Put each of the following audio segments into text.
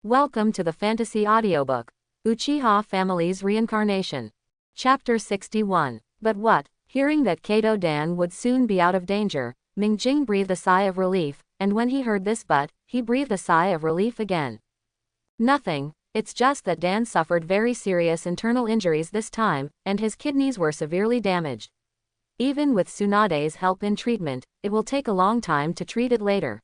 Welcome to the fantasy audiobook, Uchiha Family's Reincarnation. Chapter 61. But what? Hearing that Kato Dan would soon be out of danger, Mingjing breathed a sigh of relief, and when he heard this he breathed a sigh of relief again. Nothing, it's just that Dan suffered very serious internal injuries this time, and his kidneys were severely damaged. Even with Tsunade's help in treatment, it will take a long time to treat it later.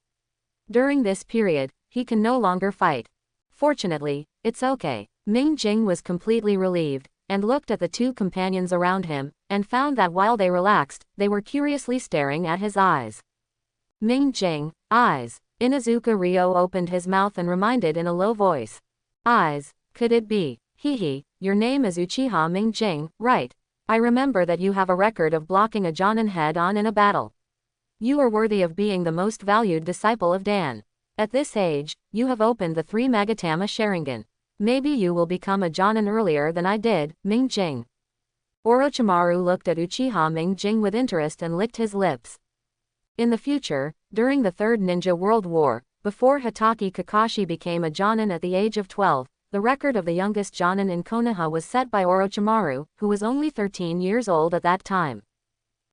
During this period, he can no longer fight. Fortunately, it's okay. Mingjing was completely relieved, and looked at the two companions around him, and found that while they relaxed, they were curiously staring at his eyes. Mingjing, eyes. Inuzuka Ryo opened his mouth and reminded in a low voice. Eyes, could it be? Hehe, your name is Uchiha Mingjing, right? I remember that you have a record of blocking a Jonin head-on in a battle. You are worthy of being the most valued disciple of Dan. At this age, you have opened the 3 Magatama Sharingan. Maybe you will become a Jonin earlier than I did, Mingjing. Orochimaru looked at Uchiha Mingjing with interest and licked his lips. In the future, during the Third Ninja World War, before Hitaki Kakashi became a Jonin at the age of 12, the record of the youngest Jonin in Konoha was set by Orochimaru, who was only 13 years old at that time.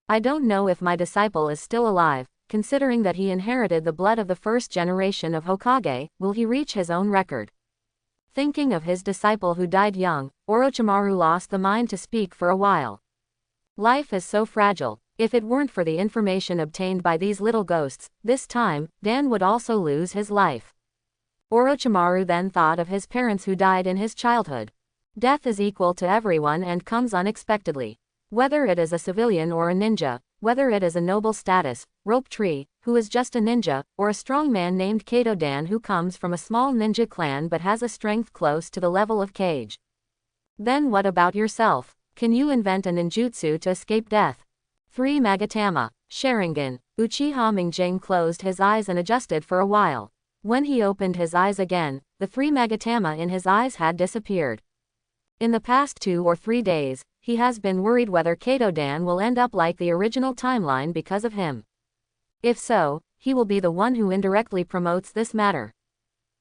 I don't know if my disciple is still alive. Considering that he inherited the blood of the first generation of Hokage, will he reach his own record? Thinking of his disciple who died young, Orochimaru lost the mind to speak for a while. Life is so fragile. If it weren't for the information obtained by these little ghosts, this time, Dan would also lose his life. Orochimaru then thought of his parents who died in his childhood. Death is equal to everyone and comes unexpectedly. Whether it is a civilian or a ninja, whether it is a noble status, Rope Tree, who is just a ninja, or a strong man named Kato Dan who comes from a small ninja clan but has a strength close to the level of Kage. Then what about yourself? Can you invent a ninjutsu to escape death? 3 Magatama, Sharingan. Uchiha Mingjing closed his eyes and adjusted for a while. When he opened his eyes again, the 3 Magatama in his eyes had disappeared. In the past 2 or 3 days, he has been worried whether Kato Dan will end up like the original timeline because of him. If so, he will be the one who indirectly promotes this matter.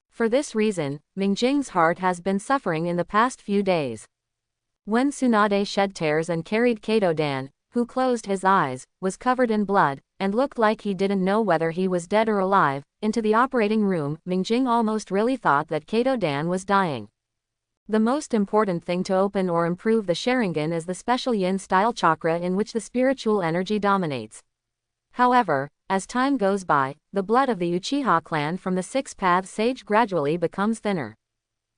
For this reason, Mingjing's heart has been suffering in the past few days. When Tsunade shed tears and carried Kato Dan, who closed his eyes, was covered in blood, and looked like he didn't know whether he was dead or alive, into the operating room, Mingjing almost really thought that Kato Dan was dying. The most important thing to open or improve the Sharingan is the special yin-style chakra in which the spiritual energy dominates. However, as time goes by, the blood of the Uchiha clan from the 6 Path Sage gradually becomes thinner.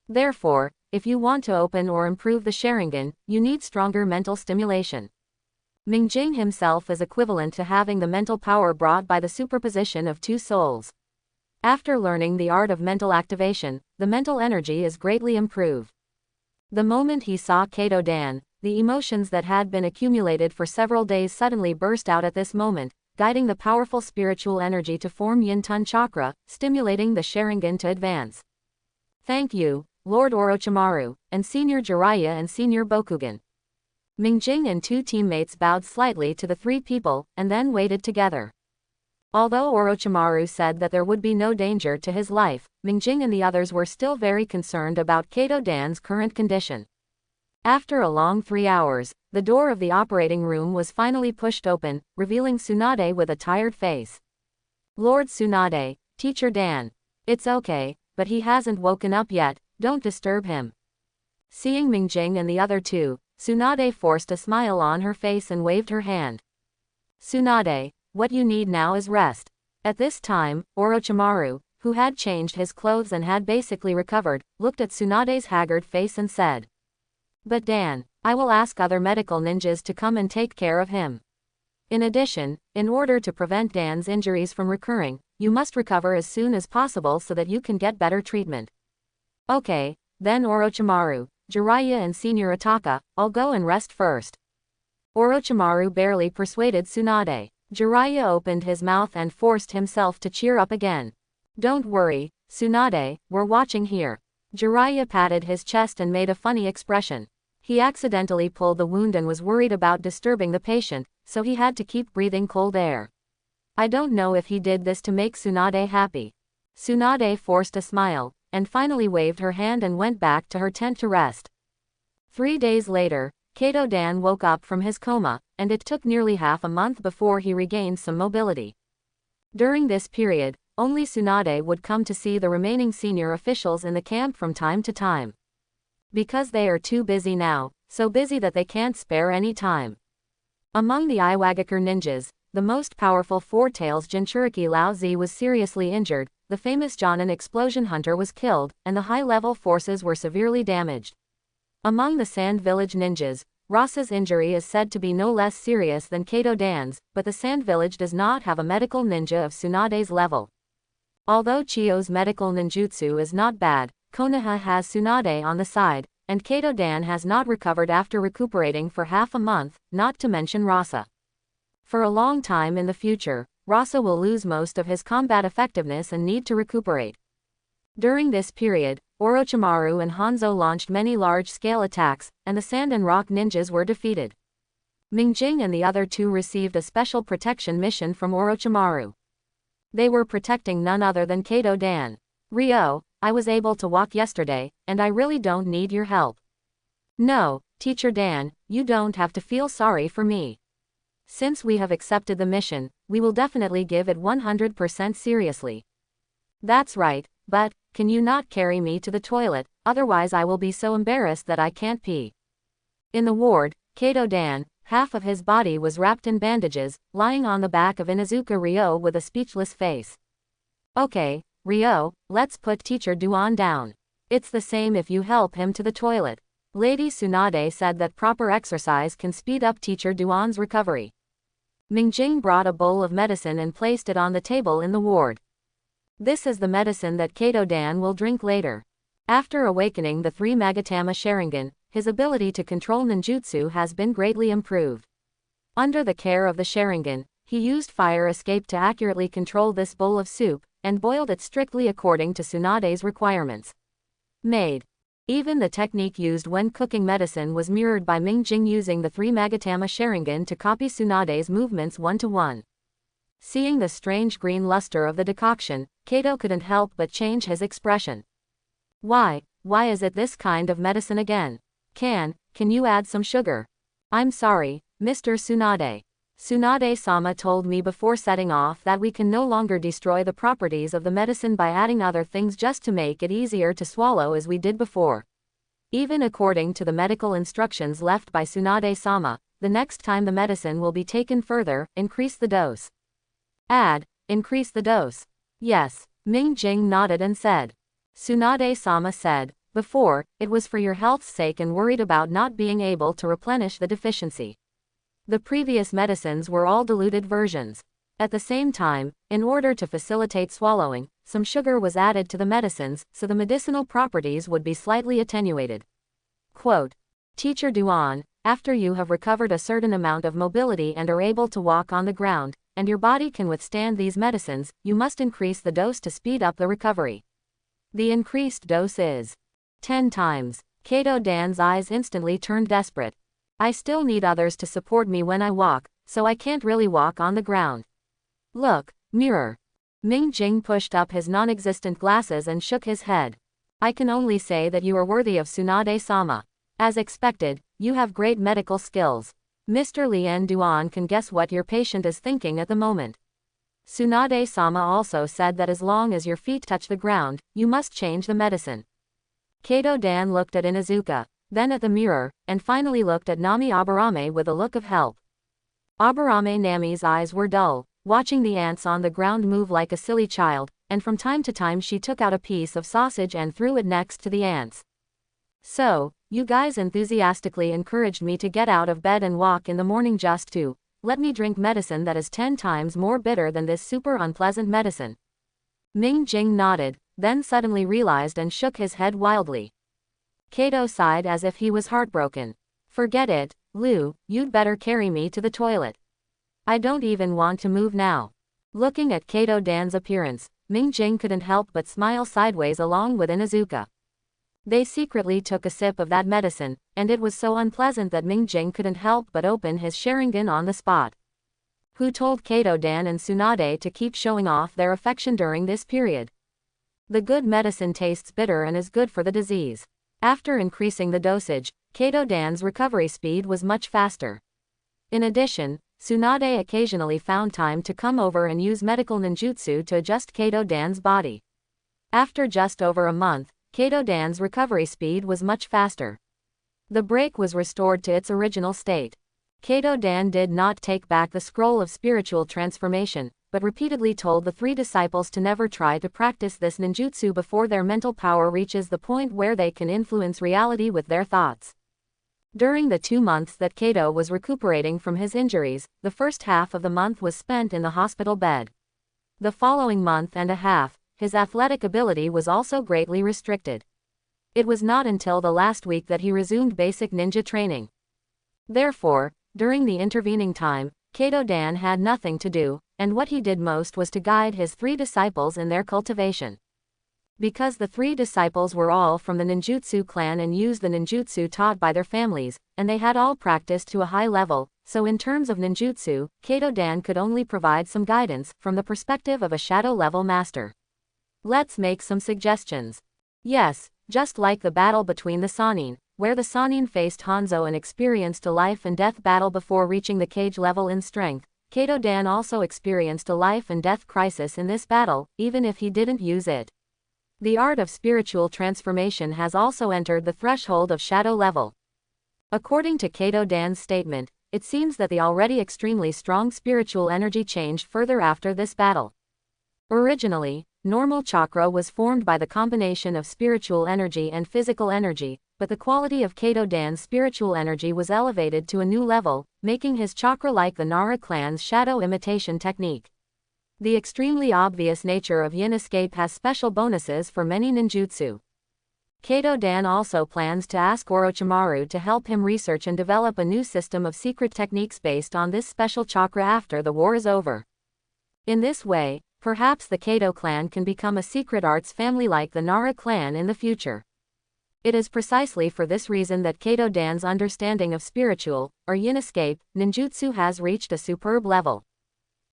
Therefore, if you want to open or improve the Sharingan, you need stronger mental stimulation. Mingjing himself is equivalent to having the mental power brought by the superposition of 2 souls. After learning the art of mental activation, the mental energy is greatly improved. The moment he saw Kato Dan, the emotions that had been accumulated for several days suddenly burst out at this moment, guiding the powerful spiritual energy to form Yin-Tun chakra, stimulating the Sharingan to advance. Thank you, Lord Orochimaru, and Senior Jiraiya and Senior Bokugan. Mingjing and 2 teammates bowed slightly to the 3 people, and then waited together. Although Orochimaru said that there would be no danger to his life, Mingjing and the others were still very concerned about Kato Dan's current condition. After a long 3 hours, the door of the operating room was finally pushed open, revealing Tsunade with a tired face. Lord Tsunade, Teacher Dan. It's okay, but he hasn't woken up yet, don't disturb him. Seeing Mingjing and the other 2, Tsunade forced a smile on her face and waved her hand. Tsunade, what you need now is rest. At this time, Orochimaru, who had changed his clothes and had basically recovered, looked at Tsunade's haggard face and said. But Dan, I will ask other medical ninjas to come and take care of him. In addition, in order to prevent Dan's injuries from recurring, you must recover as soon as possible so that you can get better treatment. Okay, then Orochimaru, Jiraiya and Senior Ataka, I'll go and rest first. Orochimaru barely persuaded Tsunade. Jiraiya opened his mouth and forced himself to cheer up again. Don't worry, Tsunade, we're watching here. Jiraiya patted his chest and made a funny expression. He accidentally pulled the wound and was worried about disturbing the patient, so he had to keep breathing cold air. I don't know if he did this to make Tsunade happy. Tsunade forced a smile, and finally waved her hand and went back to her tent to rest. 3 days later, Kato Dan woke up from his coma, and it took nearly half a month before he regained some mobility. During this period, only Tsunade would come to see the remaining senior officials in the camp from time to time. Because they are too busy now, so busy that they can't spare any time. Among the Iwagakure ninjas, the most powerful Four-Tails Jinchuriki Laozi was seriously injured, the famous Jonin explosion hunter was killed, and the high-level forces were severely damaged. Among the Sand Village ninjas, Rasa's injury is said to be no less serious than Kato Dan's, but the Sand Village does not have a medical ninja of Tsunade's level. Although Chiyo's medical ninjutsu is not bad, Konoha has Tsunade on the side, and Kato Dan has not recovered after recuperating for half a month, not to mention Rasa. For a long time in the future, Rasa will lose most of his combat effectiveness and need to recuperate. During this period, Orochimaru and Hanzo launched many large-scale attacks, and the Sand and Rock ninjas were defeated. Mingjing and the other two received a special protection mission from Orochimaru. They were protecting none other than Kato Dan. "Ryo, I was able to walk yesterday, and I really don't need your help." "No, Teacher Dan, you don't have to feel sorry for me. Since we have accepted the mission, we will definitely give it 100% seriously." "That's right, but can you not carry me to the toilet, otherwise I will be so embarrassed that I can't pee." In the ward, Kato Dan, half of his body was wrapped in bandages, lying on the back of Inuzuka Ryo with a speechless face. "Okay, Ryo, let's put Teacher Duan down. It's the same if you help him to the toilet." Lady Tsunade said that proper exercise can speed up Teacher Duan's recovery. Mingjing brought a bowl of medicine and placed it on the table in the ward. "This is the medicine that Kato Dan will drink later." After awakening the 3 Magatama Sharingan, his ability to control ninjutsu has been greatly improved. Under the care of the Sharingan, he used fire escape to accurately control this bowl of soup, and boiled it strictly according to Tsunade's requirements. Made. Even the technique used when cooking medicine was mirrored by Mingjing using the 3 Magatama Sharingan to copy Tsunade's movements one-to-one. Seeing the strange green luster of the decoction, Kato couldn't help but change his expression. Why is it this kind of medicine again? Can you add some sugar?" "I'm sorry, Mr. Tsunade. Tsunade-sama told me before setting off that we can no longer destroy the properties of the medicine by adding other things just to make it easier to swallow as we did before. Even according to the medical instructions left by Tsunade-sama, the next time the medicine will be taken further, increase the dose." Increase the dose. "Yes," Mingjing nodded and said. Tsunade-sama said, "Before, it was for your health's sake and worried about not being able to replenish the deficiency. The previous medicines were all diluted versions. At the same time, in order to facilitate swallowing, some sugar was added to the medicines, so the medicinal properties would be slightly attenuated." Quote, "Teacher Duan, after you have recovered a certain amount of mobility and are able to walk on the ground, and your body can withstand these medicines, you must increase the dose to speed up the recovery. The increased dose is 10 times. Kato Dan's eyes instantly turned desperate. "I still need others to support me when I walk, so I can't really walk on the ground. Look, mirror." Mingjing pushed up his non-existent glasses and shook his head. "I can only say that you are worthy of Tsunade-sama. As expected, you have great medical skills. Mr. Lien Duan can guess what your patient is thinking at the moment." Tsunade-sama also said that as long as your feet touch the ground, you must change the medicine. Kato Dan looked at Inuzuka, then at the mirror, and finally looked at Nami Aburame with a look of help. Aburame Nami's eyes were dull, watching the ants on the ground move like a silly child, and from time to time she took out a piece of sausage and threw it next to the ants. "So, you guys enthusiastically encouraged me to get out of bed and walk in the morning just to let me drink medicine that is 10 times more bitter than this super unpleasant medicine." Mingjing nodded, then suddenly realized and shook his head wildly. Kato sighed as if he was heartbroken. "Forget it, Lu, you'd better carry me to the toilet. I don't even want to move now." Looking at Kato Dan's appearance, Mingjing couldn't help but smile sideways along with Inuzuka. They secretly took a sip of that medicine, and it was so unpleasant that Mingjing couldn't help but open his Sharingan on the spot. Who told Kato Dan and Tsunade to keep showing off their affection during this period? The good medicine tastes bitter and is good for the disease. After increasing the dosage, Kato Dan's recovery speed was much faster. In addition, Tsunade occasionally found time to come over and use medical ninjutsu to adjust Kato Dan's body. After just over a month, Kato Dan's recovery speed was much faster. The break was restored to its original state. Kato Dan did not take back the scroll of spiritual transformation, but repeatedly told the 3 disciples to never try to practice this ninjutsu before their mental power reaches the point where they can influence reality with their thoughts. During the 2 months that Kato was recuperating from his injuries, the first half of the month was spent in the hospital bed. The following month and a half, his athletic ability was also greatly restricted. It was not until the last week that he resumed basic ninja training. Therefore, during the intervening time, Kato Dan had nothing to do, and what he did most was to guide his 3 disciples in their cultivation. Because the 3 disciples were all from the ninjutsu clan and used the ninjutsu taught by their families, and they had all practiced to a high level, so in terms of ninjutsu, Kato Dan could only provide some guidance from the perspective of a shadow-level master. Let's make some suggestions. Yes, just like the battle between the Sannin, where the Sannin faced Hanzo and experienced a life-and-death battle before reaching the cage level in strength, Kato Dan also experienced a life-and-death crisis in this battle, even if he didn't use it. The art of spiritual transformation has also entered the threshold of shadow level. According to Kato Dan's statement, it seems that the already extremely strong spiritual energy changed further after this battle. Originally, normal chakra was formed by the combination of spiritual energy and physical energy, but the quality of Kato Dan's spiritual energy was elevated to a new level, making his chakra like the Nara clan's shadow imitation technique. The extremely obvious nature of yin escape has special bonuses for many ninjutsu. Kato Dan also plans to ask Orochimaru to help him research and develop a new system of secret techniques based on this special chakra after the war is over. In this way, perhaps the Kato clan can become a secret arts family like the Nara clan in the future. It is precisely for this reason that Kato Dan's understanding of spiritual, or yin escape, ninjutsu has reached a superb level.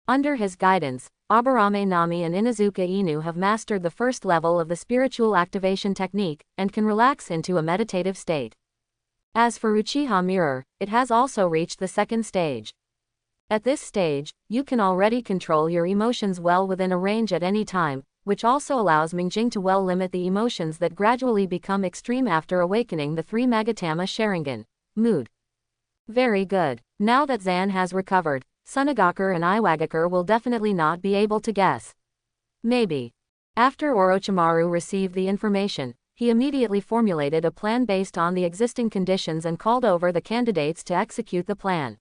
Under his guidance, Aburame Nami and Inuzuka Inu have mastered the first level of the spiritual activation technique, and can relax into a meditative state. As for Uchiha Mirror, it has also reached the second stage. At this stage, you can already control your emotions well within a range at any time, which also allows Mingjing to well limit the emotions that gradually become extreme after awakening the 3 Magatama Sharingan. Mood. Very good. Now that Zan has recovered, Sunagakur and Iwagakure will definitely not be able to guess. Maybe. After Orochimaru received the information, he immediately formulated a plan based on the existing conditions and called over the candidates to execute the plan.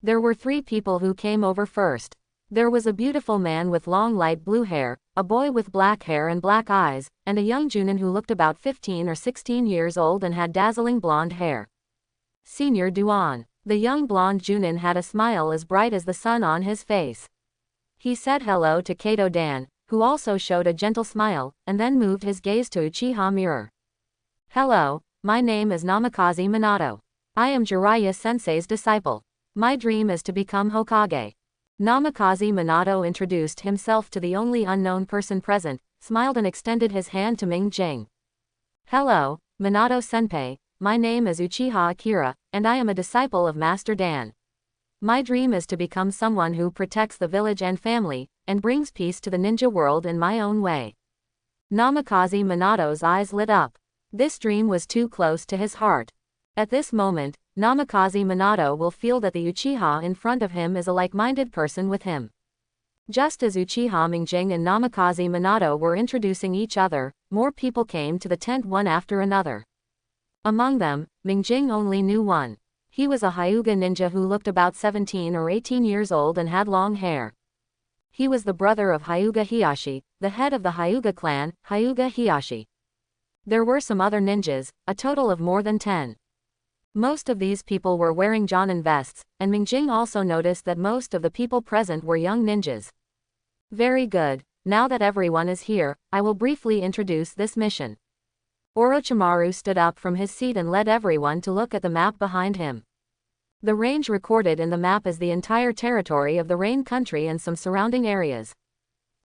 There were 3 people who came over first. There was a beautiful man with long light blue hair, a boy with black hair and black eyes, and a young Junin who looked about 15 or 16 years old and had dazzling blonde hair. Senior Duan. The young blonde Junin had a smile as bright as the sun on his face. He said hello to Kato Dan, who also showed a gentle smile, and then moved his gaze to Uchiha Mirror. Hello, my name is Namikaze Minato. I am Jiraiya Sensei's disciple. My dream is to become Hokage. Namikaze Minato introduced himself to the only unknown person present, smiled and extended his hand to Mingjing. Hello, Minato Senpai, my name is Uchiha Akira, and I am a disciple of Master Dan. My dream is to become someone who protects the village and family, and brings peace to the ninja world in my own way. Namikaze Minato's eyes lit up. This dream was too close to his heart. At this moment, Namikaze Minato will feel that the Uchiha in front of him is a like-minded person with him. Just as Uchiha Mingjing and Namikaze Minato were introducing each other, more people came to the tent one after another. Among them, Mingjing only knew one. He was a Hyuga ninja who looked about 17 or 18 years old and had long hair. He was the brother of Hyuga Hiyashi, the head of the Hyuga clan, Hyuga Hiyashi. There were some other ninjas, a total of more than 10. Most of these people were wearing Jonin vests, and Mingjing also noticed that most of the people present were young ninjas. Very good, now that everyone is here, I will briefly introduce this mission. Orochimaru stood up from his seat and led everyone to look at the map behind him. The range recorded in the map is the entire territory of the Rain country and some surrounding areas.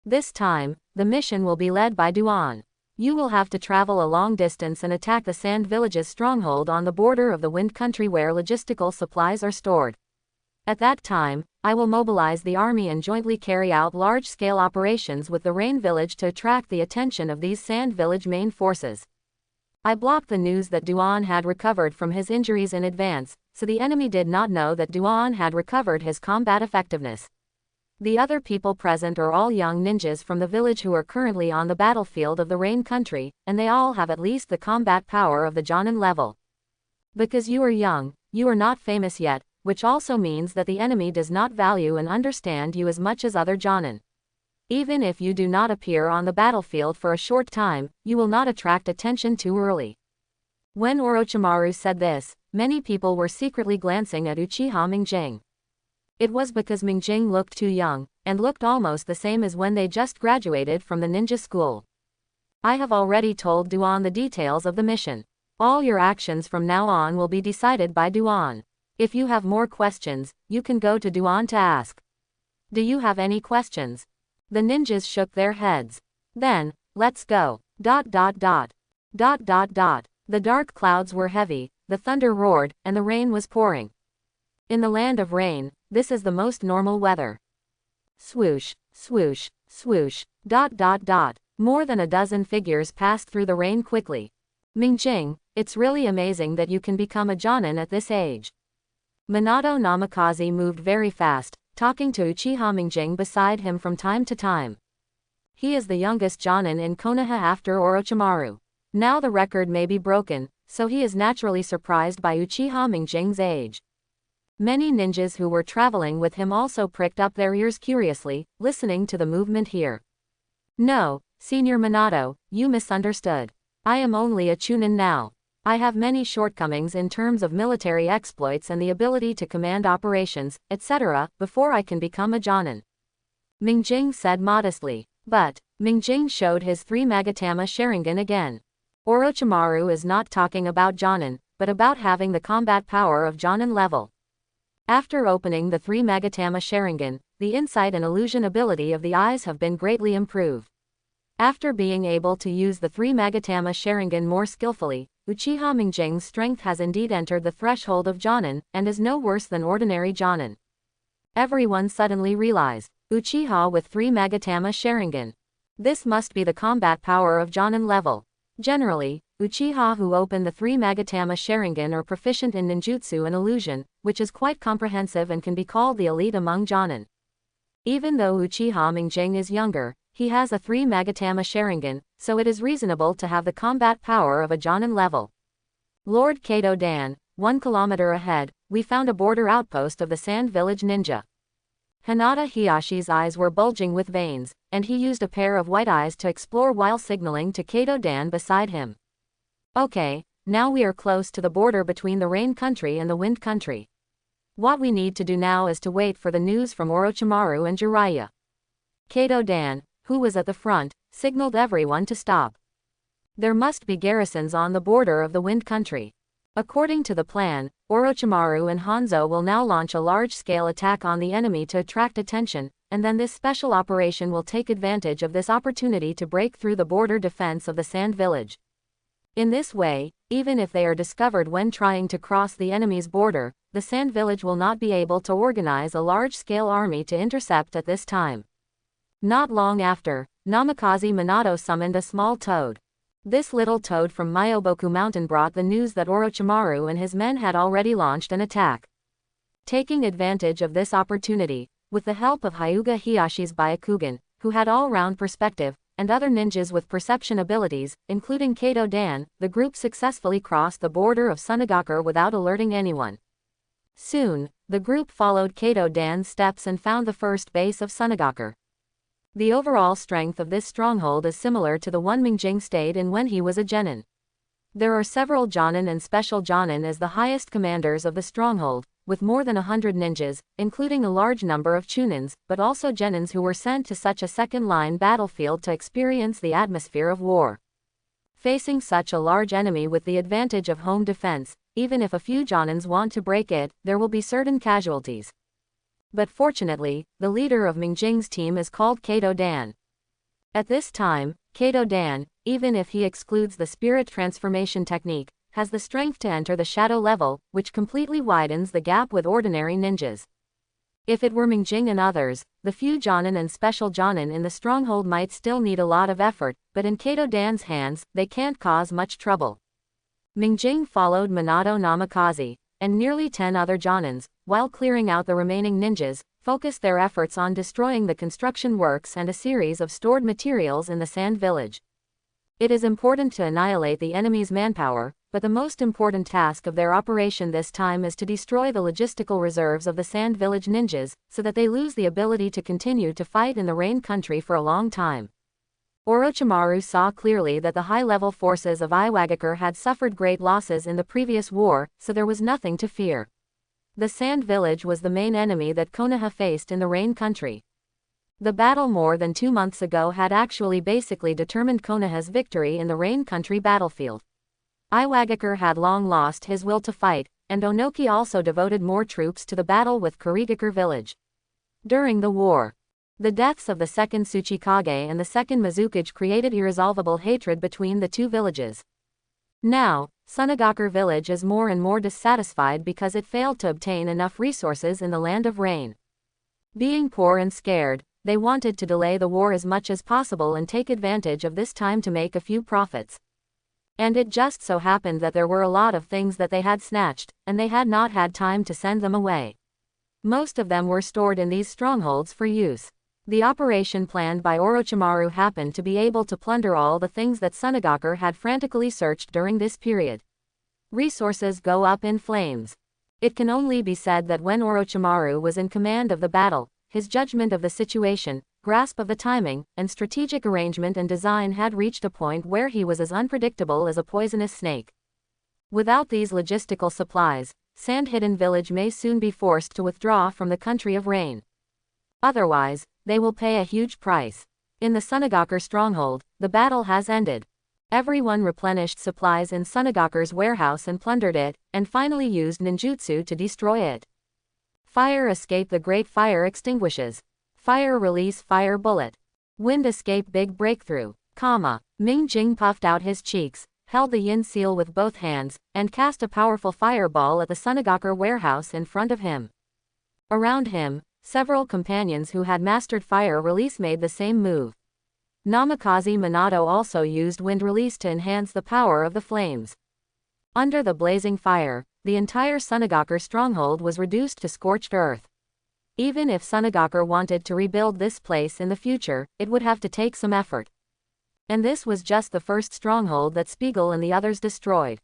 This time, the mission will be led by Duan. You will have to travel a long distance and attack the Sand Village's stronghold on the border of the Wind Country where logistical supplies are stored. At that time, I will mobilize the army and jointly carry out large-scale operations with the Rain Village to attract the attention of these Sand Village main forces. I blocked the news that Duan had recovered from his injuries in advance, so the enemy did not know that Duan had recovered his combat effectiveness. The other people present are all young ninjas from the village who are currently on the battlefield of the Rain Country, and they all have at least the combat power of the Jonin level. Because you are young, you are not famous yet, which also means that the enemy does not value and understand you as much as other Jonin. Even if you do not appear on the battlefield for a short time, you will not attract attention too early. When Orochimaru said this, many people were secretly glancing at Uchiha Mingjing. It was because Mingjing looked too young, and looked almost the same as when they just graduated from the ninja school. I have already told Duan the details of the mission. All your actions from now on will be decided by Duan. If you have more questions, you can go to Duan to ask. Do you have any questions? The ninjas shook their heads. Then, let's go. The dark clouds were heavy, the thunder roared, and the rain was pouring. In the land of rain, this is the most normal weather. Swoosh, swoosh, swoosh, More than a dozen figures passed through the rain quickly. Mingjing, it's really amazing that you can become a Jonin at this age. Minato Namikaze moved very fast, talking to Uchiha Mingjing beside him from time to time. He is the youngest Jonin in Konoha after Orochimaru. Now the record may be broken, so he is naturally surprised by Uchiha Mingjing's age. Many ninjas who were traveling with him also pricked up their ears curiously, listening to the movement here. No, Senior Minato, you misunderstood. I am only a Chunin now. I have many shortcomings in terms of military exploits and the ability to command operations, etc., before I can become a Jonin. Mingjing said modestly. But, Mingjing showed his 3 Magatama Sharingan again. Orochimaru is not talking about Jonin, but about having the combat power of Jonin level. After opening the 3 Magatama Sharingan, the insight and illusion ability of the eyes have been greatly improved. After being able to use the 3 Magatama Sharingan more skillfully, Uchiha Mingjing's strength has indeed entered the threshold of Jonin, and is no worse than ordinary Jonin. Everyone suddenly realized, Uchiha with 3 Magatama Sharingan. This must be the combat power of Jonin level. Generally, Uchiha who open the 3 Magatama Sharingan are proficient in ninjutsu and illusion, which is quite comprehensive and can be called the elite among Jonin. Even though Uchiha Mingjing is younger, he has a 3 Magatama Sharingan, so it is reasonable to have the combat power of a Jonin level. Lord Kato Dan, 1 kilometer ahead, we found a border outpost of the Sand Village Ninja. Hinata Hiyashi's eyes were bulging with veins, and he used a pair of white eyes to explore while signaling to Kato Dan beside him. Okay, now we are close to the border between the Rain Country and the Wind Country. What we need to do now is to wait for the news from Orochimaru and Jiraiya. Kato Dan, who was at the front, signaled everyone to stop. There must be garrisons on the border of the Wind Country. According to the plan, Orochimaru and Hanzo will now launch a large-scale attack on the enemy to attract attention, and then this special operation will take advantage of this opportunity to break through the border defense of the Sand Village. In this way, even if they are discovered when trying to cross the enemy's border, the Sand Village will not be able to organize a large-scale army to intercept at this time. Not long after, Namikaze Minato summoned a small toad. This little toad from Myoboku Mountain brought the news that Orochimaru and his men had already launched an attack. Taking advantage of this opportunity, with the help of Hyuga Hiyashi's Byakugan, who had all-round perspective, and other ninjas with perception abilities, including Kato Dan, the group successfully crossed the border of Sunagakure without alerting anyone. Soon, the group followed Kato Dan's steps and found the first base of Sunagakure. The overall strength of this stronghold is similar to the one Mingjing stayed in when he was a genin. There are several Jonin and special Jonin as the highest commanders of the stronghold, with more than 100 ninjas, including a large number of Chunins, but also genins who were sent to such a second-line battlefield to experience the atmosphere of war. Facing such a large enemy with the advantage of home defense, even if a few Jonins want to break it, there will be certain casualties. But fortunately, the leader of Mingjing's team is called Kato Dan. At this time, Kato Dan, even if he excludes the spirit transformation technique, has the strength to enter the shadow level, which completely widens the gap with ordinary ninjas. If it were Mingjing and others, the few Jonin and special Jonin in the stronghold might still need a lot of effort, but in Kato Dan's hands, they can't cause much trouble. Mingjing followed Minato Namikaze, and nearly 10 other Jonins, while clearing out the remaining ninjas, focused their efforts on destroying the construction works and a series of stored materials in the Sand Village. It is important to annihilate the enemy's manpower, but the most important task of their operation this time is to destroy the logistical reserves of the Sand Village ninjas, so that they lose the ability to continue to fight in the Rain Country for a long time. Orochimaru saw clearly that the high-level forces of Iwagakure had suffered great losses in the previous war, so there was nothing to fear. The Sand Village was the main enemy that Konoha faced in the Rain Country. The battle more than 2 months ago had actually basically determined Konoha's victory in the Rain Country battlefield. Iwagakure had long lost his will to fight, and Onoki also devoted more troops to the battle with Kurigakure village. During the war, the deaths of the second Tsuchikage and the second Mizukage created irresolvable hatred between the two villages. Now, Sunagakure village is more and more dissatisfied because it failed to obtain enough resources in the Land of Rain. Being poor and scared, they wanted to delay the war as much as possible and take advantage of this time to make a few profits. And it just so happened that there were a lot of things that they had snatched, and they had not had time to send them away. Most of them were stored in these strongholds for use. The operation planned by Orochimaru happened to be able to plunder all the things that Sunagakure had frantically searched during this period. Resources go up in flames. It can only be said that when Orochimaru was in command of the battle, his judgment of the situation, grasp of the timing, and strategic arrangement and design had reached a point where he was as unpredictable as a poisonous snake. Without these logistical supplies, Sand Hidden Village may soon be forced to withdraw from the country of Rain. Otherwise, they will pay a huge price. In the Sunagakure stronghold, the battle has ended. Everyone replenished supplies in Sunagakure's warehouse and plundered it, and finally used ninjutsu to destroy it. Fire escape. The great fire extinguishes. Fire release. Fire bullet. Wind escape. Big breakthrough. Mingjing puffed out his cheeks, held the yin seal with both hands, and cast a powerful fireball at the Sunagakure warehouse in front of him. Around him, several companions who had mastered fire release made the same move. Namikaze Minato also used wind release to enhance the power of the flames. Under the blazing fire, the entire Sunagakure stronghold was reduced to scorched earth. Even if Sunagakure wanted to rebuild this place in the future, it would have to take some effort. And this was just the first stronghold that Spiegel and the others destroyed.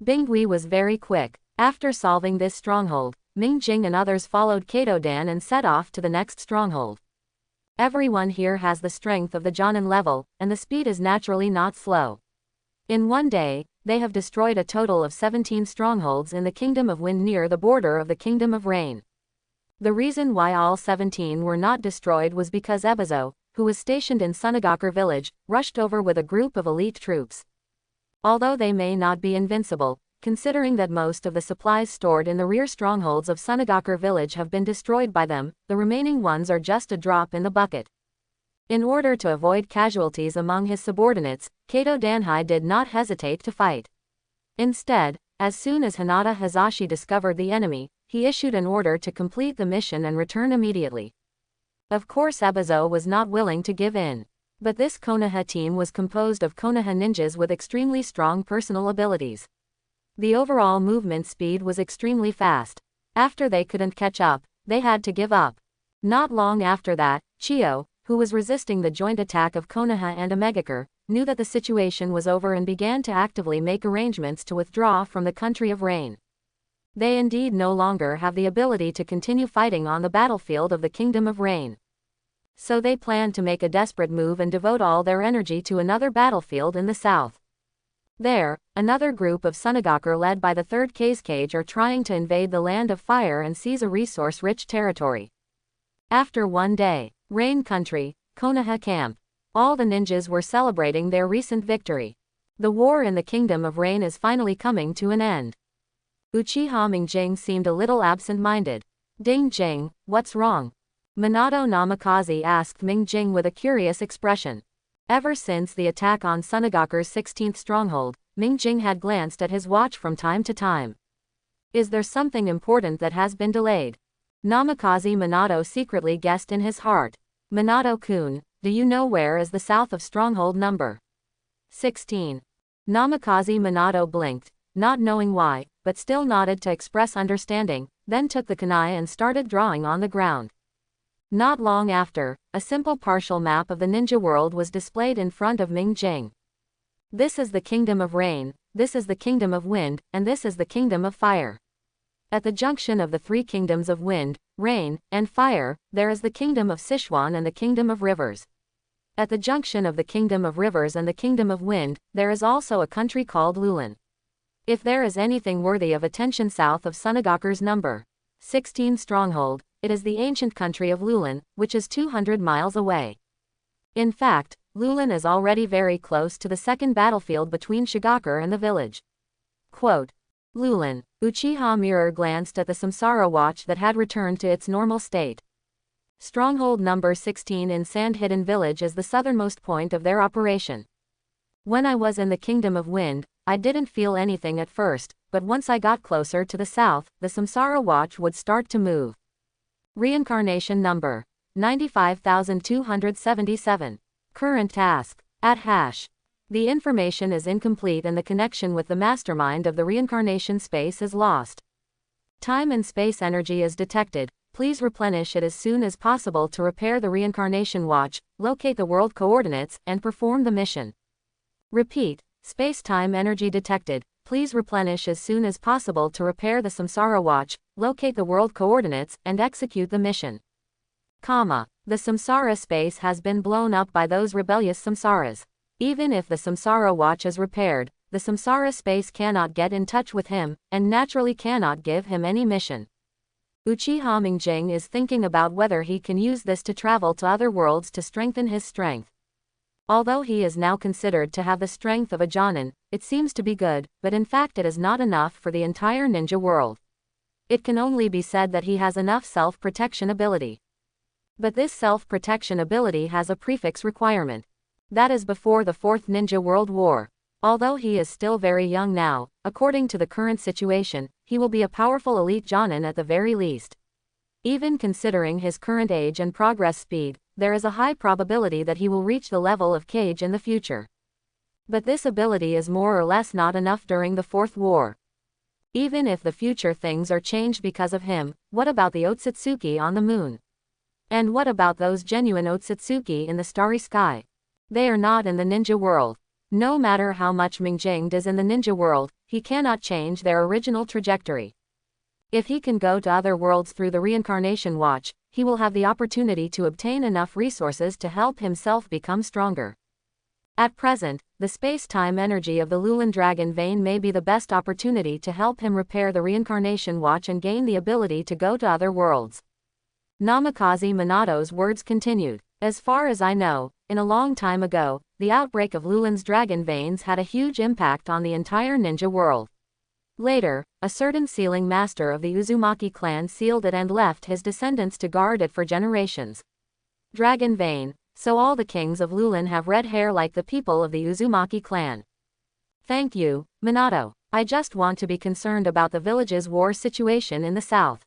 Bingui was very quick. After solving this stronghold, Mingjing and others followed Kato Dan and set off to the next stronghold. Everyone here has the strength of the Jonin level, and the speed is naturally not slow. In one day, they have destroyed a total of 17 strongholds in the Kingdom of Wind near the border of the Kingdom of Rain. The reason why all 17 were not destroyed was because Ebizo, who was stationed in Sunagakure village, rushed over with a group of elite troops. Although they may not be invincible, considering that most of the supplies stored in the rear strongholds of Sunagakure village have been destroyed by them, the remaining ones are just a drop in the bucket. In order to avoid casualties among his subordinates, Kato Danhai did not hesitate to fight. Instead, as soon as Hinata Hazashi discovered the enemy, he issued an order to complete the mission and return immediately. Of course Ebizo was not willing to give in. But this Konoha team was composed of Konoha ninjas with extremely strong personal abilities. The overall movement speed was extremely fast. After they couldn't catch up, they had to give up. Not long after that, Chio, who was resisting the joint attack of Konoha and Omegakure, knew that the situation was over and began to actively make arrangements to withdraw from the country of Rain. They indeed no longer have the ability to continue fighting on the battlefield of the Kingdom of Rain. So they plan to make a desperate move and devote all their energy to another battlefield in the south. There, another group of Sunagakure led by the 3rd Kazekage are trying to invade the Land of Fire and seize a resource-rich territory. After one day, Rain Country, Konoha Camp. All the ninjas were celebrating their recent victory. The war in the Kingdom of Rain is finally coming to an end. Uchiha Mingjing seemed a little absent-minded. Ding Jing, what's wrong? Minato Namikaze asked Ming Jing with a curious expression. Ever since the attack on Sunagaku's 16th stronghold, Ming Jing had glanced at his watch from time to time. Is there something important that has been delayed? Namikaze Minato secretly guessed in his heart. Minato-kun, do you know where is the south of stronghold number 16? Namikaze Minato blinked, not knowing why, but still nodded to express understanding, then took the kunai and started drawing on the ground. Not long after, a simple partial map of the ninja world was displayed in front of Ming Jing. This is the kingdom of rain, this is the kingdom of wind, and this is the kingdom of fire. At the junction of the three kingdoms of wind, rain, and fire, there is the kingdom of Sichuan and the kingdom of rivers. At the junction of the kingdom of rivers and the kingdom of wind, there is also a country called Lulan. If there is anything worthy of attention south of Sunagaku's number 16 stronghold, it is the ancient country of Lulan, which is 200 miles away. In fact, Lulan is already very close to the second battlefield between Shigaku and the village. Quote, Lulan. Uchiha Mirror glanced at the Samsara watch that had returned to its normal state. Stronghold number 16 in Sand Hidden Village is the southernmost point of their operation. When I was in the Kingdom of Wind, I didn't feel anything at first, but once I got closer to the south, the Samsara watch would start to move. Reincarnation number 95,277. Current task at hash. The information is incomplete and the connection with the mastermind of the reincarnation space is lost. Time and space energy is detected. Please replenish it as soon as possible to repair the reincarnation watch, locate the world coordinates, and perform the mission. Repeat, space-time energy detected. Please replenish as soon as possible to repair the Samsara watch, locate the world coordinates, and execute the mission. Comma. The Samsara space has been blown up by those rebellious Samsaras. Even if the Samsara watch is repaired, the Samsara space cannot get in touch with him, and naturally cannot give him any mission. Uchiha Ming Jing is thinking about whether he can use this to travel to other worlds to strengthen his strength. Although he is now considered to have the strength of a Jonin, it seems to be good, but in fact it is not enough for the entire ninja world. It can only be said that he has enough self-protection ability. But this self-protection ability has a prefix requirement. That is before the Fourth Ninja World War. Although he is still very young now, according to the current situation, he will be a powerful elite Jonin at the very least. Even considering his current age and progress speed, there is a high probability that he will reach the level of Kage in the future. But this ability is more or less not enough during the Fourth War. Even if the future things are changed because of him, what about the Otsutsuki on the moon? And what about those genuine Otsutsuki in the starry sky? They are not in the ninja world. No matter how much Ming Jing does in the ninja world, he cannot change their original trajectory. If he can go to other worlds through the reincarnation watch, he will have the opportunity to obtain enough resources to help himself become stronger. At present, the space-time energy of the Lulan Dragon Vein may be the best opportunity to help him repair the reincarnation watch and gain the ability to go to other worlds. Namikaze Minato's words continued. As far as I know, in a long time ago, the outbreak of Lulan's dragon veins had a huge impact on the entire ninja world. Later, a certain sealing master of the Uzumaki clan sealed it and left his descendants to guard it for generations. Dragon vein, so all the kings of Lulan have red hair like the people of the Uzumaki clan. Thank you, Minato. I just want to be concerned about the village's war situation in the south.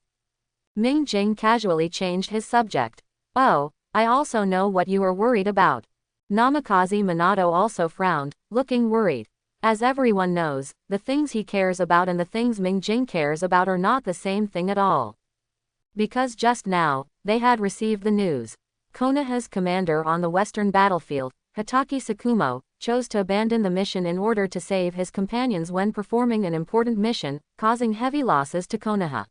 Ming Jing casually changed his subject. Oh, I also know what you are worried about. Namikaze Minato also frowned, looking worried. As everyone knows, the things he cares about and the things Ming Jing cares about are not the same thing at all. Because just now, they had received the news. Konoha's commander on the western battlefield, Hitaki Tsukumo, chose to abandon the mission in order to save his companions when performing an important mission, causing heavy losses to Konoha.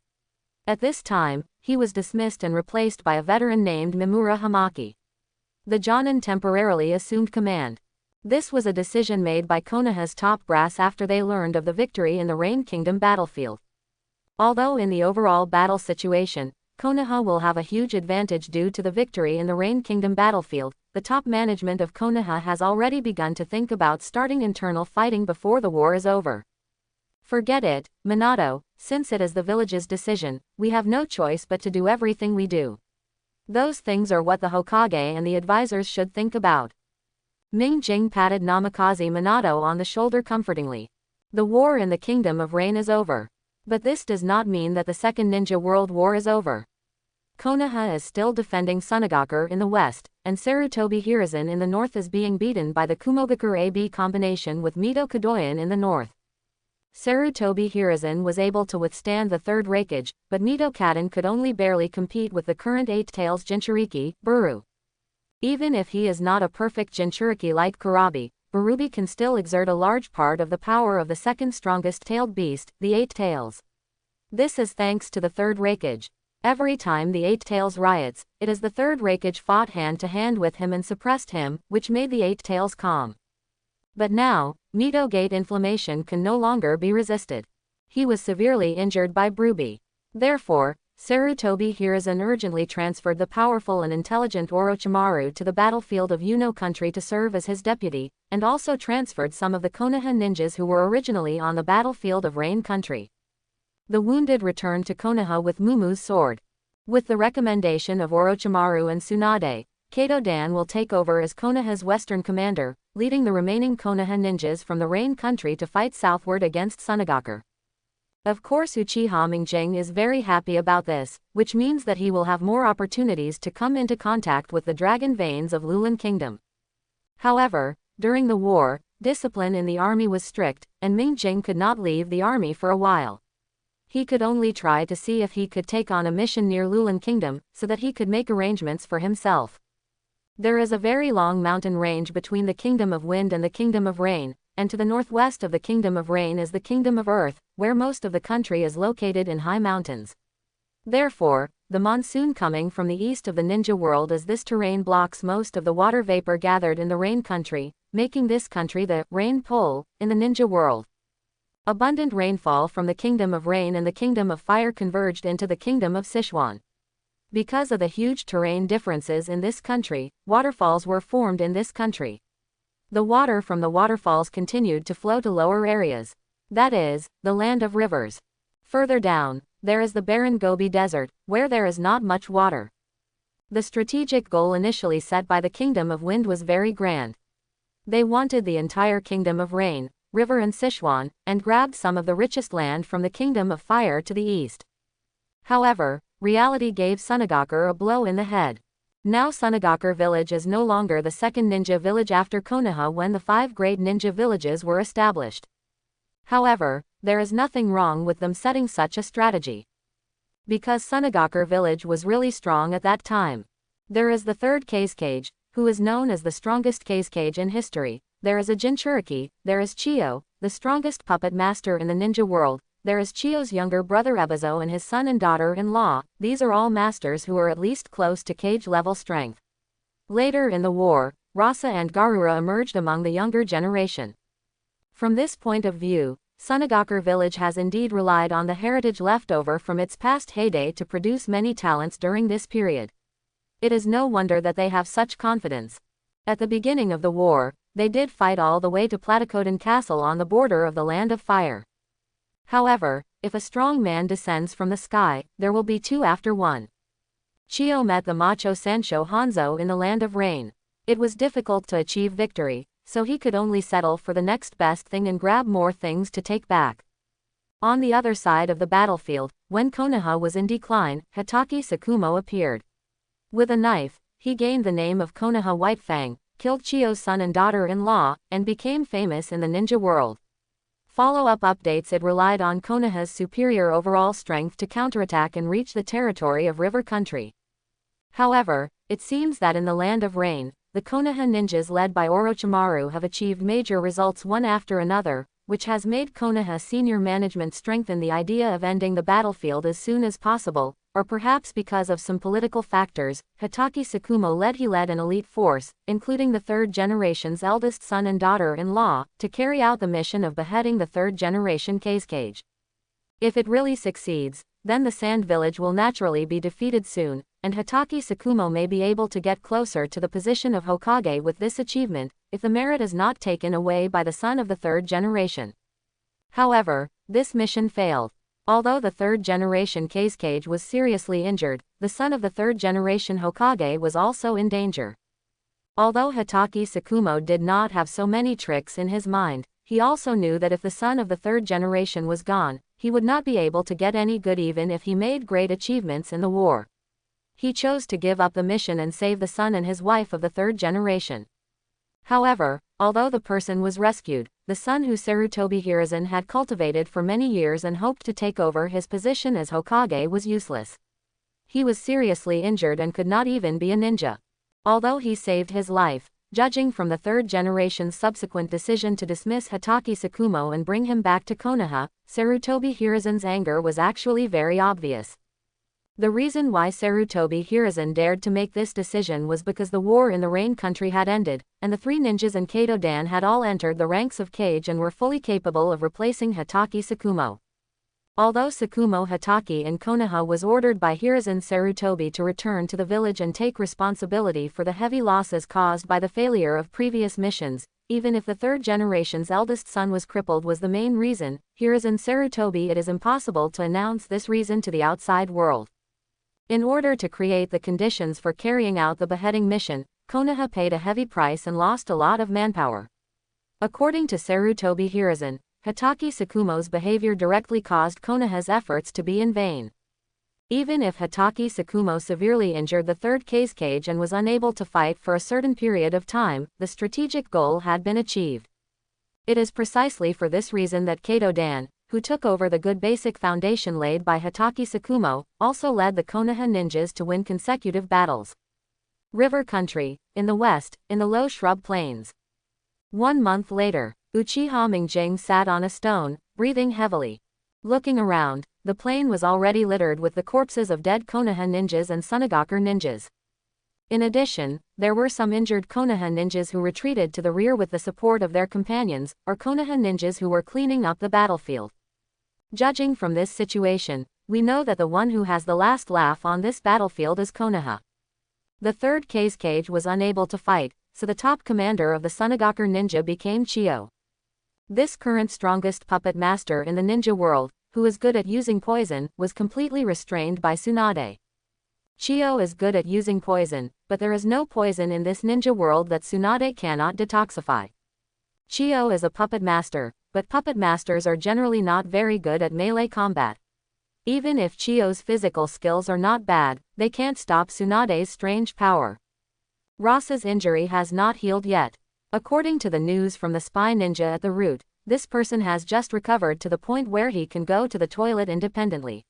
At this time, he was dismissed and replaced by a veteran named Mimura Hamaki. The Jonin temporarily assumed command. This was a decision made by Konoha's top brass after they learned of the victory in the Rain Kingdom battlefield. Although in the overall battle situation, Konoha will have a huge advantage due to the victory in the Rain Kingdom battlefield, the top management of Konoha has already begun to think about starting internal fighting before the war is over. Forget it, Minato, since it is the village's decision, we have no choice but to do everything we do. Those things are what the Hokage and the advisors should think about. Ming Jing patted Namikaze Minato on the shoulder comfortingly. The war in the Kingdom of Rain is over. But this does not mean that the Second Ninja World War is over. Konoha is still defending Sunagakur in the west, and Sarutobi Hiruzen in the north is being beaten by the Kumogakur AB combination with Mito Kadoyan in the north. Sarutobi Hiruzen was able to withstand the third Raikage, but Mito Kaden could only barely compete with the current Eight Tails Jinchuriki, Buru. Even if he is not a perfect Jinchuriki like Kurabi, Barubi can still exert a large part of the power of the second strongest tailed beast, the Eight Tails. This is thanks to the third Raikage. Every time the Eight Tails riots, it is the third Raikage fought hand-to-hand with him and suppressed him, which made the Eight Tails calm. But now, Mito Gate inflammation can no longer be resisted. He was severely injured by Bruby. Therefore, Sarutobi Hiruzen urgently transferred the powerful and intelligent Orochimaru to the battlefield of Uno country to serve as his deputy, and also transferred some of the Konoha ninjas who were originally on the battlefield of Rain country. The wounded returned to Konoha with Mumu's sword. With the recommendation of Orochimaru and Tsunade, Kato Dan will take over as Konoha's western commander, leading the remaining Konoha ninjas from the Rain country to fight southward against Sunagakur. Of course Uchiha Mingjing is very happy about this, which means that he will have more opportunities to come into contact with the dragon veins of Lulan Kingdom. However, during the war, discipline in the army was strict, and Mingjing could not leave the army for a while. He could only try to see if he could take on a mission near Lulan Kingdom, so that he could make arrangements for himself. There is a very long mountain range between the Kingdom of Wind and the Kingdom of Rain, and to the northwest of the Kingdom of Rain is the Kingdom of Earth, where most of the country is located in high mountains. Therefore, the monsoon coming from the east of the ninja world as this terrain blocks most of the water vapor gathered in the Rain country, making this country the Rain Pole in the ninja world. Abundant rainfall from the Kingdom of Rain and the Kingdom of Fire converged into the Kingdom of Sichuan. Because of the huge terrain differences in this country, waterfalls were formed in this country. The water from the waterfalls continued to flow to lower areas. That is, the land of rivers. Further down, there is the barren Gobi Desert, where there is not much water. The strategic goal initially set by the Kingdom of Wind was very grand. They wanted the entire Kingdom of Rain, River and Sichuan, and grabbed some of the richest land from the Kingdom of Fire to the east. However, reality gave Sunagakur a blow in the head. Now Sunagakur village is no longer the second ninja village after Konoha when the 5 great ninja villages were established. However, there is nothing wrong with them setting such a strategy. Because Sunagakur village was really strong at that time. There is the third Kazekage, who is known as the strongest Kazekage in history. There is a Jinchuriki, there is Chiyo, the strongest puppet master in the ninja world, there is Chiyo's younger brother Ebizo and his son and daughter-in-law. These are all masters who are at least close to Kage-level strength. Later in the war, Rasa and Garura emerged among the younger generation. From this point of view, Sunagakur village has indeed relied on the heritage left over from its past heyday to produce many talents during this period. It is no wonder that they have such confidence. At the beginning of the war, they did fight all the way to Platycoden Castle on the border of the Land of Fire. However, if a strong man descends from the sky, there will be 2 after 1. Chiyo met the macho Sancho Hanzo in the Land of Rain. It was difficult to achieve victory, so he could only settle for the next best thing and grab more things to take back. On the other side of the battlefield, when Konoha was in decline, Hatake Sakumo appeared. With a knife, he gained the name of Konoha Whitefang, killed Chiyo's son and daughter-in-law, and became famous in the ninja world. Follow-up updates: it relied on Konoha's superior overall strength to counterattack and reach the territory of River Country. However, it seems that in the Land of Rain, the Konoha ninjas led by Orochimaru have achieved major results one after another, which has made Konoha senior management strengthen the idea of ending the battlefield as soon as possible, or perhaps because of some political factors. Hatake Sakumo led an elite force, including the third generation's eldest son and daughter-in-law, to carry out the mission of beheading the third generation Kazekage. If it really succeeds, then the Sand Village will naturally be defeated soon, and Hatake Sakumo may be able to get closer to the position of Hokage with this achievement, if the merit is not taken away by the son of the third generation. However, this mission failed. Although the third-generation Kazekage was seriously injured, the son of the third-generation Hokage was also in danger. Although Hitaki Tsukumo did not have so many tricks in his mind, he also knew that if the son of the third generation was gone, he would not be able to get any good even if he made great achievements in the war. He chose to give up the mission and save the son and his wife of the third generation. However, although the person was rescued, the son who Sarutobi Hiruzen had cultivated for many years and hoped to take over his position as Hokage was useless. He was seriously injured and could not even be a ninja. Although he saved his life, judging from the third generation's subsequent decision to dismiss Hitaki Tsukumo and bring him back to Konoha, Sarutobi Hiruzen's anger was actually very obvious. The reason why Sarutobi Hiruzen dared to make this decision was because the war in the Rain Country had ended, and the three ninjas and Kato-dan had all entered the ranks of Kage and were fully capable of replacing Hitaki Tsukumo. Although Tsukumo Hitaki in Konoha was ordered by Hiruzen Sarutobi to return to the village and take responsibility for the heavy losses caused by the failure of previous missions, even if the third generation's eldest son was crippled was the main reason, Hiruzen Sarutobi it is impossible to announce this reason to the outside world. In order to create the conditions for carrying out the beheading mission, Konoha paid a heavy price and lost a lot of manpower. According to Sarutobi Hiruzen, Hitaki Tsukumo's behavior directly caused Konoha's efforts to be in vain. Even if Hitaki Tsukumo severely injured the third Kazekage and was unable to fight for a certain period of time, the strategic goal had been achieved. It is precisely for this reason that Kato-dan, who took over the good basic foundation laid by Hitaki Tsukumo, also led the Konoha ninjas to win consecutive battles. River Country, in the west, in the low shrub plains. 1 month later, Uchiha Mingjing sat on a stone, breathing heavily. Looking around, the plain was already littered with the corpses of dead Konoha ninjas and Sunagaku ninjas. In addition, there were some injured Konoha ninjas who retreated to the rear with the support of their companions, or Konoha ninjas who were cleaning up the battlefield. Judging from this situation, we know that the one who has the last laugh on this battlefield is Konoha. The third Kazekage was unable to fight, so the top commander of the Sunagaku ninja became Chiyo. This current strongest puppet master in the ninja world, who is good at using poison, was completely restrained by Tsunade. Chiyo is good at using poison, but there is no poison in this ninja world that Tsunade cannot detoxify. Chiyo is a puppet master, but puppet masters are generally not very good at melee combat. Even if Chiyo's physical skills are not bad, they can't stop Tsunade's strange power. Rasa's injury has not healed yet. According to the news from the spy ninja at the route, this person has just recovered to the point where he can go to the toilet independently.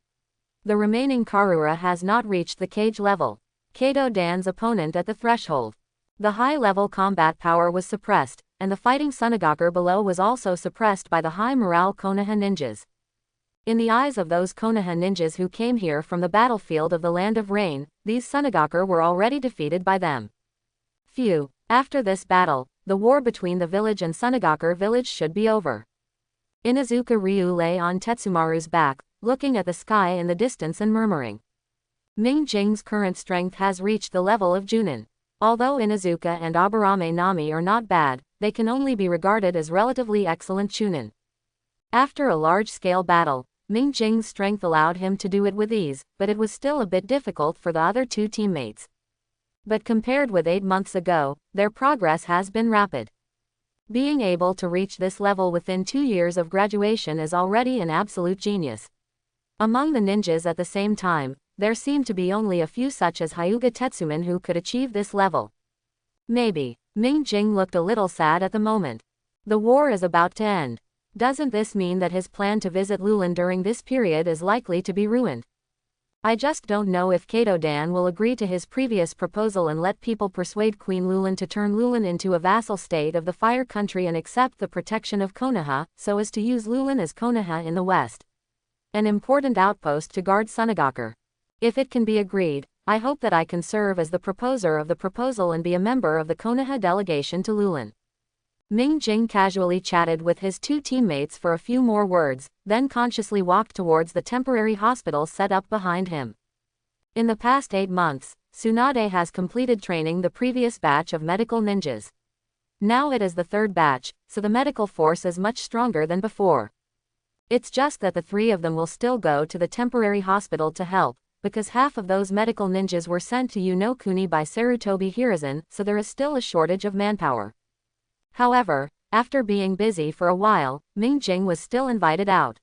The remaining Karura has not reached the cage level. Kato-dan's opponent at the threshold. The high-level combat power was suppressed, and the fighting Sunagaku below was also suppressed by the high-morale Konoha ninjas. In the eyes of those Konoha ninjas who came here from the battlefield of the Land of Rain, these Sunagaku were already defeated by them. Phew, after this battle, the war between the village and Sunagaku village should be over. Inuzuka Ryu lay on Tetsumaru's back, looking at the sky in the distance and murmuring. Mingjing's current strength has reached the level of Junin. Although Inuzuka and Aburame Nami are not bad, they can only be regarded as relatively excellent Chunin. After a large-scale battle, Mingjing's strength allowed him to do it with ease, but it was still a bit difficult for the other two teammates. But compared with 8 months ago, their progress has been rapid. Being able to reach this level within 2 years of graduation is already an absolute genius. Among the ninjas at the same time, there seemed to be only a few such as Hyuga Tetsuman who could achieve this level. Maybe. Mingjing looked a little sad at the moment. The war is about to end. Doesn't this mean that his plan to visit Lulin during this period is likely to be ruined? I just don't know if Kato-dan will agree to his previous proposal and let people persuade Queen Lulin to turn Lulin into a vassal state of the Fire Country and accept the protection of Konoha, so as to use Lulin as Konoha in the west. An important outpost to guard Sunagaku. If it can be agreed, I hope that I can serve as the proposer of the proposal and be a member of the Konoha delegation to Lulin. Mingjing casually chatted with his two teammates for a few more words, then consciously walked towards the temporary hospital set up behind him. In the past 8 months, Tsunade has completed training the previous batch of medical ninjas. Now it is the third batch, so the medical force is much stronger than before. It's just that the three of them will still go to the temporary hospital to help, because half of those medical ninjas were sent to Kuni by Sarutobi Hiruzen, so there is still a shortage of manpower. However, after being busy for a while, Ming Jing was still invited out.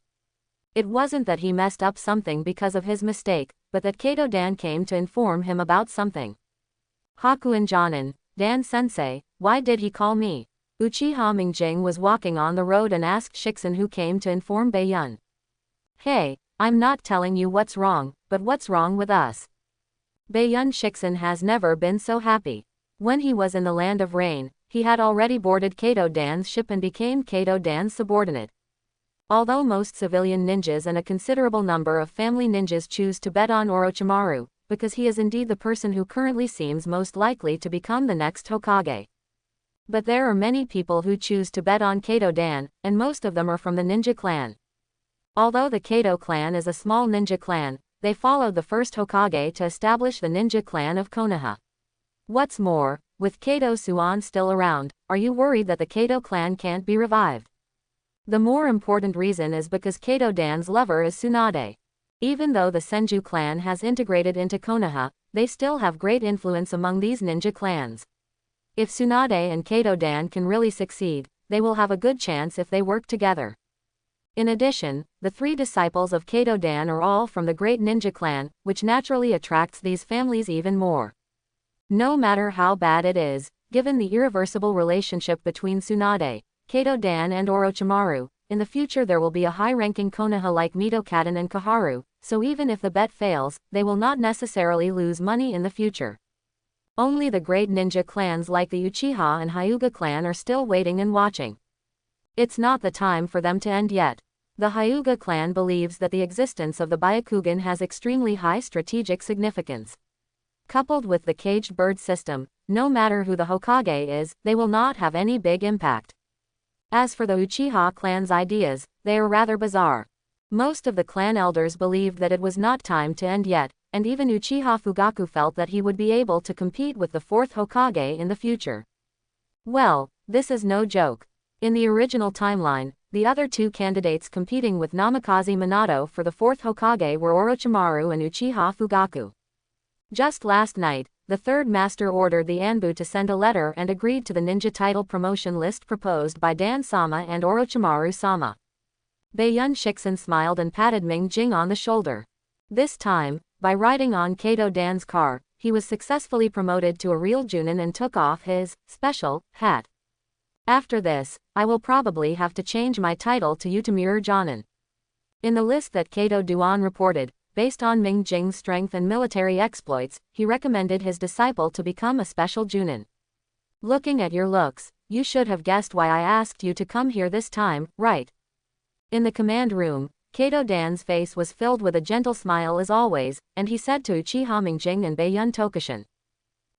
It wasn't that he messed up something because of his mistake, but that Kato Dan came to inform him about something. Hakuin Jonin, Dan-sensei, why did he call me? Uchiha Ming Jing was walking on the road and asked Shixin who came to inform Baiyun. Hey, I'm not telling you what's wrong, but what's wrong with us? Baiyun Shixin has never been so happy. When he was in the Land of Rain, he had already boarded Kato Dan's ship and became Kato Dan's subordinate. Although most civilian ninjas and a considerable number of family ninjas choose to bet on Orochimaru, because he is indeed the person who currently seems most likely to become the next Hokage. But there are many people who choose to bet on Kato Dan, and most of them are from the ninja clan. Although the Kato clan is a small ninja clan, they followed the first Hokage to establish the ninja clan of Konoha. What's more, with Kato Suan still around, are you worried that the Kato clan can't be revived? The more important reason is because Kato Dan's lover is Tsunade. Even though the Senju clan has integrated into Konoha, they still have great influence among these ninja clans. If Tsunade and Kato Dan can really succeed, they will have a good chance if they work together. In addition, the three disciples of Kato Dan are all from the great ninja clan, which naturally attracts these families even more. No matter how bad it is, given the irreversible relationship between Tsunade, Kato Dan and Orochimaru, in the future there will be a high-ranking Konoha like Mito-Kaden and Kaharu, so even if the bet fails, they will not necessarily lose money in the future. Only the great ninja clans like the Uchiha and Hyuga clan are still waiting and watching. It's not the time for them to end yet. The Hyuga clan believes that the existence of the Byakugan has extremely high strategic significance. Coupled with the caged bird system, no matter who the Hokage is, they will not have any big impact. As for the Uchiha clan's ideas, they are rather bizarre. Most of the clan elders believed that it was not time to end yet, and even Uchiha Fugaku felt that he would be able to compete with the fourth Hokage in the future. Well, this is no joke. In the original timeline, the other two candidates competing with Namikaze Minato for the fourth Hokage were Orochimaru and Uchiha Fugaku. Just last night, the third master ordered the Anbu to send a letter and agreed to the ninja title promotion list proposed by Dan-sama and Orochimaru-sama. Baiyun Shixin smiled and patted Ming Jing on the shoulder. This time, by riding on Kato Dan's car, he was successfully promoted to a real Junin and took off his special hat. After this, I will probably have to change my title to Utamura Jonin. In the list that Kato Duan reported, based on Ming Jing's strength and military exploits, he recommended his disciple to become a special Junin. Looking at your looks, you should have guessed why I asked you to come here this time, right? In the command room, Kato Dan's face was filled with a gentle smile as always, and he said to Uchiha Ming Jing and Baiyun Tokushin.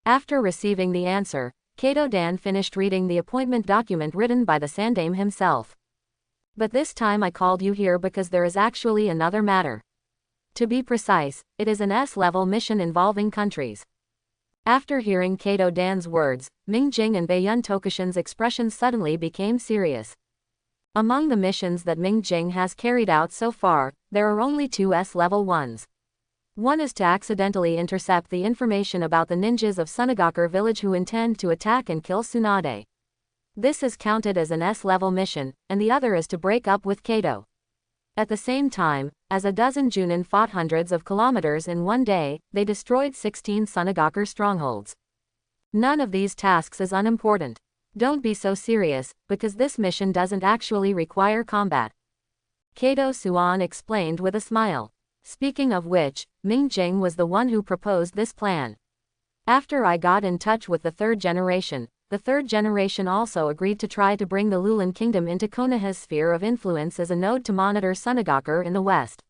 After receiving the answer, Kato Dan finished reading the appointment document written by the Sandaime himself. But this time I called you here because there is actually another matter. To be precise, it is an S-level mission involving countries. After hearing Kato Dan's words, Ming Jing and Baiyun Tokushin's expressions suddenly became serious. Among the missions that Ming Jing has carried out so far, there are only two S-level ones. One is to accidentally intercept the information about the ninjas of Sunagakure village who intend to attack and kill Tsunade. This is counted as an S-level mission, and the other is to break up with Kato. At the same time, as a dozen Junin fought hundreds of kilometers in one day, they destroyed 16 Sunagakure strongholds. None of these tasks is unimportant. Don't be so serious, because this mission doesn't actually require combat. Kato Suan explained with a smile. Speaking of which, Ming Jing was the one who proposed this plan. After I got in touch with the third generation also agreed to try to bring the Lulin kingdom into Konoha's sphere of influence as a node to monitor Sunagakure in the west.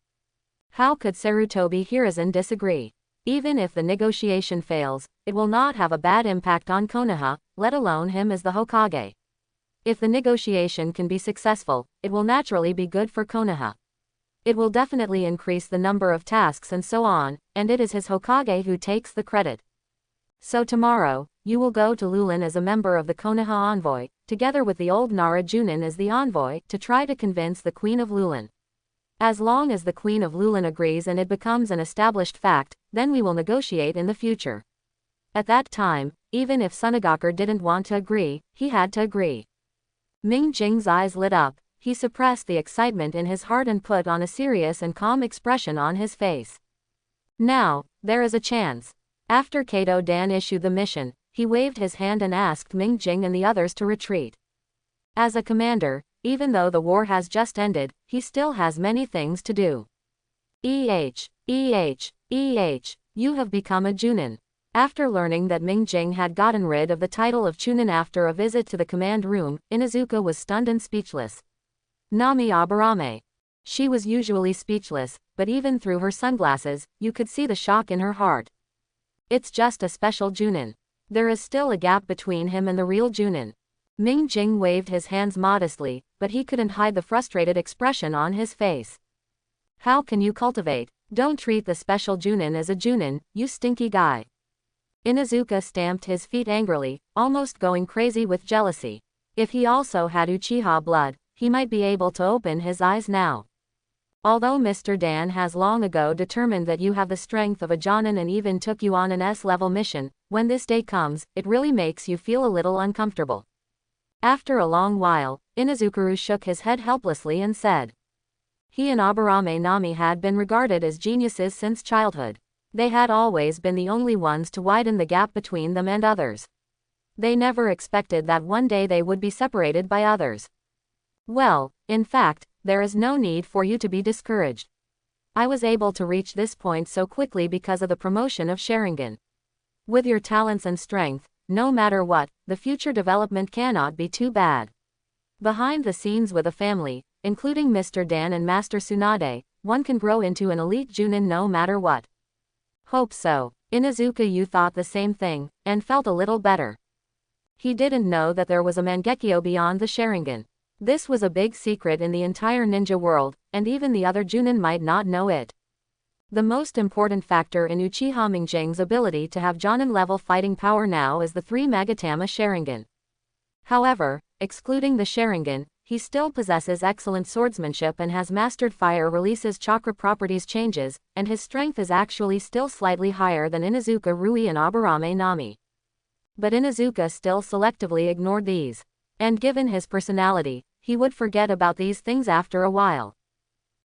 How could Sarutobi Hiruzen disagree? Even if the negotiation fails, it will not have a bad impact on Konoha, let alone him as the Hokage. If the negotiation can be successful, it will naturally be good for Konoha. It will definitely increase the number of tasks and so on, and it is his Hokage who takes the credit. So tomorrow, you will go to Lulin as a member of the Konoha envoy, together with the old Nara Junin as the envoy, to try to convince the Queen of Lulin. As long as the Queen of Lulin agrees and it becomes an established fact, then we will negotiate in the future. At that time, even if Sunagakure didn't want to agree, he had to agree. Ming Jing's eyes lit up. He suppressed the excitement in his heart and put on a serious and calm expression on his face. Now, there is a chance. After Kato Dan issued the mission, he waved his hand and asked Ming Jing and the others to retreat. As a commander, even though the war has just ended, he still has many things to do. You have become a Junin. After learning that Ming Jing had gotten rid of the title of Chunin after a visit to the command room, Inuzuka was stunned and speechless. Nami Aburame. She was usually speechless, but even through her sunglasses, you could see the shock in her heart. It's just a special Junin. There is still a gap between him and the real Junin. Ming Jing waved his hands modestly, but he couldn't hide the frustrated expression on his face. How can you cultivate? Don't treat the special Junin as a Junin, you stinky guy. Inuzuka stamped his feet angrily, almost going crazy with jealousy. If he also had Uchiha blood, he might be able to open his eyes now. Although Mr. Dan has long ago determined that you have the strength of a Jonin and even took you on an S-level mission, when this day comes, it really makes you feel a little uncomfortable. After a long while, Inuzuka shook his head helplessly and said. He and Aburame Nami had been regarded as geniuses since childhood. They had always been the only ones to widen the gap between them and others. They never expected that one day they would be separated by others. Well, in fact, there is no need for you to be discouraged. I was able to reach this point so quickly because of the promotion of Sharingan. With your talents and strength, no matter what, the future development cannot be too bad. Behind the scenes with a family, including Mr. Dan and Master Tsunade, one can grow into an elite Junin no matter what. Hope so. Inuzuka you thought the same thing, and felt a little better. He didn't know that there was a Mangekyo beyond the Sharingan. This was a big secret in the entire ninja world, and even the other Junin might not know it. The most important factor in Uchiha Mingjing's ability to have Jonin-level fighting power now is the 3 Magatama Sharingan. However, excluding the Sharingan, he still possesses excellent swordsmanship and has mastered fire releases chakra properties changes, and his strength is actually still slightly higher than Inuzuka Rui and Aburame Nami. But Inuzuka still selectively ignored these. And given his personality, he would forget about these things after a while.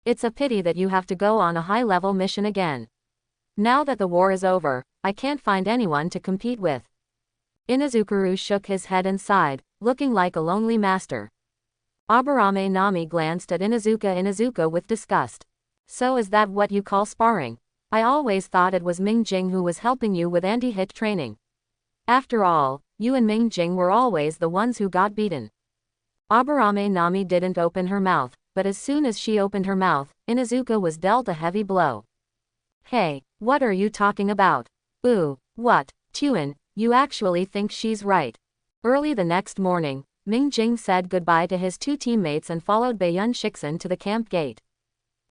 It's a pity that you have to go on a high-level mission again. Now that the war is over, I can't find anyone to compete with. Inuzuka shook his head and sighed, looking like a lonely master. Aburame Nami glanced at Inuzuka with disgust. So is that what you call sparring? I always thought it was Ming Jing who was helping you with anti-hit training. After all, you and Ming Jing were always the ones who got beaten. Aburame Nami didn't open her mouth, but as soon as she opened her mouth, Inuzuka was dealt a heavy blow. Hey, what are you talking about? Ooh, what, Tuan, you actually think she's right. Early the next morning, Ming Jing said goodbye to his 2 teammates and followed Baiyun Shixin to the camp gate.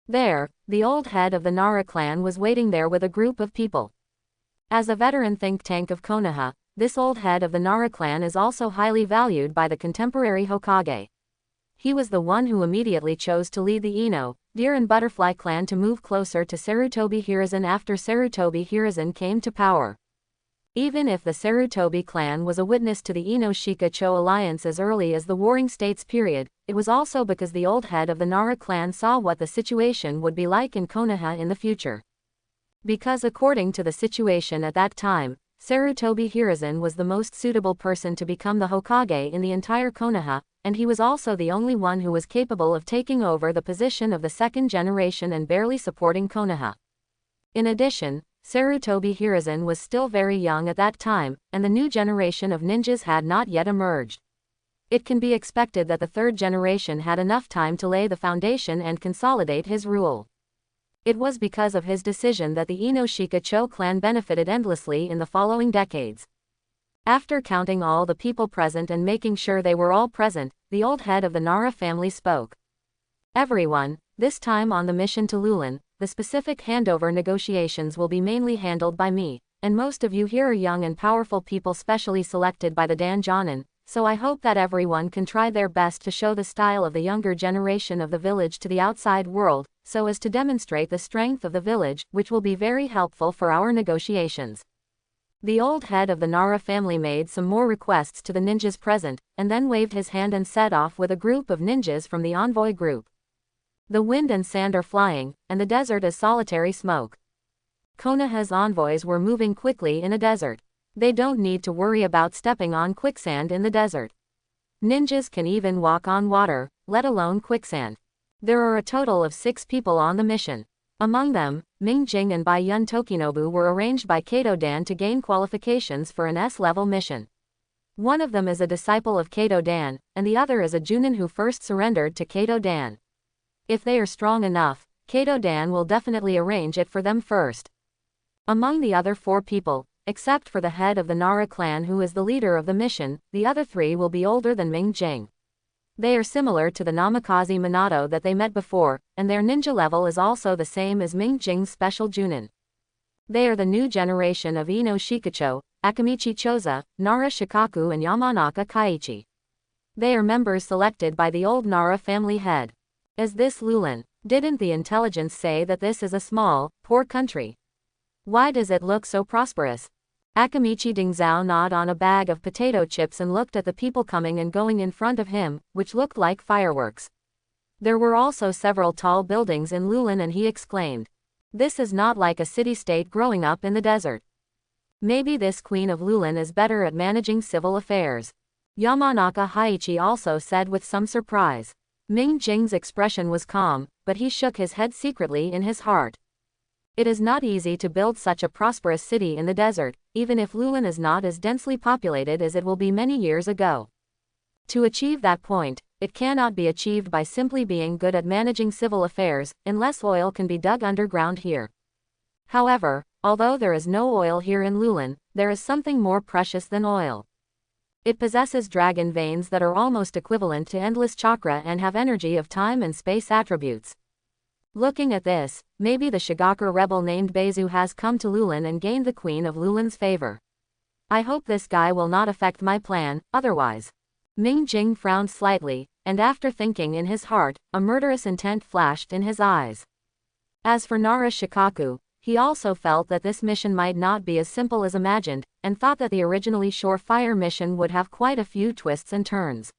There, the old head of the Nara clan was waiting there with a group of people. As a veteran think tank of Konoha, this old head of the Nara clan is also highly valued by the contemporary Hokage. He was the one who immediately chose to lead the Ino, Deer and Butterfly clan to move closer to Sarutobi Hiruzen after Sarutobi Hiruzen came to power. Even if the Sarutobi clan was a witness to the Ino-Shika-Cho alliance as early as the Warring States period, it was also because the old head of the Nara clan saw what the situation would be like in Konoha in the future. Because according to the situation at that time, Sarutobi Hiruzen was the most suitable person to become the Hokage in the entire Konoha, and he was also the only one who was capable of taking over the position of the second generation and barely supporting Konoha. In addition, Sarutobi Hiruzen was still very young at that time, and the new generation of ninjas had not yet emerged. It can be expected that the third generation had enough time to lay the foundation and consolidate his rule. It was because of his decision that the Ino-Shika-Cho clan benefited endlessly in the following decades. After counting all the people present and making sure they were all present, the old head of the Nara family spoke. Everyone, this time on the mission to Lulin, the specific handover negotiations will be mainly handled by me, and most of you here are young and powerful people specially selected by the Dan Jonin, so I hope that everyone can try their best to show the style of the younger generation of the village to the outside world, so as to demonstrate the strength of the village, which will be very helpful for our negotiations. The old head of the Nara family made some more requests to the ninjas present, and then waved his hand and set off with a group of ninjas from the envoy group. The wind and sand are flying, and the desert is solitary smoke. Konoha's envoys were moving quickly in a desert. They don't need to worry about stepping on quicksand in the desert. Ninjas can even walk on water, let alone quicksand. There are a total of 6 people on the mission. Among them, Ming Jing and Bai Yun Tokinobu were arranged by Kato Dan to gain qualifications for an S-level mission. One of them is a disciple of Kato Dan, and the other is a Junin who first surrendered to Kato Dan. If they are strong enough, Kato Dan will definitely arrange it for them first. Among the other 4 people, except for the head of the Nara clan who is the leader of the mission, the other 3 will be older than Ming Jing. They are similar to the Namikaze Minato that they met before, and their ninja level is also the same as Ming Jing's special Junin. They are the new generation of Ino Shikacho, Akamichi Choza, Nara Shikaku and Yamanaka Kaiichi. They are members selected by the old Nara family head. Is this Lulin? Didn't the intelligence say that this is a small, poor country? Why does it look so prosperous? Akamichi Dingzao gnawed on a bag of potato chips and looked at the people coming and going in front of him, which looked like fireworks. There were also several tall buildings in Lulin and he exclaimed, "This is not like a city-state growing up in the desert. Maybe this queen of Lulin is better at managing civil affairs." Yamanaka Haiichi also said with some surprise. Ming Jing's expression was calm, but he shook his head secretly in his heart. It is not easy to build such a prosperous city in the desert, even if Lulin is not as densely populated as it will be many years ago. To achieve that point, it cannot be achieved by simply being good at managing civil affairs, unless oil can be dug underground here. However, although there is no oil here in Lulin, there is something more precious than oil. It possesses dragon veins that are almost equivalent to endless chakra and have energy of time and space attributes. Looking at this, maybe the Shigaku rebel named Beizu has come to Lulin and gained the queen of Lulin's favor. I hope this guy will not affect my plan, otherwise. Ming Jing frowned slightly, and after thinking in his heart, a murderous intent flashed in his eyes. As for Nara Shikaku, he also felt that this mission might not be as simple as imagined, and thought that the originally surefire mission would have quite a few twists and turns.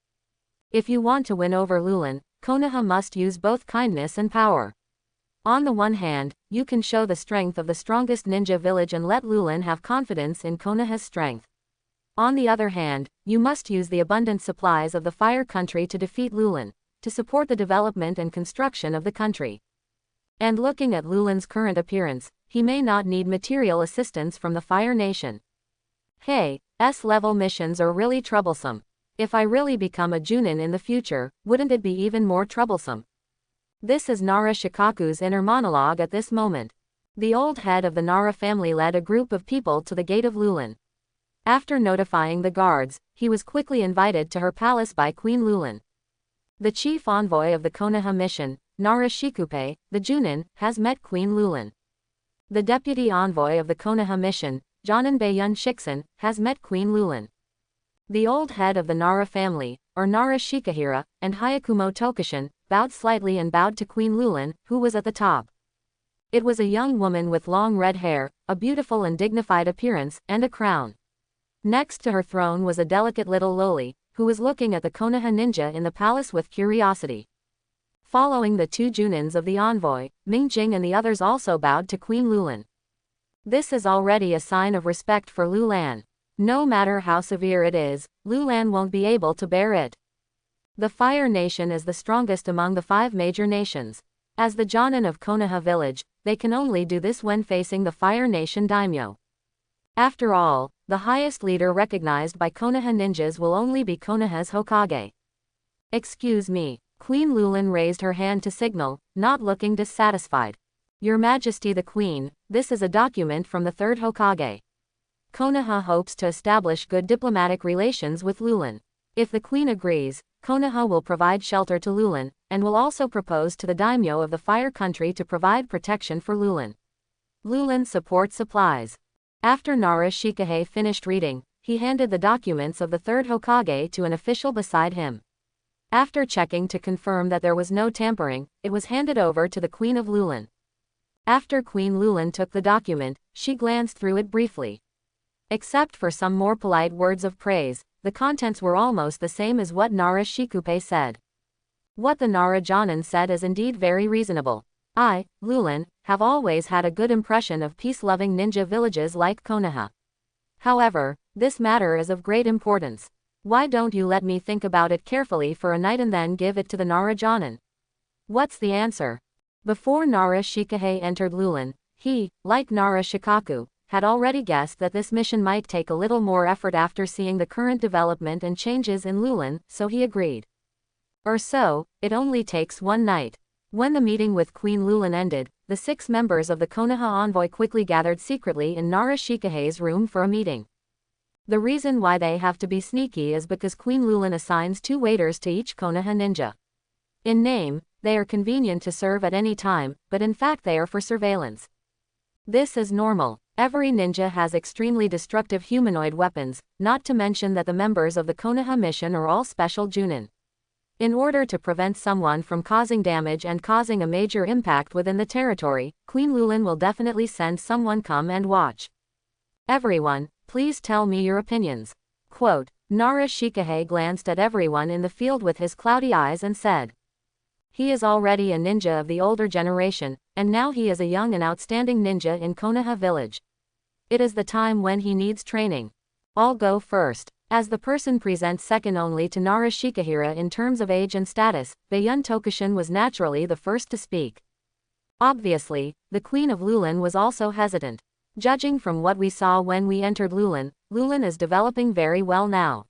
If you want to win over Lulin, Konoha must use both kindness and power. On the one hand, you can show the strength of the strongest ninja village and let Lulin have confidence in Konoha's strength. On the other hand, you must use the abundant supplies of the fire country to defeat Lulin, to support the development and construction of the country. And looking at Lulin's current appearance, he may not need material assistance from the Fire Nation. Hey, S-level missions are really troublesome. If I really become a Junin in the future, wouldn't it be even more troublesome? This is Nara Shikaku's inner monologue at this moment. The old head of the Nara family led a group of people to the gate of Lulin. After notifying the guards, he was quickly invited to her palace by Queen Lulin. The chief envoy of the Konoha mission, Nara Shikupe, the Junin, has met Queen Lulin. The deputy envoy of the Konoha mission, Jonin Baiyun Shiksen, has met Queen Lulin. The old head of the Nara family, or Nara Shikahira, and Hyakumo Tokushin, bowed slightly and bowed to Queen Lulin, who was at the top. It was a young woman with long red hair, a beautiful and dignified appearance, and a crown. Next to her throne was a delicate little loli, who was looking at the Konoha ninja in the palace with curiosity. Following the 2 Junins of the envoy, Ming Jing and the others also bowed to Queen Lulin. This is already a sign of respect for Lulan. No matter how severe it is, Lulan won't be able to bear it. The Fire Nation is the strongest among the 5 major nations. As the Jonin of Konoha village, they can only do this when facing the Fire Nation daimyo. After all, the highest leader recognized by Konoha ninjas will only be Konoha's Hokage. Excuse me. Queen Lulin raised her hand to signal, not looking dissatisfied. Your Majesty the Queen, this is a document from the 3rd Hokage. Konoha hopes to establish good diplomatic relations with Lulin. If the Queen agrees, Konoha will provide shelter to Lulin, and will also propose to the daimyo of the fire country to provide protection for Lulin. Lulin support supplies. After Nara Shikahei finished reading, he handed the documents of the 3rd Hokage to an official beside him. After checking to confirm that there was no tampering, it was handed over to the Queen of Lulan. After Queen Lulan took the document, she glanced through it briefly. Except for some more polite words of praise, the contents were almost the same as what Nara Shikupe said. What the Narajanan said is indeed very reasonable. I, Lulan, have always had a good impression of peace-loving ninja villages like Konoha. However, this matter is of great importance. Why don't you let me think about it carefully for a night and then give it to the Narajanan? What's the answer? Before Nara Shikahei entered Lulan, he, like Nara Shikaku, had already guessed that this mission might take a little more effort after seeing the current development and changes in Lulan, so he agreed. Or so, it only takes one night. When the meeting with Queen Lulan ended, the 6 members of the Konoha envoy quickly gathered secretly in Nara Shikahei's room for a meeting. The reason why they have to be sneaky is because Queen Lulan assigns 2 waiters to each Konoha ninja. In name, they are convenient to serve at any time, but in fact they are for surveillance. This is normal. Every ninja has extremely destructive humanoid weapons, not to mention that the members of the Konoha mission are all special Junin. In order to prevent someone from causing damage and causing a major impact within the territory, Queen Lulan will definitely send someone come and watch. Everyone, please tell me your opinions. Quote, Nara Shikahei glanced at everyone in the field with his cloudy eyes and said. He is already a ninja of the older generation, and now he is a young and outstanding ninja in Konoha village. It is the time when he needs training. I'll go first. As the person present second only to Nara Shikahira in terms of age and status, Baiyun Tokushin was naturally the first to speak. Obviously, the Queen of Lulan was also hesitant. Judging from what we saw when we entered Lulan, Lulan is developing very well now.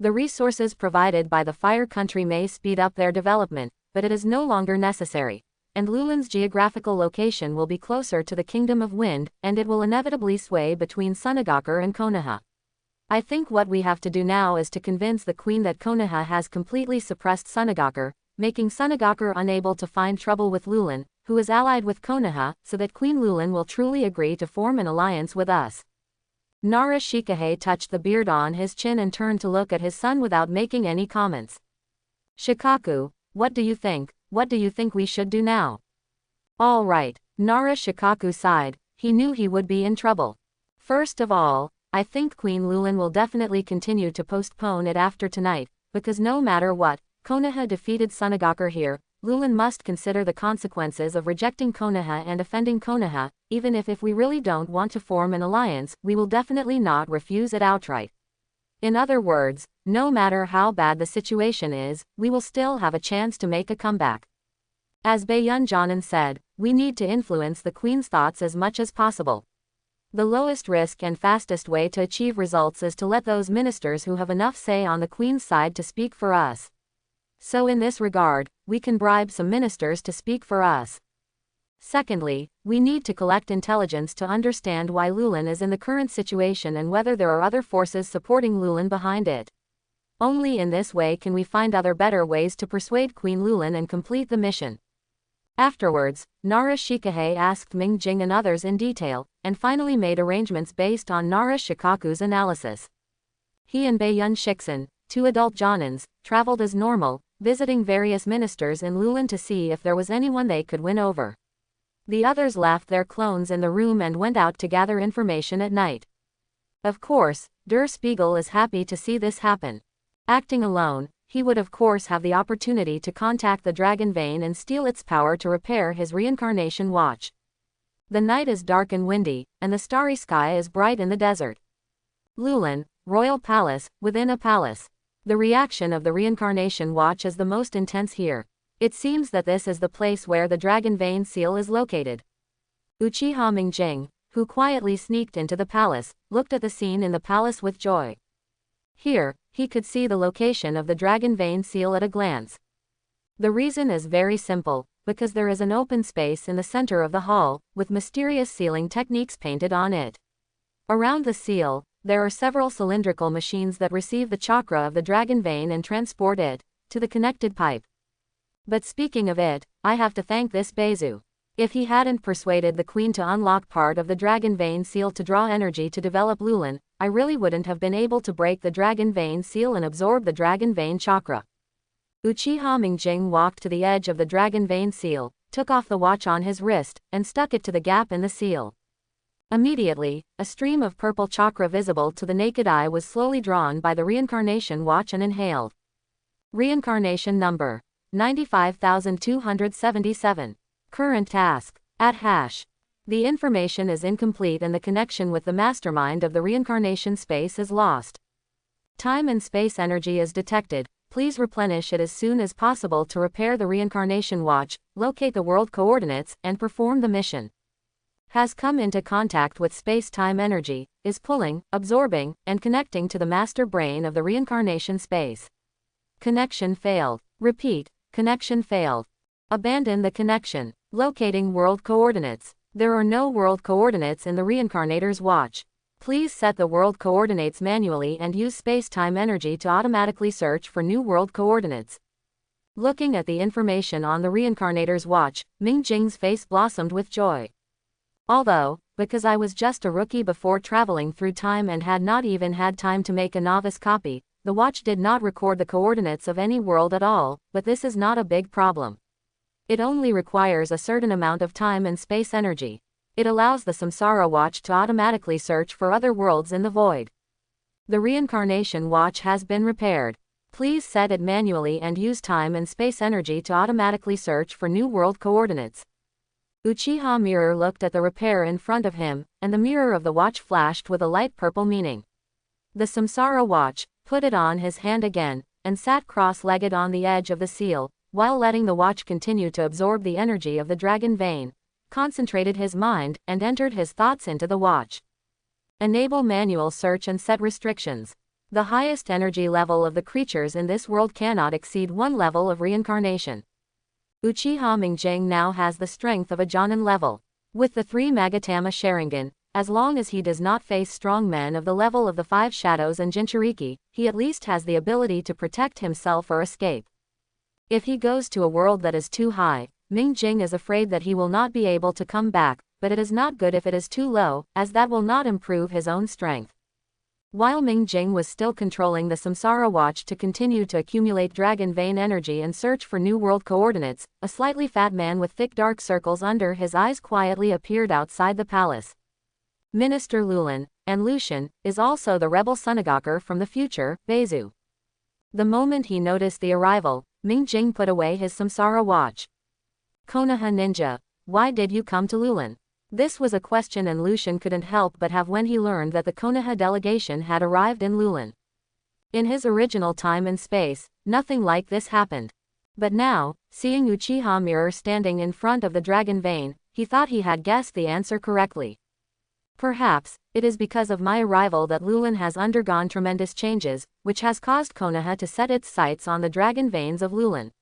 The resources provided by the Fire Country may speed up their development, but it is no longer necessary, and Lulan's geographical location will be closer to the Kingdom of Wind, and it will inevitably sway between Sunagakur and Konoha. I think what we have to do now is to convince the Queen that Konoha has completely suppressed Sunagakur, making Sunagakur unable to find trouble with Lulan, who is allied with Konoha, so that Queen Lulan will truly agree to form an alliance with us. Nara Shikahei touched the beard on his chin and turned to look at his son without making any comments. Shikaku, what do you think? What do you think we should do now? All right, Nara Shikaku sighed. He knew he would be in trouble. First of all, I think Queen Lulan will definitely continue to postpone it after tonight, because no matter what, Konoha defeated Sunagakur here. Lulan must consider the consequences of rejecting Konoha and offending Konoha. Even if we really don't want to form an alliance, we will definitely not refuse it outright. In other words, no matter how bad the situation is, we will still have a chance to make a comeback. As Baiyun Jonin said, we need to influence the Queen's thoughts as much as possible. The lowest risk and fastest way to achieve results is to let those ministers who have enough say on the Queen's side to speak for us. So in this regard, we can bribe some ministers to speak for us. Secondly, we need to collect intelligence to understand why Lulan is in the current situation and whether there are other forces supporting Lulan behind it. Only in this way can we find other better ways to persuade Queen Lulan and complete the mission. Afterwards, Nara Shikahei asked Ming Jing and others in detail, and finally made arrangements based on Nara Shikaku's analysis. He and Baiyun Shiksen, 2 adult Jonins, traveled as normal, visiting various ministers in Lulan to see if there was anyone they could win over. The others left their clones in the room and went out to gather information at night. Of course, Der Spiegel is happy to see this happen. Acting alone, he would of course have the opportunity to contact the Dragon Vein and steal its power to repair his reincarnation watch. The night is dark and windy, and the starry sky is bright in the desert. Lulan, Royal Palace, within a palace. The reaction of the reincarnation watch is the most intense here. It seems that this is the place where the Dragon Vein seal is located. Uchiha Mingjing, who quietly sneaked into the palace, looked at the scene in the palace with joy. Here, he could see the location of the Dragon Vein seal at a glance. The reason is very simple, because there is an open space in the center of the hall, with mysterious sealing techniques painted on it. Around the seal, there are several cylindrical machines that receive the chakra of the Dragon Vein and transport it to the connected pipe. But speaking of it, I have to thank this Beizu. If he hadn't persuaded the Queen to unlock part of the Dragon Vein seal to draw energy to develop Lulan, I really wouldn't have been able to break the Dragon Vein seal and absorb the Dragon Vein chakra. Uchiha Mingjing walked to the edge of the dragon vein seal, took off the watch on his wrist, and stuck it to the gap in the seal. Immediately, a stream of purple chakra visible to the naked eye was slowly drawn by the reincarnation watch and inhaled. Reincarnation number 95,277. Current task at hash. The information is incomplete and the connection with the mastermind of the reincarnation space is lost. Time and space energy is detected. Please replenish it as soon as possible to repair the reincarnation watch, locate the world coordinates, and perform the mission. Has come into contact with space-time energy, is pulling, absorbing, and connecting to the master brain of the reincarnation space. Connection failed. Repeat, connection failed. Abandon the connection. Locating world coordinates. There are no world coordinates in the reincarnator's watch. Please set the world coordinates manually and use space-time energy to automatically search for new world coordinates. Looking at the information on the reincarnator's watch, Mingjing's face blossomed with joy. Although, because I was just a rookie before traveling through time and had not even had time to make a novice copy, the watch did not record the coordinates of any world at all, but this is not a big problem. It only requires a certain amount of time and space energy. It allows the Samsara watch to automatically search for other worlds in the void. The reincarnation watch has been repaired. Please set it manually and use time and space energy to automatically search for new world coordinates. Uchiha mirror looked at the repair in front of him, and the mirror of the watch flashed with a light purple meaning. The Samsara watch put it on his hand again, and sat cross-legged on the edge of the seal, while letting the watch continue to absorb the energy of the dragon vein, concentrated his mind, and entered his thoughts into the watch. Enable manual search and set restrictions. The highest energy level of the creatures in this world cannot exceed one level of reincarnation. Uchiha Mingjing now has the strength of a Jonin level. With the 3 Magatama Sharingan, as long as he does not face strong men of the level of the 5 Shadows and Jinchuriki, he at least has the ability to protect himself or escape. If he goes to a world that is too high, Mingjing is afraid that he will not be able to come back, but it is not good if it is too low, as that will not improve his own strength. While Mingjing was still controlling the Samsara watch to continue to accumulate dragon vein energy and search for new world coordinates, a slightly fat man with thick dark circles under his eyes quietly appeared outside the palace. Minister Lulin, and Lucian, is also the rebel Sunagoker from the future, Beizu. The moment he noticed the arrival, Mingjing put away his Samsara watch. Konoha ninja, why did you come to Lulin? This was a question and Lucian couldn't help but have when he learned that the Konoha delegation had arrived in Lulin. In his original time and space, nothing like this happened. But now, seeing Uchiha mirror standing in front of the dragon vein, he thought he had guessed the answer correctly. Perhaps, it is because of my arrival that Lulin has undergone tremendous changes, which has caused Konoha to set its sights on the dragon veins of Lulin.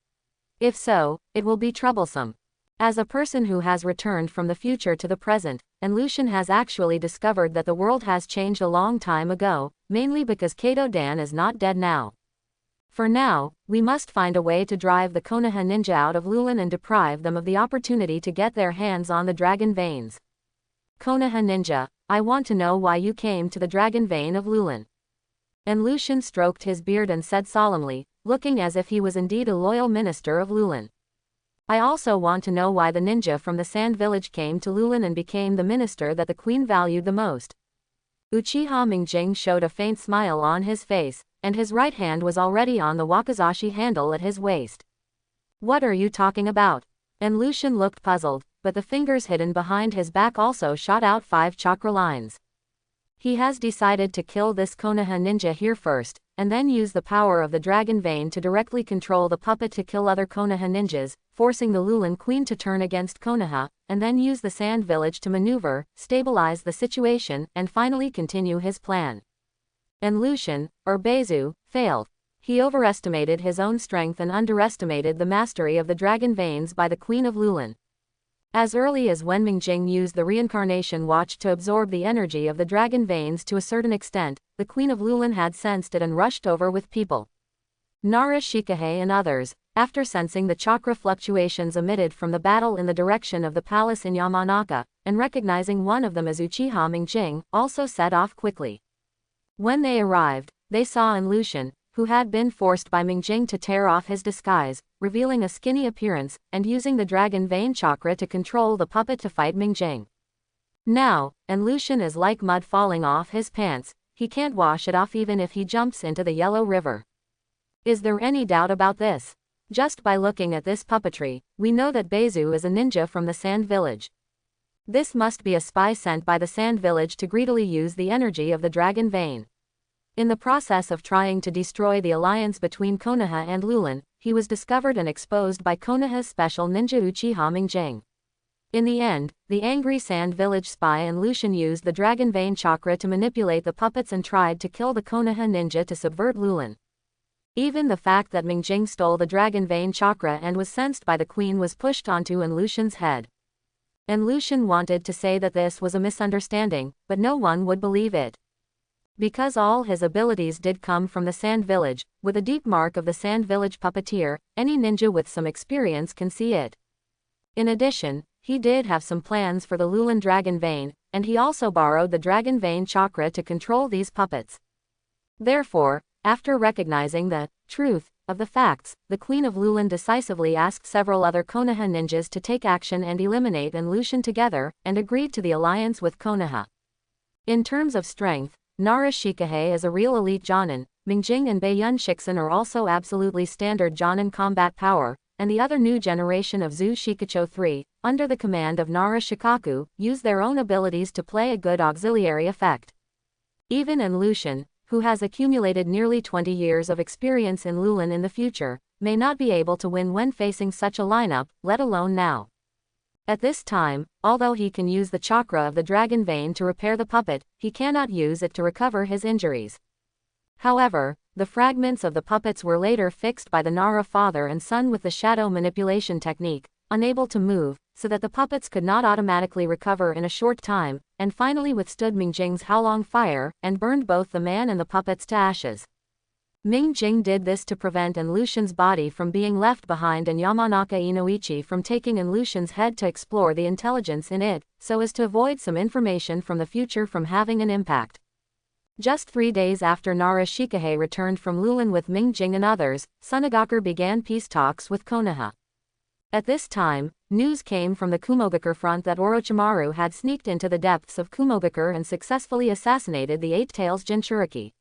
If so, it will be troublesome. As a person who has returned from the future to the present, and Lucian has actually discovered that the world has changed a long time ago, mainly because Kato Dan is not dead now. For now, we must find a way to drive the Konoha ninja out of Lulin and deprive them of the opportunity to get their hands on the dragon veins. Konoha ninja, I want to know why you came to the dragon vein of Lulin. And Lucian stroked his beard and said solemnly, looking as if he was indeed a loyal minister of Lulin. I also want to know why the ninja from the Sand Village came to Lulin and became the minister that the queen valued the most. Uchiha Mingjing showed a faint smile on his face, and his right hand was already on the wakizashi handle at his waist. What are you talking about? And Lucian looked puzzled, but the fingers hidden behind his back also shot out 5 chakra lines. He has decided to kill this Konoha ninja here first, and then use the power of the dragon vein to directly control the puppet to kill other Konoha ninjas, forcing the Lulin queen to turn against Konoha, and then use the Sand Village to maneuver, stabilize the situation, and finally continue his plan. And Lucian, or Beizu, failed. He overestimated his own strength and underestimated the mastery of the dragon veins by the Queen of Lulin. As early as when Mingjing used the reincarnation watch to absorb the energy of the dragon veins to a certain extent, the Queen of Lulin had sensed it and rushed over with people. Nara Shikahei and others, after sensing the chakra fluctuations emitted from the battle in the direction of the palace in Yamanaka, and recognizing one of them as Uchiha Mingjing, also set off quickly. When they arrived, they saw in Lucian, who had been forced by Mingjing to tear off his disguise, revealing a skinny appearance, and using the dragon vein chakra to control the puppet to fight Mingjing. Now, Lucian is like mud falling off his pants, he can't wash it off even if he jumps into the Yellow River. Is there any doubt about this? Just by looking at this puppetry, we know that Beizu is a ninja from the Sand Village. This must be a spy sent by the Sand Village to greedily use the energy of the dragon vein. In the process of trying to destroy the alliance between Konoha and Lulin, he was discovered and exposed by Konoha's special ninja Uchiha Mingjing. In the end, the angry Sand Village spy and Lucian used the dragon vein chakra to manipulate the puppets and tried to kill the Konoha ninja to subvert Lulin. Even the fact that Mingjing stole the dragon vein chakra and was sensed by the queen was pushed onto Lucian's head. Lucian wanted to say that this was a misunderstanding, but no one would believe it. Because all his abilities did come from the Sand Village, with a deep mark of the Sand Village puppeteer, any ninja with some experience can see it. In addition, he did have some plans for the Lulin dragon vein, and he also borrowed the dragon vein chakra to control these puppets. Therefore, after recognizing the truth of the facts, the Queen of Lulin decisively asked several other Konoha ninjas to take action and eliminate Lucian together, and agreed to the alliance with Konoha. In terms of strength, Nara Shikahei is a real elite Jonin, Mingjing and Baiyun Shixin are also absolutely standard Jonin combat power, and the other new generation of Zu Shikacho 3, under the command of Nara Shikaku, use their own abilities to play a good auxiliary effect. Even Lucian, who has accumulated nearly 20 years of experience in Lulin in the future, may not be able to win when facing such a lineup, let alone now. At this time, although he can use the chakra of the dragon vein to repair the puppet, he cannot use it to recover his injuries. However, the fragments of the puppets were later fixed by the Nara father and son with the shadow manipulation technique, unable to move, so that the puppets could not automatically recover in a short time, and finally withstood Mingjing's Haolong fire, and burned both the man and the puppets to ashes. Mingjing did this to prevent Lucian's body from being left behind and Yamanaka Inoichi from taking Lucian's head to explore the intelligence in it, so as to avoid some information from the future from having an impact. Just 3 days after Nara Shikahei returned from Lulin with Mingjing and others, Sunagaku began peace talks with Konoha. At this time, news came from the Kumogakur front that Orochimaru had sneaked into the depths of Kumogakur and successfully assassinated the Eight Tails Jinchuriki.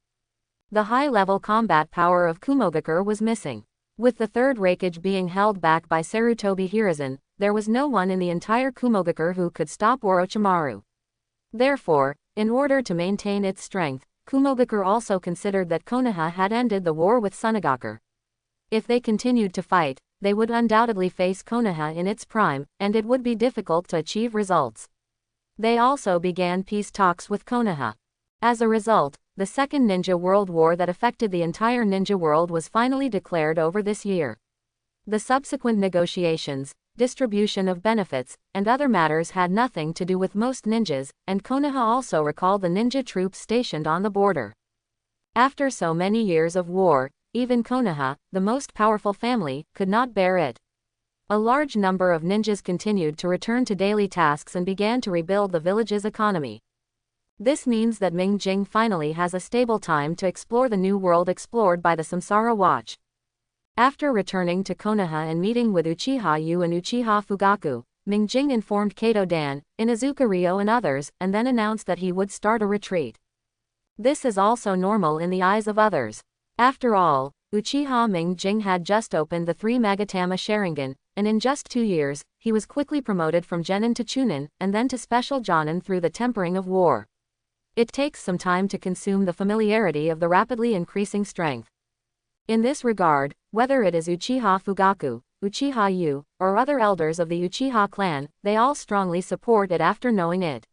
The high-level combat power of Kumogakur was missing. With the third Raikage being held back by Sarutobi Hiruzen, there was no one in the entire Kumogakur who could stop Orochimaru. Therefore, in order to maintain its strength, Kumogakur also considered that Konoha had ended the war with Sunagaku. If they continued to fight, they would undoubtedly face Konoha in its prime, and it would be difficult to achieve results. They also began peace talks with Konoha. As a result, the Second Ninja World War that affected the entire ninja world was finally declared over this year. The subsequent negotiations, distribution of benefits, and other matters had nothing to do with most ninjas, and Konoha also recalled the ninja troops stationed on the border. After so many years of war, even Konoha, the most powerful family, could not bear it. A large number of ninjas continued to return to daily tasks and began to rebuild the village's economy. This means that Mingjing finally has a stable time to explore the new world explored by the Samsara Watch. After returning to Konoha and meeting with Uchiha Yu and Uchiha Fugaku, Mingjing informed Kato Dan, Inuzuka Ryo and others, and then announced that he would start a retreat. This is also normal in the eyes of others. After all, Uchiha Mingjing had just opened the 3 Magatama Sharingan, and in just 2 years, he was quickly promoted from Genin to Chunin, and then to Special Jonin through the tempering of war. It takes some time to consume the familiarity of the rapidly increasing strength. In this regard, whether it is Uchiha Fugaku, Uchiha Yu, or other elders of the Uchiha clan, they all strongly support it after knowing it.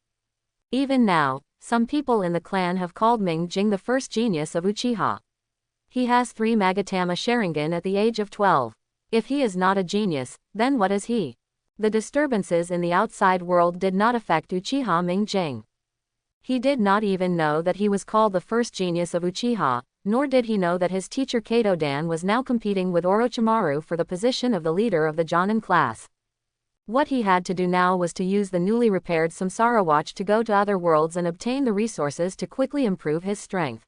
Even now, some people in the clan have called Mingjing the first genius of Uchiha. He has 3 Magatama Sharingan at the age of 12. If he is not a genius, then what is he? The disturbances in the outside world did not affect Uchiha Mingjing. He did not even know that he was called the first genius of Uchiha, nor did he know that his teacher Kato Dan was now competing with Orochimaru for the position of the leader of the Jonin class. What he had to do now was to use the newly repaired Samsara Watch to go to other worlds and obtain the resources to quickly improve his strength.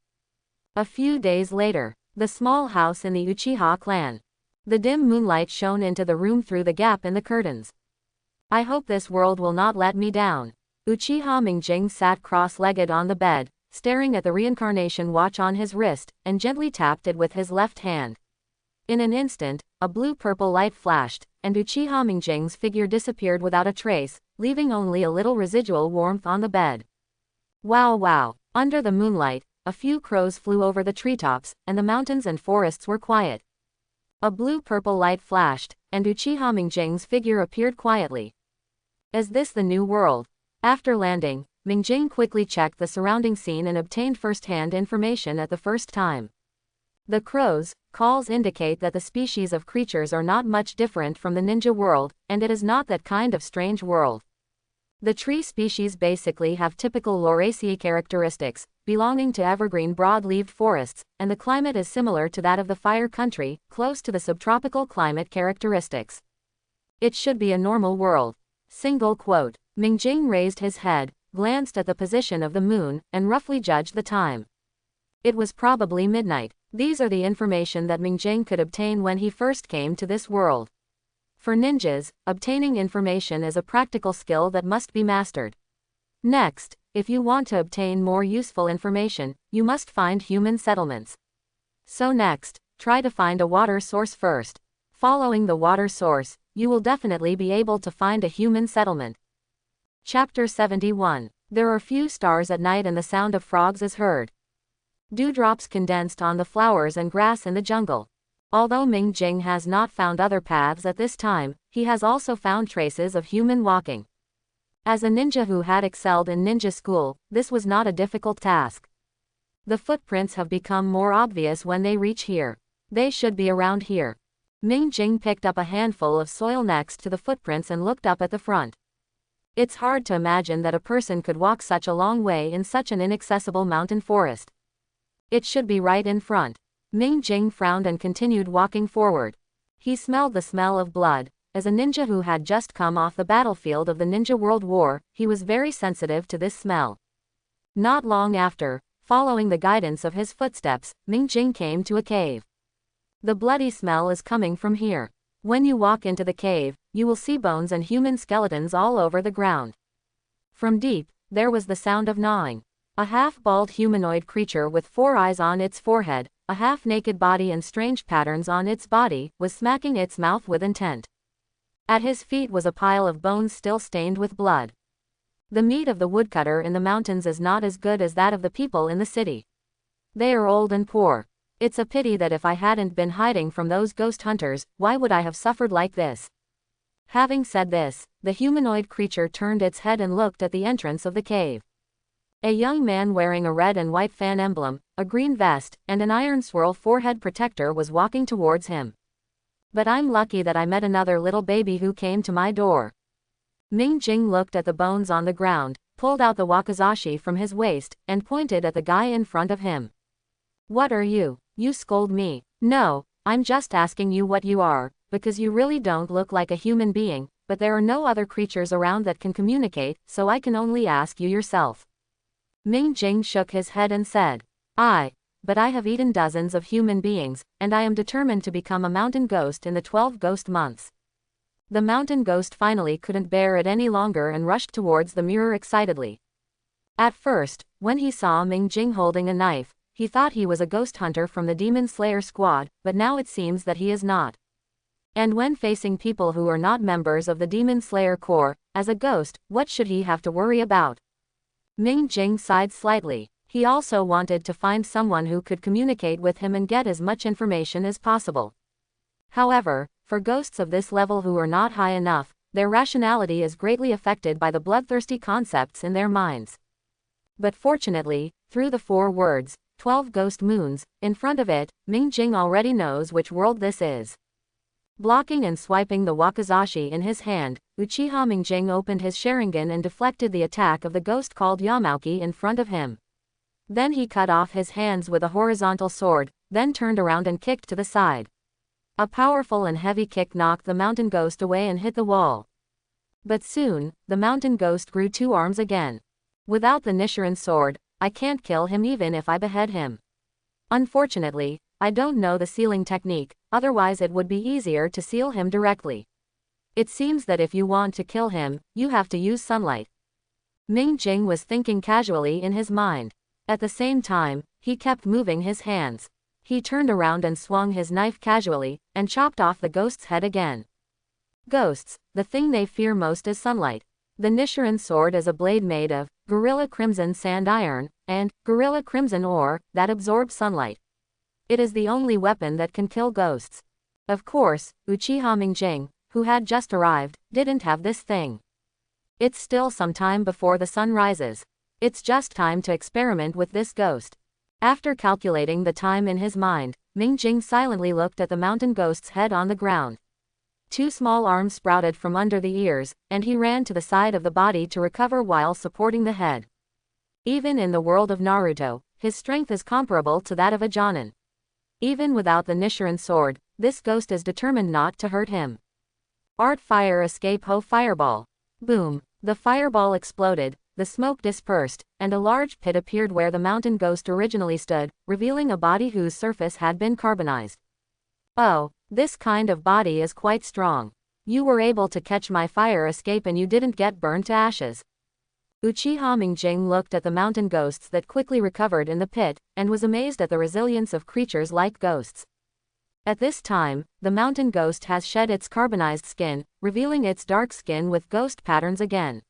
A few days later, The small house in the Uchiha clan. The dim moonlight shone into the room through the gap in the curtains. I hope this world will not let me down. Uchiha Mingjing sat cross-legged on the bed, staring at the reincarnation watch on his wrist, and gently tapped it with his left hand. In an instant, a blue-purple light flashed, and Uchiha Mingjing's figure disappeared without a trace, leaving only a little residual warmth on the bed. Wow wow! Under the moonlight, a few crows flew over the treetops, and the mountains and forests were quiet. A blue-purple light flashed, and Uchiha Mingjing's figure appeared quietly. Is this the new world? After landing, Mingjing quickly checked the surrounding scene and obtained first-hand information at the first time. The crows' calls indicate that the species of creatures are not much different from the ninja world, and it is not that kind of strange world. The tree species basically have typical Lauraceae characteristics, belonging to evergreen broad-leaved forests, and the climate is similar to that of the Fire Country, close to the subtropical climate characteristics. It should be a normal world. Single quote. Mingjing raised his head, glanced at the position of the moon, and roughly judged the time. It was probably midnight. These are the information that Mingjing could obtain when he first came to this world. For ninjas, obtaining information is a practical skill that must be mastered. Next, if you want to obtain more useful information, you must find human settlements. So next, try to find a water source first. Following the water source, you will definitely be able to find a human settlement. Chapter 71. There are few stars at night and the sound of frogs is heard. Dewdrops condensed on the flowers and grass in the jungle. Although Mingjing has not found other paths at this time, he has also found traces of human walking. As a ninja who had excelled in ninja school, this was not a difficult task. The footprints have become more obvious when they reach here. They should be around here. Mingjing picked up a handful of soil next to the footprints and looked up at the front. It's hard to imagine that a person could walk such a long way in such an inaccessible mountain forest. It should be right in front. Mingjing frowned and continued walking forward. He smelled the smell of blood. As a ninja who had just come off the battlefield of the Ninja World War, he was very sensitive to this smell. Not long after, following the guidance of his footsteps, Mingjing came to a cave. The bloody smell is coming from here. When you walk into the cave, you will see bones and human skeletons all over the ground. From deep, there was the sound of gnawing. A half-bald humanoid creature with 4 eyes on its forehead, a half-naked body and strange patterns on its body, was smacking its mouth with intent. At his feet was a pile of bones still stained with blood. The meat of the woodcutter in the mountains is not as good as that of the people in the city. They are old and poor. It's a pity that if I hadn't been hiding from those ghost hunters, why would I have suffered like this? Having said this, the humanoid creature turned its head and looked at the entrance of the cave. A young man wearing a red and white fan emblem, a green vest, and an iron swirl forehead protector was walking towards him. But I'm lucky that I met another little baby who came to my door. Mingjing looked at the bones on the ground, pulled out the wakizashi from his waist, and pointed at the guy in front of him. What are you? You scold me. No, I'm just asking you what you are, because you really don't look like a human being, but there are no other creatures around that can communicate, so I can only ask you yourself. Mingjing shook his head and said, but I have eaten dozens of human beings, and I am determined to become a mountain ghost in the 12 ghost months. The mountain ghost finally couldn't bear it any longer and rushed towards the mirror excitedly. At first, when he saw Mingjing holding a knife, he thought he was a ghost hunter from the Demon Slayer squad, but now it seems that he is not. And when facing people who are not members of the Demon Slayer Corps, as a ghost, what should he have to worry about? Mingjing sighed slightly. He also wanted to find someone who could communicate with him and get as much information as possible. However, for ghosts of this level who are not high enough, their rationality is greatly affected by the bloodthirsty concepts in their minds. But fortunately, through the 4 words, 12 ghost moons, in front of it, Mingjing already knows which world this is. Blocking and swiping the wakizashi in his hand, Uchiha Mingjing opened his Sharingan and deflected the attack of the ghost called Yamauki in front of him. Then he cut off his hands with a horizontal sword, then turned around and kicked to the side. A powerful and heavy kick knocked the mountain ghost away and hit the wall. But soon, the mountain ghost grew 2 arms again. Without the Nichiren sword, I can't kill him even if I behead him. Unfortunately, I don't know the sealing technique, otherwise it would be easier to seal him directly. It seems that if you want to kill him, you have to use sunlight. Ming Jing was thinking casually in his mind. At the same time, he kept moving his hands. He turned around and swung his knife casually, and chopped off the ghost's head again. Ghosts, the thing they fear most is sunlight. The Nichiren sword is a blade made of Gorilla Crimson Sand Iron and Gorilla Crimson Ore that absorbs sunlight. It is the only weapon that can kill ghosts. Of course, Uchiha Mingjing, who had just arrived, didn't have this thing. It's still some time before the sun rises. It's just time to experiment with this ghost. After calculating the time in his mind, Mingjing silently looked at the mountain ghost's head on the ground. Two small arms sprouted from under the ears, and he ran to the side of the body to recover while supporting the head. Even in the world of Naruto, his strength is comparable to that of a Jonin. Even without the Nichiren sword, this ghost is determined not to hurt him. Art Fire Escape Ho Fireball. Boom! The fireball exploded, the smoke dispersed, and a large pit appeared where the mountain ghost originally stood, revealing a body whose surface had been carbonized. Oh, this kind of body is quite strong. You were able to catch my fire escape and you didn't get burned to ashes. Uchiha Mingjing looked at the mountain ghosts that quickly recovered in the pit, and was amazed at the resilience of creatures like ghosts. At this time, the mountain ghost has shed its carbonized skin, revealing its dark skin with ghost patterns again.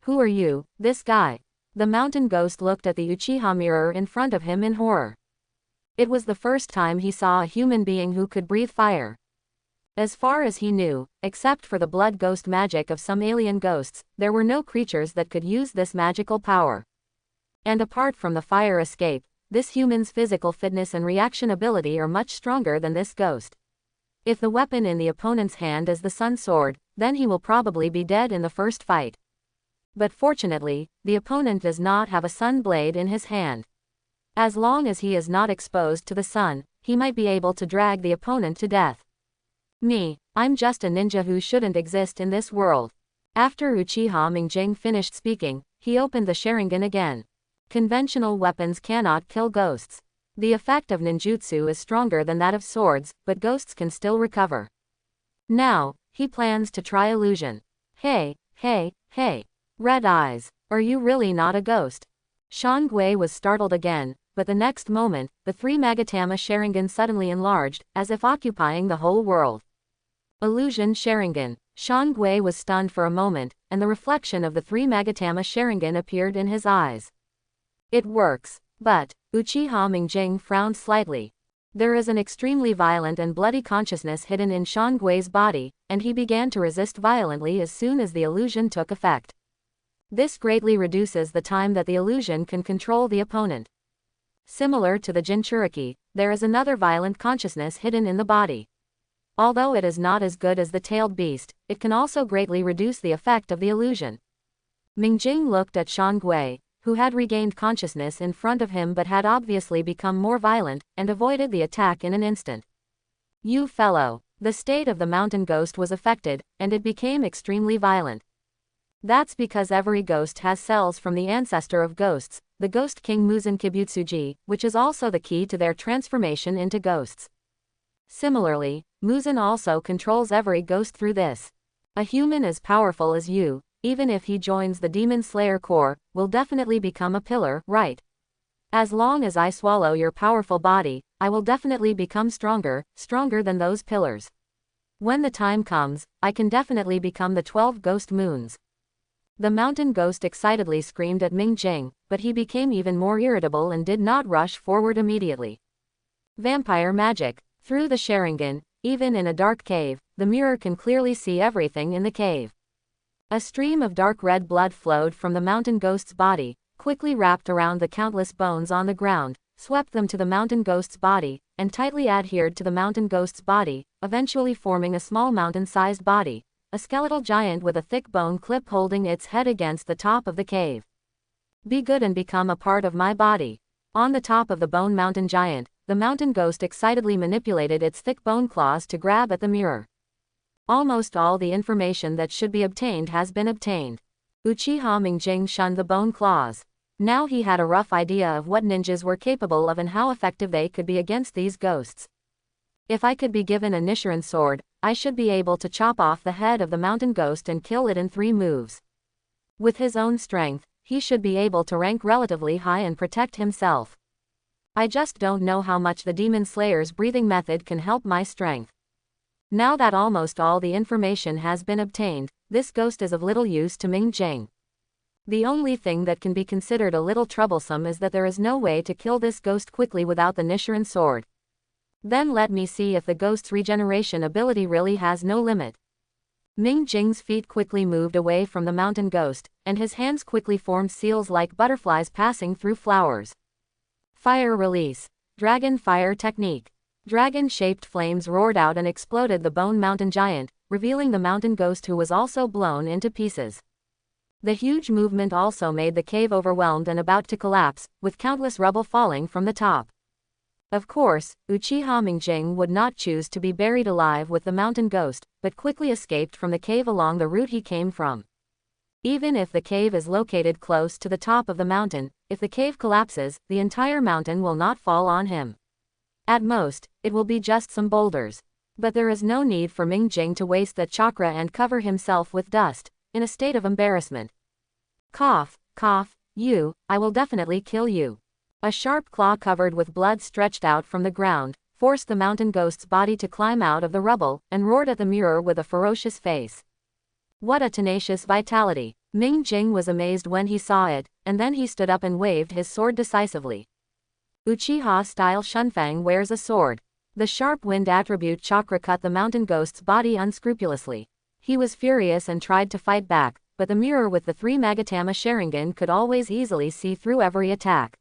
Who are you, this guy? The mountain ghost looked at the Uchiha mirror in front of him in horror. It was the first time he saw a human being who could breathe fire. As far as he knew, except for the blood ghost magic of some alien ghosts, there were no creatures that could use this magical power. And apart from the fire escape, this human's physical fitness and reaction ability are much stronger than this ghost. If the weapon in the opponent's hand is the sun sword, then he will probably be dead in the first fight. But fortunately, the opponent does not have a sun blade in his hand. As long as he is not exposed to the sun, he might be able to drag the opponent to death. Me, I'm just a ninja who shouldn't exist in this world. After Uchiha Mingjing finished speaking, he opened the Sharingan again. Conventional weapons cannot kill ghosts. The effect of ninjutsu is stronger than that of swords, but ghosts can still recover. Now, he plans to try illusion. Hey, hey, hey. Red eyes. Are you really not a ghost? Shangui was startled again, but the next moment, the three Magatama Sharingan suddenly enlarged, as if occupying the whole world. Illusion Sharingan. Shangui was stunned for a moment, and the reflection of the three Magatama Sharingan appeared in his eyes. It works. But, Uchiha Mingjing frowned slightly. There is an extremely violent and bloody consciousness hidden in Shangui's body, and he began to resist violently as soon as the illusion took effect. This greatly reduces the time that the illusion can control the opponent. Similar to the Jinchuriki, there is another violent consciousness hidden in the body. Although it is not as good as the tailed beast, it can also greatly reduce the effect of the illusion. Mingjing looked at Shangui, who had regained consciousness in front of him but had obviously become more violent, and avoided the attack in an instant. You fellow. The state of the mountain ghost was affected, and it became extremely violent. That's because every ghost has cells from the ancestor of ghosts, the Ghost King Muzan Kibutsuji, which is also the key to their transformation into ghosts. Similarly, Muzan also controls every ghost through this. A human as powerful as you, even if he joins the Demon Slayer Corps, will definitely become a pillar, right? As long as I swallow your powerful body, I will definitely become stronger, stronger than those pillars. When the time comes, I can definitely become the 12 ghost moons. The mountain ghost excitedly screamed at Mingjing, but he became even more irritable and did not rush forward immediately. Vampire magic. Through the Sharingan, even in a dark cave, the mirror can clearly see everything in the cave. A stream of dark red blood flowed from the mountain ghost's body, quickly wrapped around the countless bones on the ground, swept them to the mountain ghost's body, and tightly adhered to the mountain ghost's body, eventually forming a small mountain-sized body, a skeletal giant with a thick bone clip holding its head against the top of the cave. Be good and become a part of my body. On the top of the bone mountain giant, the mountain ghost excitedly manipulated its thick bone claws to grab at the mirror. Almost all the information that should be obtained has been obtained. Uchiha Mingjing shunned the bone claws. Now he had a rough idea of what ninjas were capable of and how effective they could be against these ghosts. If I could be given a Nichiren sword, I should be able to chop off the head of the mountain ghost and kill it in 3 moves. With his own strength, he should be able to rank relatively high and protect himself. I just don't know how much the Demon Slayer's breathing method can help my strength. Now that almost all the information has been obtained, this ghost is of little use to Ming Jing. The only thing that can be considered a little troublesome is that there is no way to kill this ghost quickly without the Nichiren sword. Then let me see if the ghost's regeneration ability really has no limit. Ming Jing's feet quickly moved away from the mountain ghost, and his hands quickly formed seals like butterflies passing through flowers. Fire release. Dragon fire technique. Dragon-shaped flames roared out and exploded the Bone Mountain giant, revealing the mountain ghost who was also blown into pieces. The huge movement also made the cave overwhelmed and about to collapse, with countless rubble falling from the top. Of course, Uchiha Mingjing would not choose to be buried alive with the mountain ghost, but quickly escaped from the cave along the route he came from. Even if the cave is located close to the top of the mountain, if the cave collapses, the entire mountain will not fall on him. At most, it will be just some boulders. But there is no need for Mingjing to waste that chakra and cover himself with dust, in a state of embarrassment. Cough, cough, I will definitely kill you. A sharp claw covered with blood stretched out from the ground, forced the mountain ghost's body to climb out of the rubble, and roared at the mirror with a ferocious face. What a tenacious vitality! Ming Jing was amazed when he saw it, and then he stood up and waved his sword decisively. Uchiha-style Shunfang wears a sword. The sharp wind attribute chakra cut the mountain ghost's body unscrupulously. He was furious and tried to fight back, but the mirror with the 3 Magatama Sharingan could always easily see through every attack.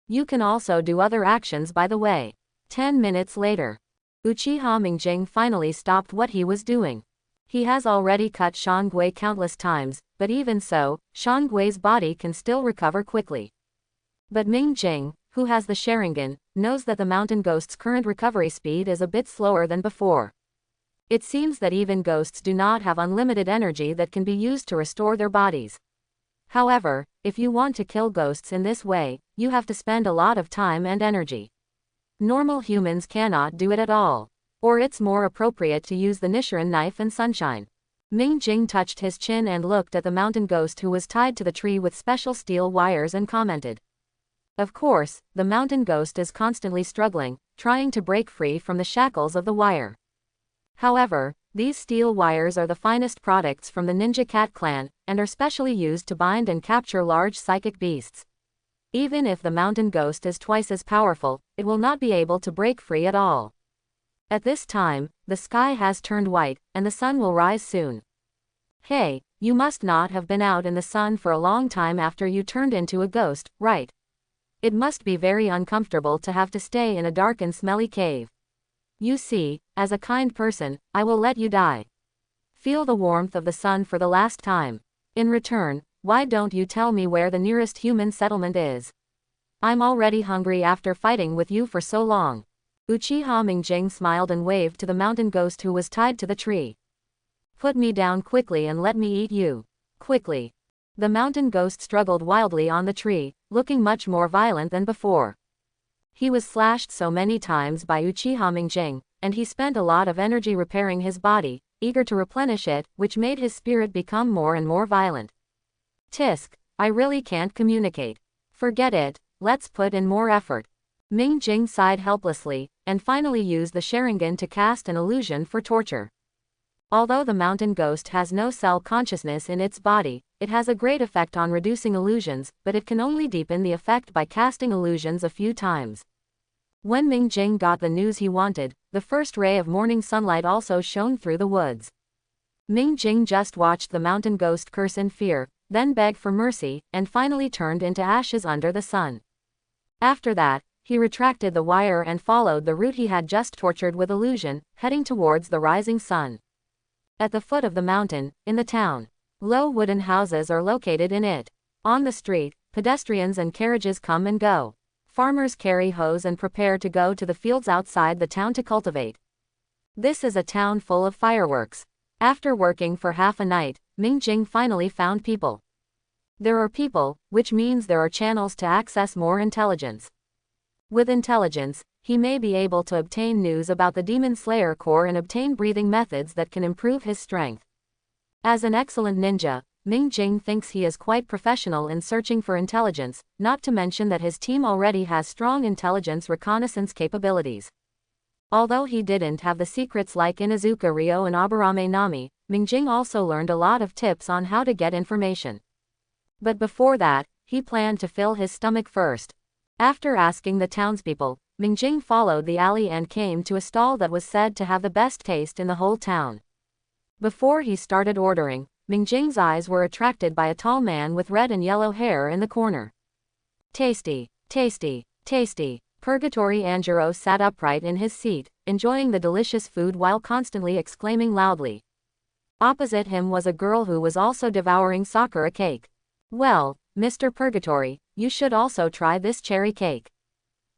You can also do other actions by the way. 10 minutes later. Uchiha Mingjing finally stopped what he was doing. He has already cut Shangui countless times, but even so, Shangui's body can still recover quickly. But Mingjing, who has the Sharingan, knows that the mountain ghost's current recovery speed is a bit slower than before. It seems that even ghosts do not have unlimited energy that can be used to restore their bodies. However, if you want to kill ghosts in this way, you have to spend a lot of time and energy. Normal humans cannot do it at all. Or it's more appropriate to use the Nichiren knife and sunshine. Ming Jing touched his chin and looked at the mountain ghost who was tied to the tree with special steel wires and commented. Of course, the mountain ghost is constantly struggling, trying to break free from the shackles of the wire. However, these steel wires are the finest products from the Ninja Cat clan, and are specially used to bind and capture large psychic beasts. Even if the mountain ghost is twice as powerful, it will not be able to break free at all. At this time, the sky has turned white, and the sun will rise soon. Hey, you must not have been out in the sun for a long time after you turned into a ghost, right? It must be very uncomfortable to have to stay in a dark and smelly cave. You see, as a kind person, I will let you die. Feel the warmth of the sun for the last time. In return, why don't you tell me where the nearest human settlement is? I'm already hungry after fighting with you for so long. Uchiha Mingjing smiled and waved to the mountain ghost who was tied to the tree. Put me down quickly and let me eat you. Quickly. The mountain ghost struggled wildly on the tree, looking much more violent than before. He was slashed so many times by Uchiha Mingjing, and he spent a lot of energy repairing his body, eager to replenish it, which made his spirit become more and more violent. Tisk, I really can't communicate. Forget it, let's put in more effort. Ming Jing sighed helplessly, and finally used the Sharingan to cast an illusion for torture. Although the mountain ghost has no cell consciousness in its body, it has a great effect on reducing illusions, but it can only deepen the effect by casting illusions a few times. When Ming Jing got the news he wanted, the first ray of morning sunlight also shone through the woods. Ming Jing just watched the mountain ghost curse in fear, then beg for mercy, and finally turned into ashes under the sun. After that, he retracted the wire and followed the route he had just tortured with illusion, heading towards the rising sun. At the foot of the mountain, in the town, low wooden houses are located in it. On the street, pedestrians and carriages come and go. Farmers carry hoes and prepare to go to the fields outside the town to cultivate. This is a town full of fireworks. After working for half a night, Ming Jing finally found people. There are people, which means there are channels to access more intelligence. With intelligence, he may be able to obtain news about the Demon Slayer Corps and obtain breathing methods that can improve his strength. As an excellent ninja, Ming Jing thinks he is quite professional in searching for intelligence, not to mention that his team already has strong intelligence reconnaissance capabilities. Although he didn't have the secrets like Inuzuka Ryo and Aburame Nami, Ming Jing also learned a lot of tips on how to get information. But before that, he planned to fill his stomach first. After asking the townspeople, Ming Jing followed the alley and came to a stall that was said to have the best taste in the whole town. Before he started ordering, Ming Jing's eyes were attracted by a tall man with red and yellow hair in the corner. Tasty, tasty, tasty. Purgatory Anjiro sat upright in his seat, enjoying the delicious food while constantly exclaiming loudly. Opposite him was a girl who was also devouring sakura cake. Well, Mr. Purgatory, you should also try this cherry cake.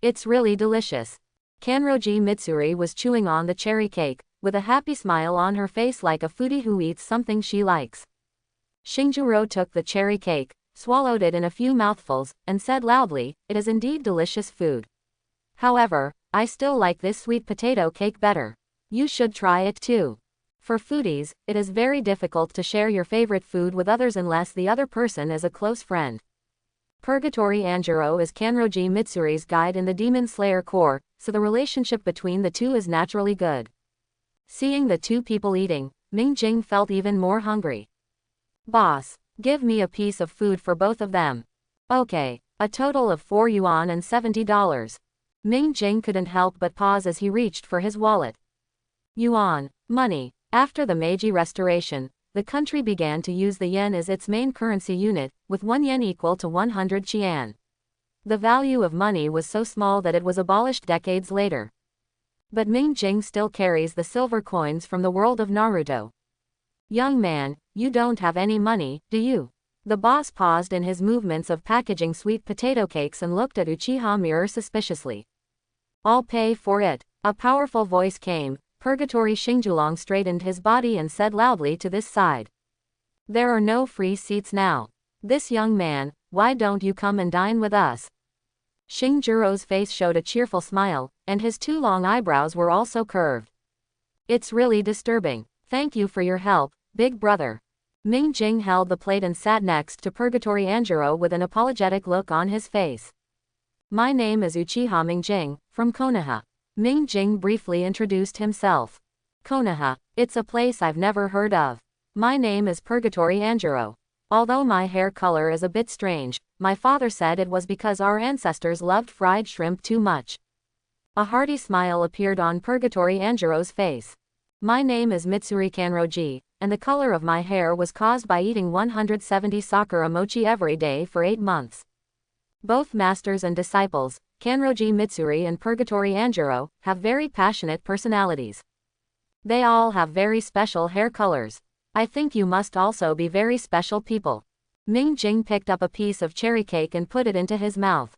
It's really delicious. Kanroji Mitsuri was chewing on the cherry cake, with a happy smile on her face like a foodie who eats something she likes. Shinjiro took the cherry cake, swallowed it in a few mouthfuls, and said loudly, "It is indeed delicious food. However, I still like this sweet potato cake better. You should try it too." For foodies, it is very difficult to share your favorite food with others unless the other person is a close friend. Purgatory Anjiro is Kanroji Mitsuri's guide in the Demon Slayer Corps, so the relationship between the two is naturally good. Seeing the two people eating, Ming Jing felt even more hungry. "Boss, give me a piece of food for both of them." "Okay, a total of 4 yuan and $70. Ming Jing couldn't help but pause as he reached for his wallet. Yuan, money. After the Meiji Restoration, the country began to use the yen as its main currency unit, with 1 yen equal to 100 chian. The value of money was so small that it was abolished decades later. But Ming Jing still carries the silver coins from the world of Naruto. "Young man, you don't have any money, do you?" The boss paused in his movements of packaging sweet potato cakes and looked at Uchiha Mirror suspiciously. "I'll pay for it." A powerful voice came. Purgatory Xingjulong straightened his body and said loudly to this side. "There are no free seats now. This young man, why don't you come and dine with us?" Xingjuro's face showed a cheerful smile, and his 2 long eyebrows were also curved. "It's really disturbing. Thank you for your help, big brother." Ming Jing held the plate and sat next to Purgatory Anjiro with an apologetic look on his face. "My name is Uchiha Ming Jing, from Konoha." Ming Jing briefly introduced himself. "Konoha, it's a place I've never heard of. My name is Purgatory Anjiro. Although my hair color is a bit strange, my father said it was because our ancestors loved fried shrimp too much." A hearty smile appeared on Purgatory Anjiro's face. "My name is Mitsuri Kanroji, and the color of my hair was caused by eating 170 sakura mochi every day for 8 months." Both masters and disciples, Kanroji Mitsuri and Purgatory Anjiro, have very passionate personalities. They all have very special hair colors. I think you must also be very special people. Ming Jing picked up a piece of cherry cake and put it into his mouth.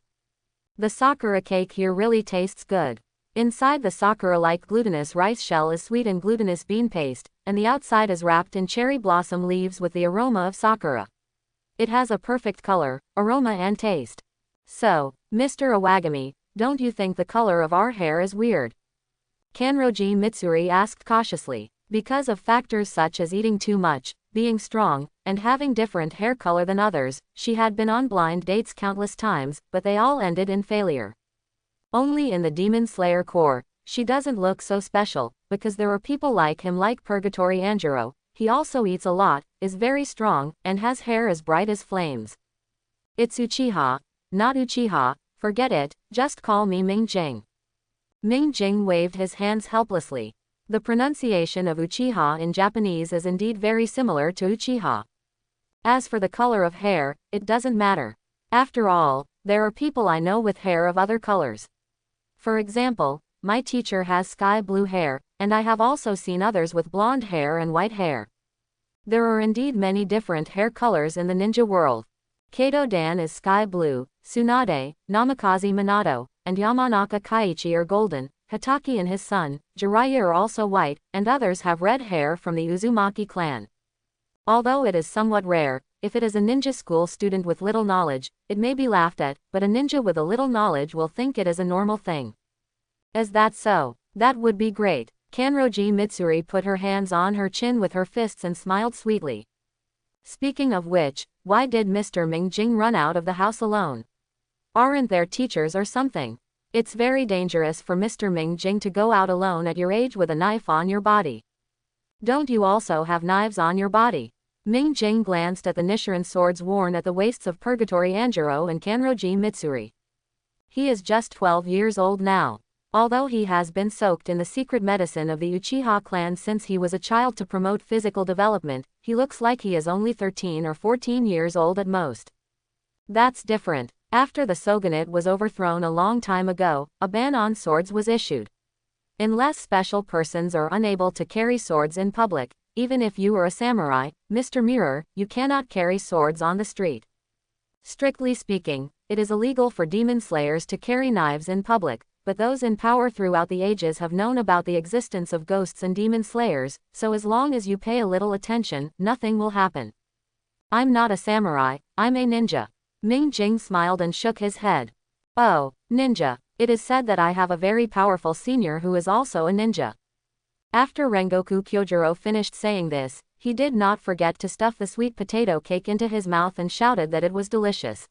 The sakura cake here really tastes good. Inside the sakura-like glutinous rice shell is sweet and glutinous bean paste, and the outside is wrapped in cherry blossom leaves with the aroma of sakura. It has a perfect color, aroma and taste. "So, Mr. Iwagami, don't you think the color of our hair is weird?" Kanroji Mitsuri asked cautiously. Because of factors such as eating too much, being strong, and having different hair color than others, she had been on blind dates countless times, but they all ended in failure. Only in the Demon Slayer Corps, she doesn't look so special, because there are people like him like Purgatory Anjiro. He also eats a lot, is very strong, and has hair as bright as flames. "It's Uchiha, not Uchiha, forget it, just call me Ming Jing." Ming Jing waved his hands helplessly. The pronunciation of Uchiha in Japanese is indeed very similar to Uchiha. As for the color of hair, it doesn't matter. After all, there are people I know with hair of other colors. For example, my teacher has sky blue hair, and I have also seen others with blonde hair and white hair. There are indeed many different hair colors in the ninja world. Kato Dan is sky blue, Tsunade, Namikaze Minato, and Yamanaka Kaiichi are golden. Hitaki and his son, Jiraiya are also white, and others have red hair from the Uzumaki clan. Although it is somewhat rare, if it is a ninja school student with little knowledge, it may be laughed at, but a ninja with a little knowledge will think it is a normal thing. Is that so? That would be great. Kanroji Mitsuri put her hands on her chin with her fists and smiled sweetly. Speaking of which, why did Mr. Mingjing run out of the house alone? Aren't there teachers or something? It's very dangerous for Mr. Mingjing to go out alone at your age with a knife on your body. Don't you also have knives on your body? Mingjing glanced at the Nichiren swords worn at the waists of Purgatory Anjiro and Kanroji Mitsuri. He is just 12 years old now. Although he has been soaked in the secret medicine of the Uchiha clan since he was a child to promote physical development, he looks like he is only 13 or 14 years old at most. That's different. After the shogunate was overthrown a long time ago, a ban on swords was issued. Unless special persons are unable to carry swords in public, even if you are a samurai, Mr. Mirror, you cannot carry swords on the street. Strictly speaking, it is illegal for demon slayers to carry knives in public, but those in power throughout the ages have known about the existence of ghosts and demon slayers, so as long as you pay a little attention, nothing will happen. I'm not a samurai, I'm a ninja. Mingjing smiled and shook his head. Oh, ninja. It is said that I have a very powerful senior who is also a ninja. After Rengoku Kyojuro finished saying this, he did not forget to stuff the sweet potato cake into his mouth and shouted that it was delicious.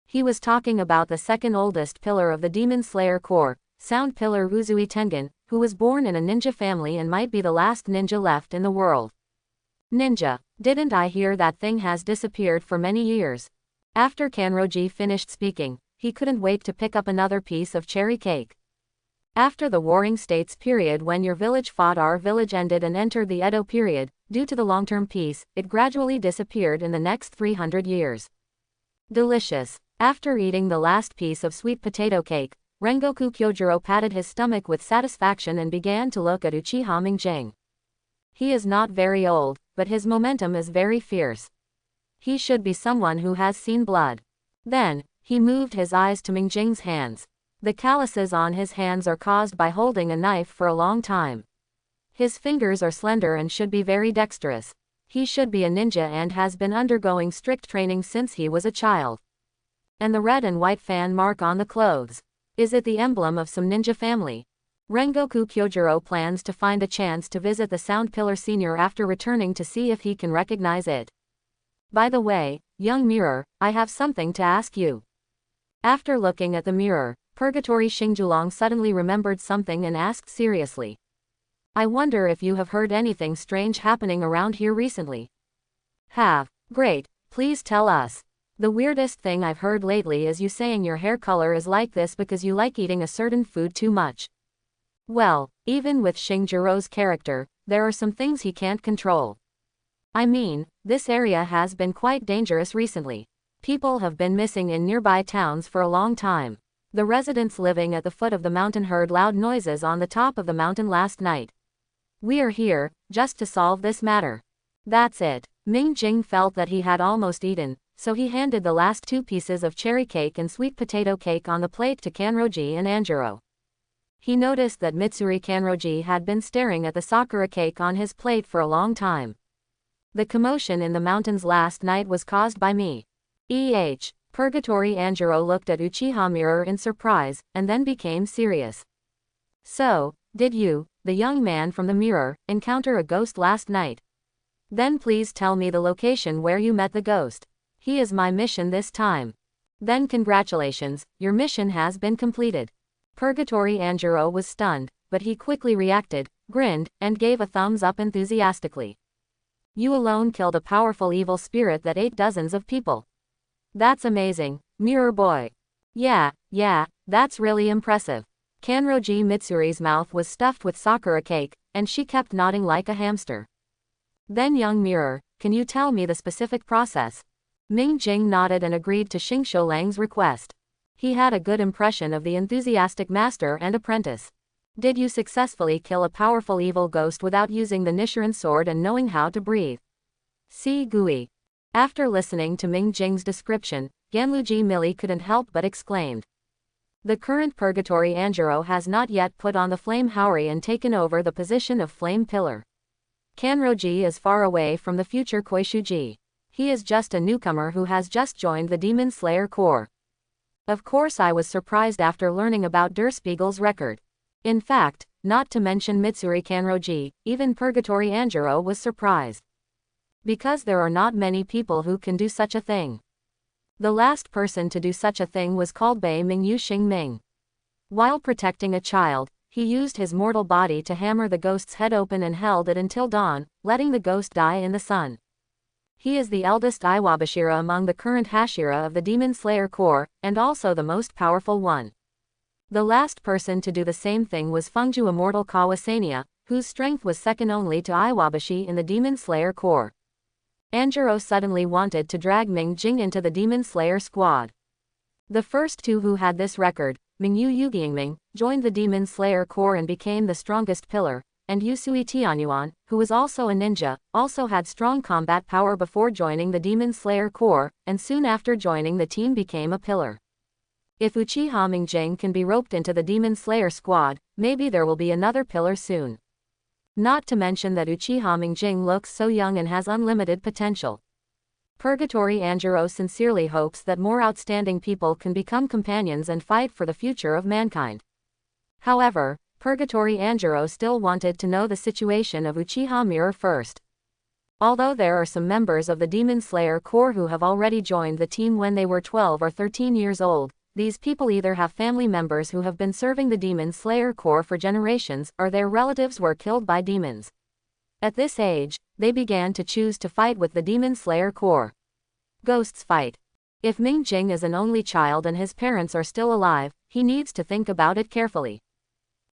He was talking about the second oldest pillar of the Demon Slayer Corps, Sound Pillar Uzui Tengen, who was born in a ninja family and might be the last ninja left in the world. Ninja, didn't I hear that thing has disappeared for many years? After Kanroji finished speaking, he couldn't wait to pick up another piece of cherry cake. After the Warring States period when your village fought our village ended and entered the Edo period, due to the long-term peace, it gradually disappeared in the next 300 years. Delicious. After eating the last piece of sweet potato cake, Rengoku Kyojuro patted his stomach with satisfaction and began to look at Uchiha Mingjing. He is not very old, but his momentum is very fierce. He should be someone who has seen blood. Then, he moved his eyes to Mingjing's hands. The calluses on his hands are caused by holding a knife for a long time. His fingers are slender and should be very dexterous. He should be a ninja and has been undergoing strict training since he was a child. And the red and white fan mark on the clothes. Is it the emblem of some ninja family? Rengoku Kyojuro plans to find a chance to visit the Sound Pillar Senior after returning to see if he can recognize it. By the way, young mirror, I have something to ask you. After looking at the mirror, Purgatory Xingjulong suddenly remembered something and asked seriously. I wonder if you have heard anything strange happening around here recently. Have. Great, please tell us. The weirdest thing I've heard lately is you saying your hair color is like this because you like eating a certain food too much. Well, even with Xingjuro's character, there are some things he can't control. I mean, this area has been quite dangerous recently. People have been missing in nearby towns for a long time. The residents living at the foot of the mountain heard loud noises on the top of the mountain last night. We are here, just to solve this matter. That's it. Mingjing felt that he had almost eaten, so he handed the last 2 pieces of cherry cake and sweet potato cake on the plate to Kanroji and Anjiro. He noticed that Mitsuri Kanroji had been staring at the sakura cake on his plate for a long time. The commotion in the mountains last night was caused by me. Purgatory Anjiro looked at Uchiha Mirror in surprise, and then became serious. So, did you, the young man from the mirror, encounter a ghost last night? Then please tell me the location where you met the ghost. He is my mission this time. Then congratulations, your mission has been completed. Purgatory Anjiro was stunned, but he quickly reacted, grinned, and gave a thumbs up enthusiastically. You alone killed a powerful evil spirit that ate dozens of people. That's amazing, Mirror Boy. Yeah, that's really impressive. Kanroji Mitsuri's mouth was stuffed with sakura cake, and she kept nodding like a hamster. Then young Mirror, can you tell me the specific process? Mingjing nodded and agreed to Xingqiulang's request. He had a good impression of the enthusiastic master and apprentice. Did you successfully kill a powerful evil ghost without using the Nichiren sword and knowing how to breathe? See Gui. After listening to Mingjing's description, Ganluji Millie couldn't help but exclaimed. The current Purgatory Anjiro has not yet put on the Flame Houri and taken over the position of Flame Pillar. Kanroji is far away from the future Koishuji. He is just a newcomer who has just joined the Demon Slayer Corps. Of course I was surprised after learning about Der Spiegel's record. In fact, not to mention Mitsuri Kanroji, even Purgatory Anjiro was surprised. Because there are not many people who can do such a thing. The last person to do such a thing was called Bei Mingyu Xingming. While protecting a child, he used his mortal body to hammer the ghost's head open and held it until dawn, letting the ghost die in the sun. He is the eldest Iwabashira among the current Hashira of the Demon Slayer Corps, and also the most powerful one. The last person to do the same thing was Fungju Immortal Kawasania, whose strength was second only to Iwabashi in the Demon Slayer Corps. Anjiro suddenly wanted to drag Ming Jing into the Demon Slayer squad. The first two who had this record, Mingyu Yugiangming, joined the Demon Slayer Corps and became the strongest pillar, and Yusui Tianyuan, who was also a ninja, also had strong combat power before joining the Demon Slayer Corps, and soon after joining the team became a pillar. If Uchiha Mingjing can be roped into the Demon Slayer squad, maybe there will be another pillar soon. Not to mention that Uchiha Mingjing looks so young and has unlimited potential. Purgatory Anjiro sincerely hopes that more outstanding people can become companions and fight for the future of mankind. However, Purgatory Anjiro still wanted to know the situation of Uchiha Mirror first. Although there are some members of the Demon Slayer Corps who have already joined the team when they were 12 or 13 years old, these people either have family members who have been serving the Demon Slayer Corps for generations, or their relatives were killed by demons. At this age, they began to choose to fight with the Demon Slayer Corps. Ghosts fight. If Ming Jing is an only child and his parents are still alive, he needs to think about it carefully.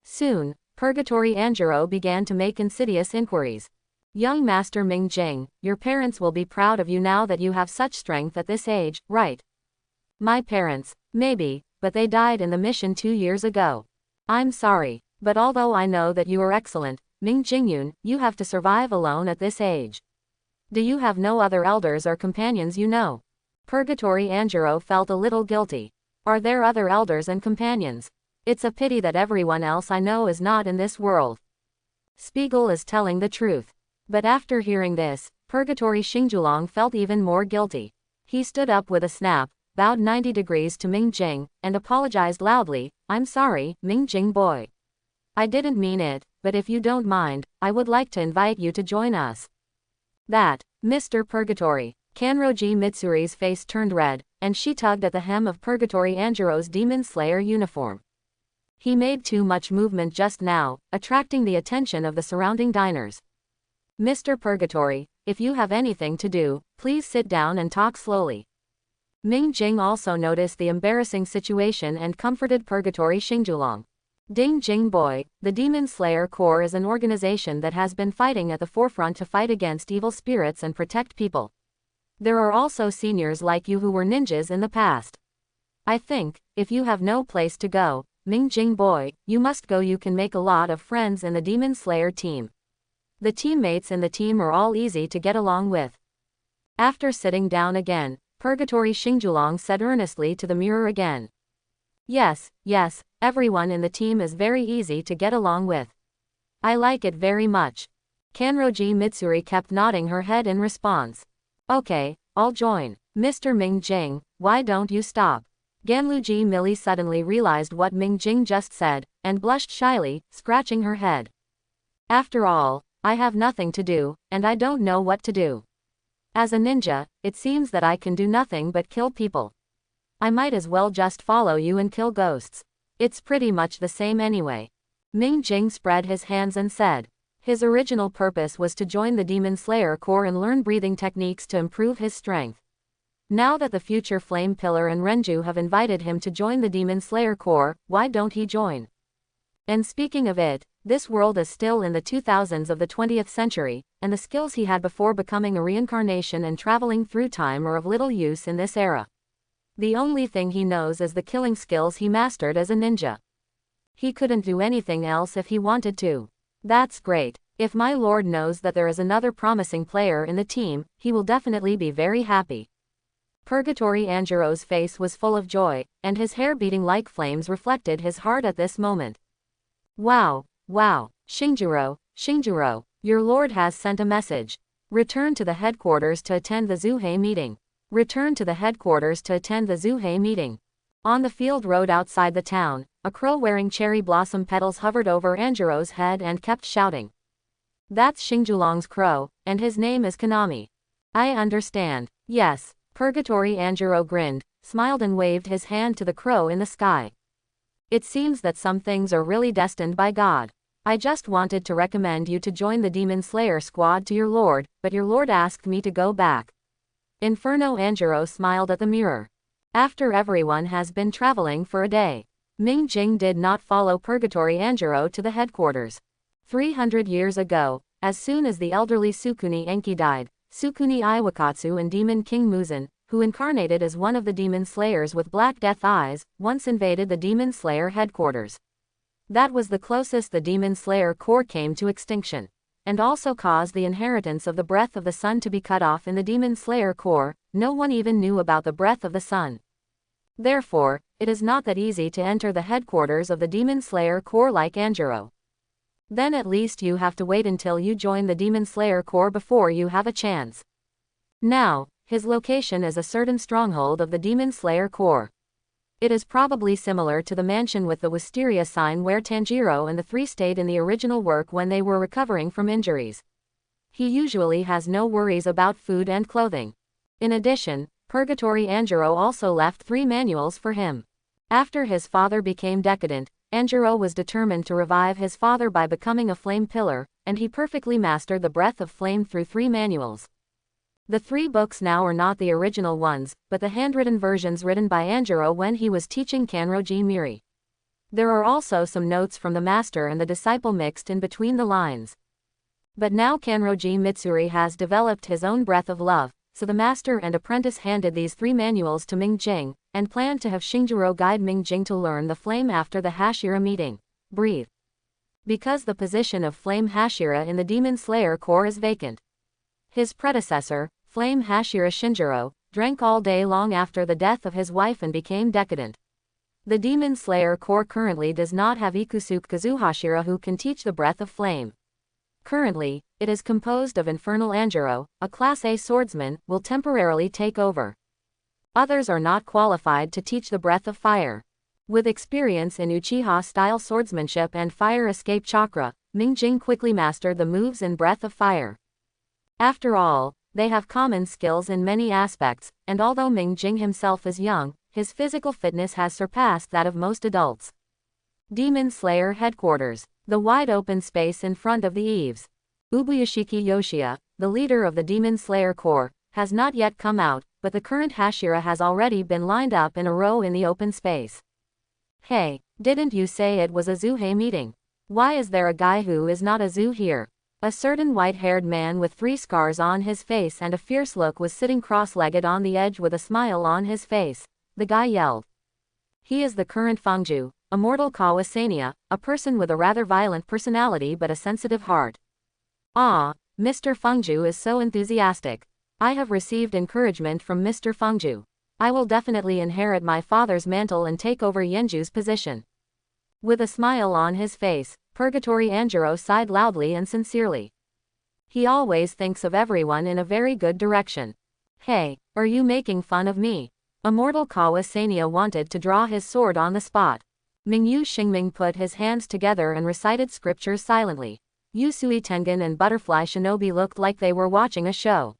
Soon, Purgatory Anjiro began to make insidious inquiries. Young Master Ming Jing, your parents will be proud of you now that you have such strength at this age, right? My parents, maybe, but they died in the mission 2 years ago. I'm sorry, but although I know that you are excellent, Ming Jingyun, you have to survive alone at this age. Do you have no other elders or companions you know? Purgatory Anjiro felt a little guilty. Are there other elders and companions? It's a pity that everyone else I know is not in this world. Spiegel is telling the truth. But after hearing this, Purgatory Xingjulong felt even more guilty. He stood up with a snap, bowed 90 degrees to Ming Jing, and apologized loudly. I'm sorry, Ming Jing boy. I didn't mean it, but if you don't mind, I would like to invite you to join us. That, Mr. Purgatory. Kanroji Mitsuri's face turned red, and she tugged at the hem of Purgatory Anjiro's Demon Slayer uniform. He made too much movement just now, attracting the attention of the surrounding diners. Mr. Purgatory, if you have anything to do, please sit down and talk slowly. Ming Jing also noticed the embarrassing situation and comforted Purgatory Xingjulong. Ding Jing boy, the Demon Slayer Corps is an organization that has been fighting at the forefront to fight against evil spirits and protect people. There are also seniors like you who were ninjas in the past. I think, if you have no place to go, Ming Jing boy, you must go. You can make a lot of friends in the Demon Slayer team. The teammates in the team are all easy to get along with. After sitting down again, Purgatory Xingjulong said earnestly to the mirror again. Yes, everyone in the team is very easy to get along with. I like it very much. Kanroji Mitsuri kept nodding her head in response. Okay, I'll join. Mr. Ming Jing, why don't you stop? Ganluji Millie suddenly realized what Ming Jing just said, and blushed shyly, scratching her head. After all, I have nothing to do, and I don't know what to do. As a ninja, it seems that I can do nothing but kill people. I might as well just follow you and kill ghosts. It's pretty much the same anyway. Ming Jing spread his hands and said. His original purpose was to join the Demon Slayer Corps and learn breathing techniques to improve his strength. Now that the future Flame Pillar and Renju have invited him to join the Demon Slayer Corps, why don't he join? And speaking of it, this world is still in the 2000s of the 20th century, and the skills he had before becoming a reincarnation and traveling through time are of little use in this era. The only thing he knows is the killing skills he mastered as a ninja. He couldn't do anything else if he wanted to. That's great. If my lord knows that there is another promising player in the team, he will definitely be very happy. Purgatory Anjiro's face was full of joy, and his hair beating like flames reflected his heart at this moment. Wow, Shinjiro, your lord has sent a message. Return to the headquarters to attend the Zuhei meeting. Return to the headquarters to attend the Zuhei meeting. On the field road outside the town, a crow wearing cherry blossom petals hovered over Anjiro's head and kept shouting. That's Xingjulong's crow, and his name is Kanami. I understand. Yes. Purgatory Anjiro grinned, smiled and waved his hand to the crow in the sky. It seems that some things are really destined by God. I just wanted to recommend you to join the Demon Slayer squad to your lord, but your lord asked me to go back. Inferno Anjiro smiled at the mirror. After everyone has been traveling for a day, Ming Jing did not follow Purgatory Anjiro to the headquarters. 300 years ago, as soon as the elderly Sukuni Enki died, Sukuni Iwakatsu and Demon King Muzan, who incarnated as one of the demon slayers with black death eyes, once invaded the Demon Slayer headquarters. That was the closest the Demon Slayer Corps came to extinction, and also caused the inheritance of the Breath of the Sun to be cut off in the Demon Slayer Corps. No one even knew about the Breath of the Sun. Therefore, it is not that easy to enter the headquarters of the Demon Slayer Corps like Anjiro. Then at least you have to wait until you join the Demon Slayer Corps before you have a chance. Now, his location is a certain stronghold of the Demon Slayer Corps. It is probably similar to the mansion with the wisteria sign where Tanjiro and the three stayed in the original work when they were recovering from injuries. He usually has no worries about food and clothing. In addition, Purgatory Anjiro also left 3 manuals for him. After his father became decadent, Anjiro was determined to revive his father by becoming a flame pillar, and he perfectly mastered the breath of flame through 3 manuals. The 3 books now are not the original ones, but the handwritten versions written by Anjiro when he was teaching Kanroji Miri. There are also some notes from the master and the disciple mixed in between the lines. But now Kanroji Mitsuri has developed his own breath of love, so the master and apprentice handed these 3 manuals to Ming Jing, and planned to have Shinjiro guide Ming Jing to learn the flame after the Hashira meeting. Breathe. Because the position of Flame Hashira in the Demon Slayer Corps is vacant. His predecessor, Flame Hashira Shinjiro, drank all day long after the death of his wife and became decadent. The Demon Slayer Corps currently does not have Ikusuke Kazuhashira who can teach the breath of flame. Currently, it is composed of Infernal Anjiro, a Class A swordsman, will temporarily take over. Others are not qualified to teach the breath of fire. With experience in Uchiha-style swordsmanship and fire escape chakra, Ming Jing quickly mastered the moves in breath of fire. After all, they have common skills in many aspects, and although Ming Jing himself is young, his physical fitness has surpassed that of most adults. Demon Slayer Headquarters. The wide open space in front of the eaves. Ubuyashiki Yoshia, the leader of the Demon Slayer Corps, has not yet come out, but the current Hashira has already been lined up in a row in the open space. Hey, didn't you say it was a Zuhei meeting? Why is there a guy who is not a Zu here? A certain white-haired man with 3 scars on his face and a fierce look was sitting cross-legged on the edge with a smile on his face. The guy yelled. He is the current Fangju, Immortal Kawasania, a person with a rather violent personality but a sensitive heart. Ah, Mr. Fangju is so enthusiastic. I have received encouragement from Mr. Fangju. I will definitely inherit my father's mantle and take over Yenju's position. With a smile on his face, Purgatory Anjiro sighed loudly and sincerely. He always thinks of everyone in a very good direction. Hey, are you making fun of me? Immortal Kawasania wanted to draw his sword on the spot. Mingyu Xingming put his hands together and recited scriptures silently. Yusui Tengen and Butterfly Shinobi looked like they were watching a show.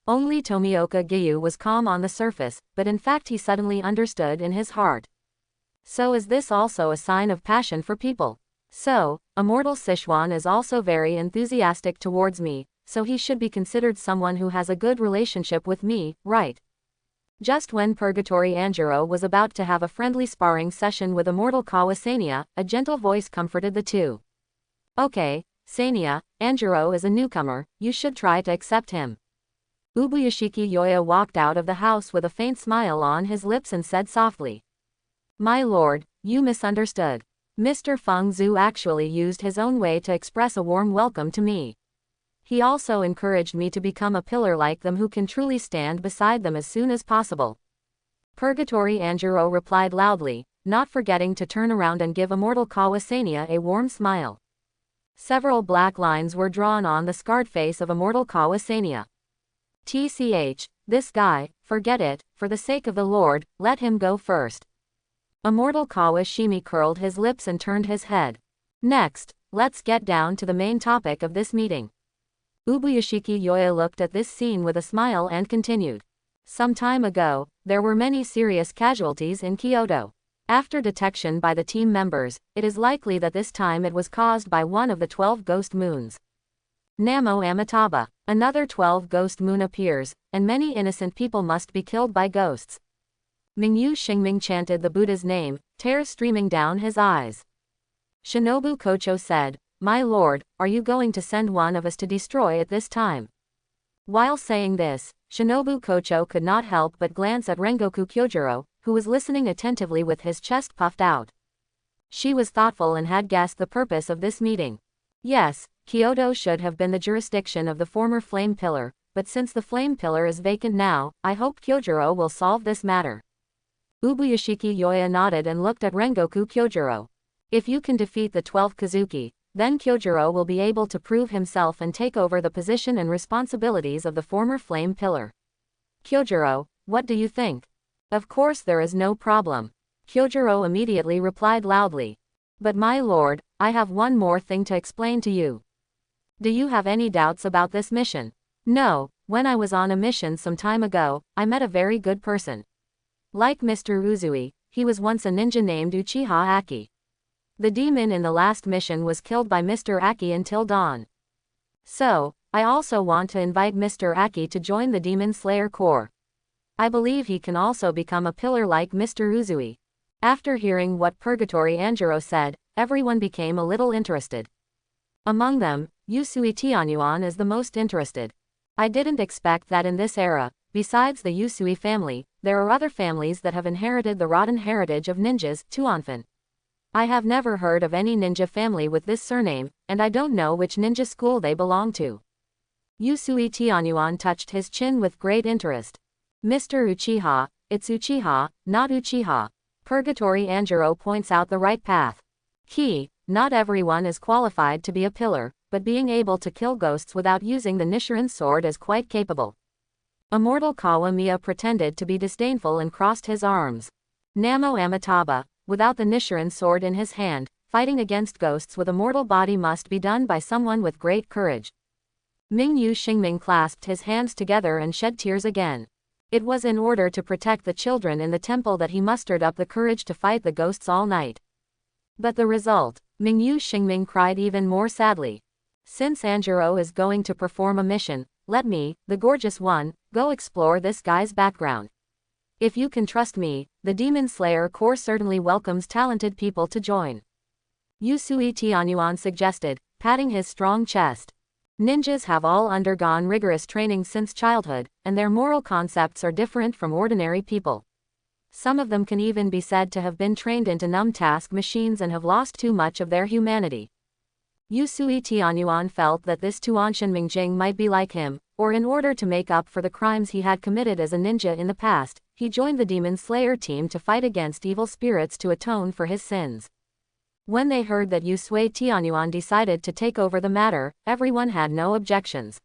Only Tomioka Gyu was calm on the surface, but in fact he suddenly understood in his heart. So is this also a sign of passion for people? So, Immortal Sichuan is also very enthusiastic towards me, so he should be considered someone who has a good relationship with me, right? Just when Purgatory Anjiro was about to have a friendly sparring session with Immortal Kawasania, a gentle voice comforted the two. Okay, Sania, Anjiro is a newcomer, you should try to accept him. Ubuyashiki Yoya walked out of the house with a faint smile on his lips and said softly. My lord, you misunderstood. Mr. Feng Zhu actually used his own way to express a warm welcome to me. He also encouraged me to become a pillar like them who can truly stand beside them as soon as possible. Purgatory Anjiro replied loudly, not forgetting to turn around and give Immortal Kawasania a warm smile. Several black lines were drawn on the scarred face of immortal Kawasania. "Tch, this guy, forget it, for the sake of the Lord, let him go first." Immortal Kawashimi curled his lips and turned his head. "Next, let's get down to the main topic of this meeting." Ubuyashiki Yoya looked at this scene with a smile and continued. "Some time ago, there were many serious casualties in Kyoto. After detection by the team members, it is likely that this time it was caused by one of the 12 ghost moons. Namo Amitabha, another 12 ghost moon appears, and many innocent people must be killed by ghosts." Mingyu Xingming chanted the Buddha's name, tears streaming down his eyes. Shinobu Kocho said, "My lord, are you going to send one of us to destroy it this time?" While saying this, Shinobu Kocho could not help but glance at Rengoku Kyojuro, who was listening attentively with his chest puffed out. She was thoughtful and had guessed the purpose of this meeting. Yes, Kyoto should have been the jurisdiction of the former Flame Pillar, but since the Flame Pillar is vacant now, I hope Kyojuro will solve this matter. Ubuyashiki Yoya nodded and looked at Rengoku Kyojuro. "If you can defeat the 12 Kazuki, then Kyojuro will be able to prove himself and take over the position and responsibilities of the former Flame Pillar." "Kyojuro, what do you think?" "Of course there is no problem." Kyojuro immediately replied loudly. "But my lord, I have one more thing to explain to you." "Do you have any doubts about this mission?" "No, when I was on a mission some time ago, I met a very good person. Like Mr. Uzui, he was once a ninja named Uchiha Aki. The demon in the last mission was killed by Mr. Aki until dawn. So, I also want to invite Mr. Aki to join the Demon Slayer Corps. I believe he can also become a pillar like Mr. Uzui." After hearing what Purgatory Anjiro said, everyone became a little interested. Among them, Yusui Tianyuan is the most interested. "I didn't expect that in this era, besides the Yusui family, there are other families that have inherited the rotten heritage of ninjas, Tuanfan. I have never heard of any ninja family with this surname, and I don't know which ninja school they belong to." Yusui Tianyuan touched his chin with great interest. "Mr. Uchiha, it's Uchiha, not Uchiha." Purgatory Anjiro points out the right path. Not everyone is qualified to be a pillar, but being able to kill ghosts without using the Nichiren sword is quite capable." Immortal Kawamiya pretended to be disdainful and crossed his arms. "Namo Amitabha, without the Nichiren sword in his hand, fighting against ghosts with a mortal body must be done by someone with great courage." Mingyu Xingming clasped his hands together and shed tears again. It was in order to protect the children in the temple that he mustered up the courage to fight the ghosts all night. But the result, Mingyu Xingming cried even more sadly. "Since Anjiro is going to perform a mission, let me, the gorgeous one, go explore this guy's background. If you can trust me, the Demon Slayer Corps certainly welcomes talented people to join." Yusui Tianyuan suggested, patting his strong chest. "Ninjas have all undergone rigorous training since childhood, and their moral concepts are different from ordinary people. Some of them can even be said to have been trained into numb task machines and have lost too much of their humanity." Yusui Tianyuan felt that this Tuanshan Mingjing might be like him, or in order to make up for the crimes he had committed as a ninja in the past, he joined the Demon Slayer team to fight against evil spirits to atone for his sins. When they heard that Yusui Tianyuan decided to take over the matter, everyone had no objections.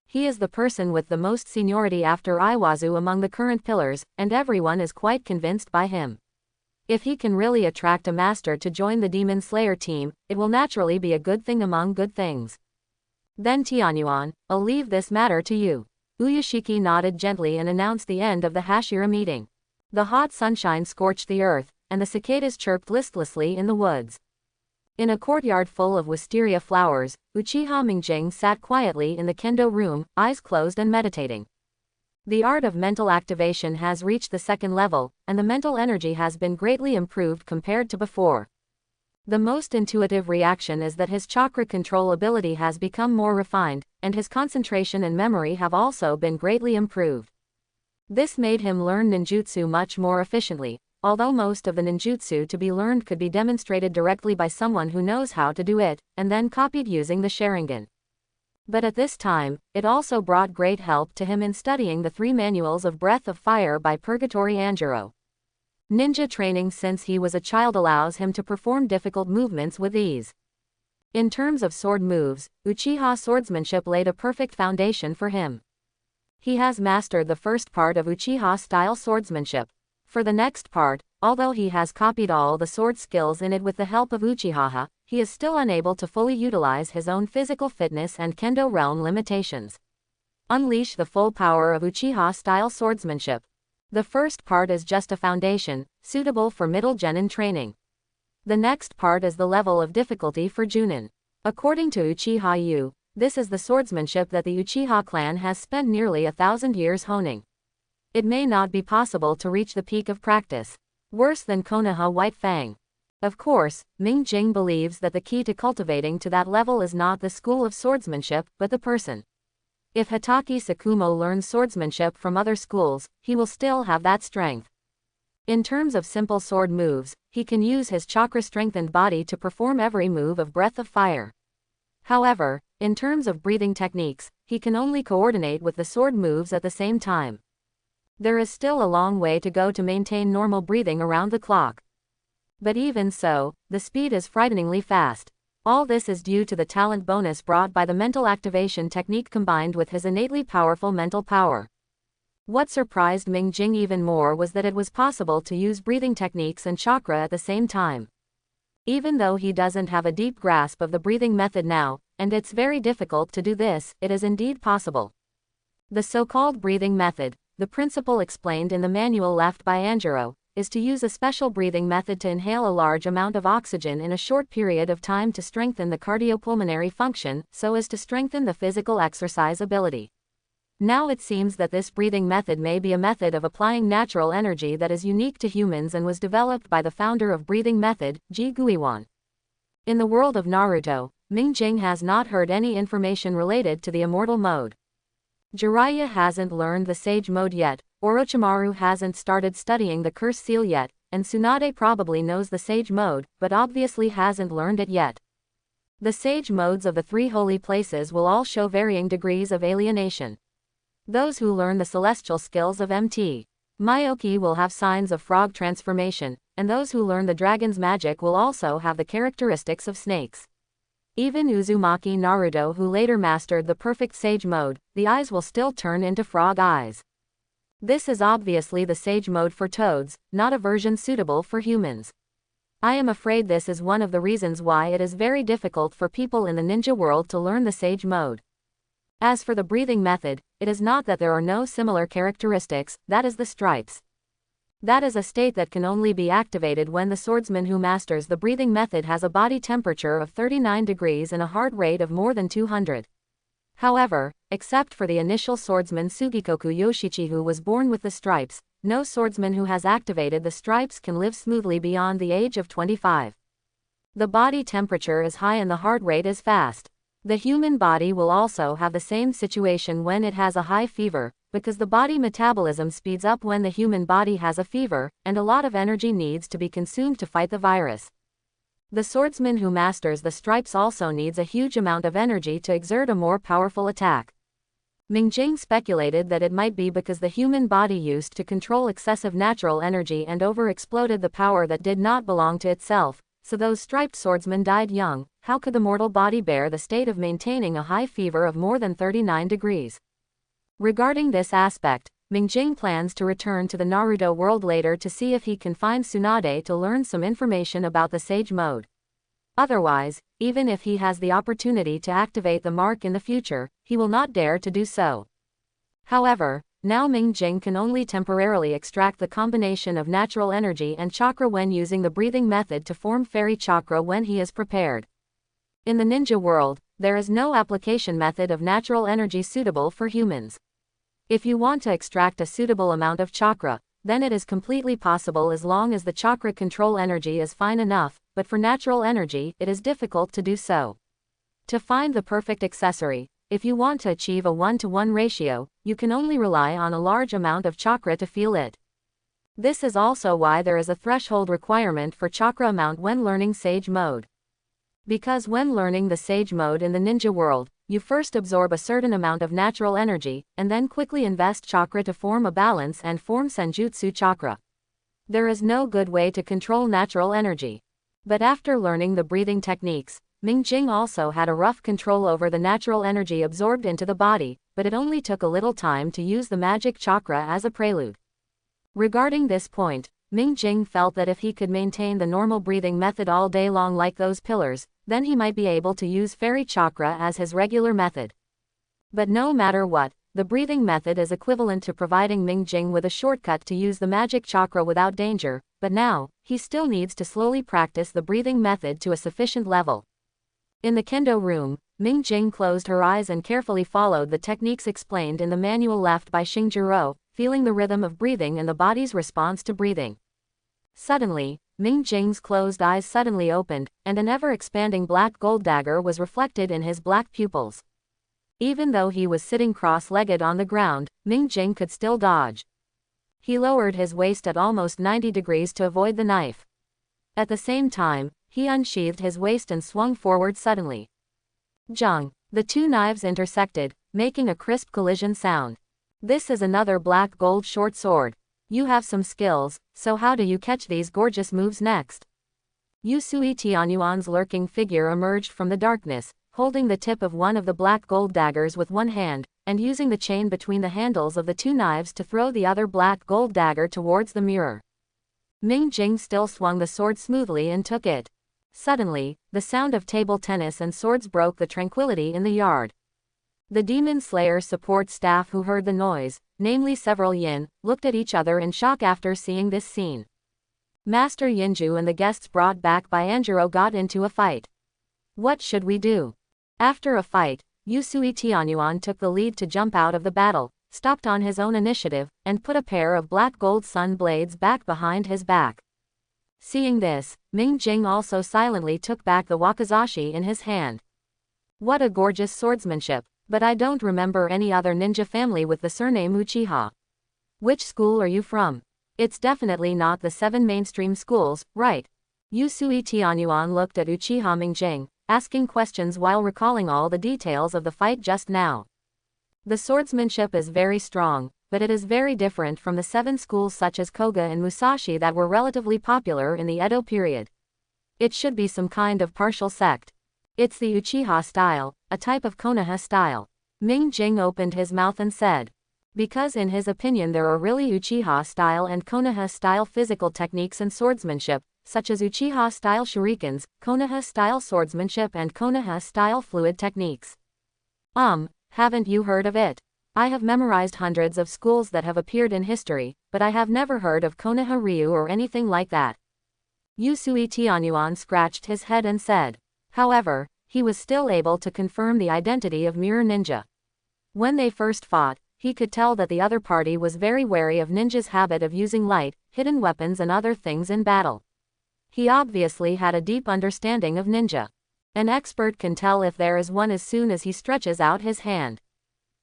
He is the person with the most seniority after Iwazu among the current pillars, and everyone is quite convinced by him. If he can really attract a master to join the Demon Slayer team, it will naturally be a good thing among good things. "Then Tianyuan, I'll leave this matter to you." Uyashiki nodded gently and announced the end of the Hashira meeting. The hot sunshine scorched the earth, and the cicadas chirped listlessly in the woods. In a courtyard full of wisteria flowers, Uchiha Mingjing sat quietly in the kendo room, eyes closed and meditating. The art of mental activation has reached the second level, and the mental energy has been greatly improved compared to before. The most intuitive reaction is that his chakra control ability has become more refined, and his concentration and memory have also been greatly improved. This made him learn ninjutsu much more efficiently, although most of the ninjutsu to be learned could be demonstrated directly by someone who knows how to do it, and then copied using the Sharingan. But at this time, it also brought great help to him in studying the 3 manuals of Breath of Fire by Purgatory Anjiro. Ninja training since he was a child allows him to perform difficult movements with ease. In terms of sword moves, Uchiha swordsmanship laid a perfect foundation for him. He has mastered the first part of Uchiha-style swordsmanship. For the next part, although he has copied all the sword skills in it with the help of Uchiha, he is still unable to fully utilize his own physical fitness and kendo realm limitations. Unleash the full power of Uchiha-style swordsmanship. The first part is just a foundation, suitable for middle genin training. The next part is the level of difficulty for Junin. According to Uchiha Yu, this is the swordsmanship that the Uchiha clan has spent nearly 1,000 years honing. It may not be possible to reach the peak of practice. Worse than Konoha White Fang. Of course, Ming Jing believes that the key to cultivating to that level is not the school of swordsmanship, but the person. If Hatake Sakumo learns swordsmanship from other schools, he will still have that strength. In terms of simple sword moves, he can use his chakra-strengthened body to perform every move of Breath of Fire. However, in terms of breathing techniques, he can only coordinate with the sword moves at the same time. There is still a long way to go to maintain normal breathing around the clock. But even so, the speed is frighteningly fast. All this is due to the talent bonus brought by the mental activation technique combined with his innately powerful mental power. What surprised Ming Jing even more was that it was possible to use breathing techniques and chakra at the same time. Even though he doesn't have a deep grasp of the breathing method now, and it's very difficult to do this, it is indeed possible. The so-called breathing method, the principle explained in the manual left by Anjiro, is to use a special breathing method to inhale a large amount of oxygen in a short period of time to strengthen the cardiopulmonary function, so as to strengthen the physical exercise ability. Now it seems that this breathing method may be a method of applying natural energy that is unique to humans and was developed by the founder of breathing method, Ji Guiwan. In the world of Naruto, Ming Jing has not heard any information related to the immortal mode. Jiraiya hasn't learned the sage mode yet, Orochimaru hasn't started studying the curse seal yet, and Tsunade probably knows the sage mode, but obviously hasn't learned it yet. The sage modes of the three holy places will all show varying degrees of alienation. Those who learn the celestial skills of Mt. Myoki will have signs of frog transformation, and those who learn the dragon's magic will also have the characteristics of snakes. Even Uzumaki Naruto, who later mastered the perfect sage mode, the eyes will still turn into frog eyes. This is obviously the sage mode for toads, not a version suitable for humans. I am afraid this is one of the reasons why it is very difficult for people in the ninja world to learn the sage mode. As for the breathing method, it is not that there are no similar characteristics, that is the stripes. That is a state that can only be activated when the swordsman who masters the breathing method has a body temperature of 39 degrees and a heart rate of more than 200. However, except for the initial swordsman Sugikoku Yoshichi who was born with the stripes, no swordsman who has activated the stripes can live smoothly beyond the age of 25. The body temperature is high and the heart rate is fast. The human body will also have the same situation when it has a high fever, because the body metabolism speeds up when the human body has a fever, and a lot of energy needs to be consumed to fight the virus. The swordsman who masters the stripes also needs a huge amount of energy to exert a more powerful attack. Ming Jing speculated that it might be because the human body used to control excessive natural energy and over-exploded the power that did not belong to itself, so those striped swordsmen died young. How could the mortal body bear the state of maintaining a high fever of more than 39 degrees? Regarding this aspect, Ming Jing plans to return to the Naruto world later to see if he can find Tsunade to learn some information about the sage mode. Otherwise, even if he has the opportunity to activate the mark in the future, he will not dare to do so. However, now Ming Jing can only temporarily extract the combination of natural energy and chakra when using the breathing method to form fairy chakra when he is prepared. In the ninja world, there is no application method of natural energy suitable for humans. If you want to extract a suitable amount of chakra, then it is completely possible as long as the chakra control energy is fine enough, but for natural energy, it is difficult to do so. To find the perfect accessory, if you want to achieve a 1-to-1 ratio, you can only rely on a large amount of chakra to feel it. This is also why there is a threshold requirement for chakra amount when learning sage mode. Because when learning the sage mode in the ninja world, you first absorb a certain amount of natural energy, and then quickly invest chakra to form a balance and form senjutsu chakra. There is no good way to control natural energy. But after learning the breathing techniques, Ming Jing also had a rough control over the natural energy absorbed into the body, but it only took a little time to use the magic chakra as a prelude. Regarding this point, Ming Jing felt that if he could maintain the normal breathing method all day long like those pillars, then he might be able to use fairy chakra as his regular method. But no matter what, the breathing method is equivalent to providing Ming Jing with a shortcut to use the magic chakra without danger, but now, he still needs to slowly practice the breathing method to a sufficient level. In the kendo room, Ming Jing closed her eyes and carefully followed the techniques explained in the manual left by Xingjiro, feeling the rhythm of breathing and the body's response to breathing. Suddenly, Ming Jing's closed eyes suddenly opened, and an ever-expanding black gold dagger was reflected in his black pupils. Even though he was sitting cross-legged on the ground, Ming Jing could still dodge. He lowered his waist at almost 90 degrees to avoid the knife. At the same time, he unsheathed his waist and swung forward suddenly. Zhang! The two knives intersected, making a crisp collision sound. This is another black gold short sword. You have some skills, so how do you catch these gorgeous moves next? Yusui Tianyuan's lurking figure emerged from the darkness, holding the tip of one of the black gold daggers with one hand, and using the chain between the handles of the two knives to throw the other black gold dagger towards the mirror. Ming Jing still swung the sword smoothly and took it. Suddenly, the sound of table tennis and swords broke the tranquility in the yard. The Demon Slayer support staff who heard the noise, namely several yin, looked at each other in shock after seeing this scene. Master Yinju and the guests brought back by Anjiro got into a fight. What should we do? After a fight, Yusui Tianyuan took the lead to jump out of the battle, stopped on his own initiative, and put a pair of black gold sun blades back behind his back. Seeing this, Ming Jing also silently took back the wakizashi in his hand. What a gorgeous swordsmanship, but I don't remember any other ninja family with the surname Uchiha. Which school are you from? It's definitely not the 7 mainstream schools, right? Yusui Tianyuan looked at Uchiha Ming Jing, asking questions while recalling all the details of the fight just now. The swordsmanship is very strong, but it is very different from the 7 schools such as Koga and Musashi that were relatively popular in the Edo period. It should be some kind of partial sect. It's the Uchiha style, a type of Konoha style. Ming Jing opened his mouth and said. Because in his opinion there are really Uchiha style and Konoha style physical techniques and swordsmanship, such as Uchiha style shurikens, Konoha style swordsmanship and Konoha style fluid techniques. Haven't you heard of it? I have memorized hundreds of schools that have appeared in history, but I have never heard of Konoha Ryu or anything like that. Yusui Tianyuan scratched his head and said. However, he was still able to confirm the identity of Mirror Ninja. When they first fought, he could tell that the other party was very wary of ninja's habit of using light, hidden weapons and other things in battle. He obviously had a deep understanding of ninja. An expert can tell if there is one as soon as he stretches out his hand.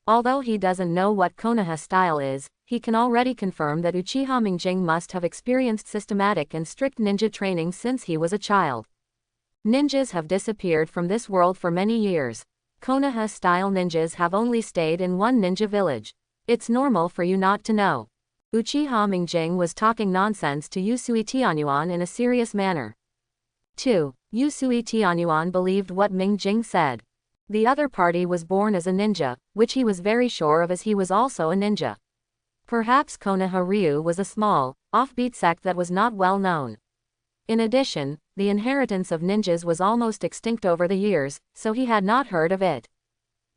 Although he doesn't know what Konoha style is, he can already confirm that Uchiha Ming Jing must have experienced systematic and strict ninja training since he was a child. Ninjas have disappeared from this world for many years. Konoha-style ninjas have only stayed in one ninja village. It's normal for you not to know. Uchiha Ming Jing was talking nonsense to Yusui Tianyuan in a serious manner. 2. Yusui Tianyuan believed what Ming Jing said. The other party was born as a ninja, which he was very sure of as he was also a ninja. Perhaps Konoha Ryu was a small, offbeat sect that was not well known. In addition, the inheritance of ninjas was almost extinct over the years, so he had not heard of it.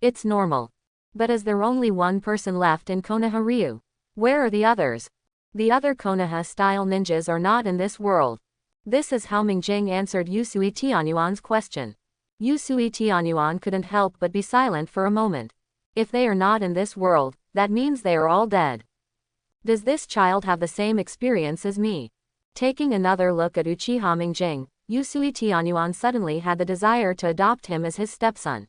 It's normal. But is there only one person left in Konoha Ryu? Where are the others? The other Konoha-style ninjas are not in this world. This is how Ming Jing answered Yusui Tianyuan's question. Yusui Tianyuan couldn't help but be silent for a moment. If they are not in this world, that means they are all dead. Does this child have the same experience as me? Taking another look at Uchiha Ming Jing, Yusui Tianyuan suddenly had the desire to adopt him as his stepson.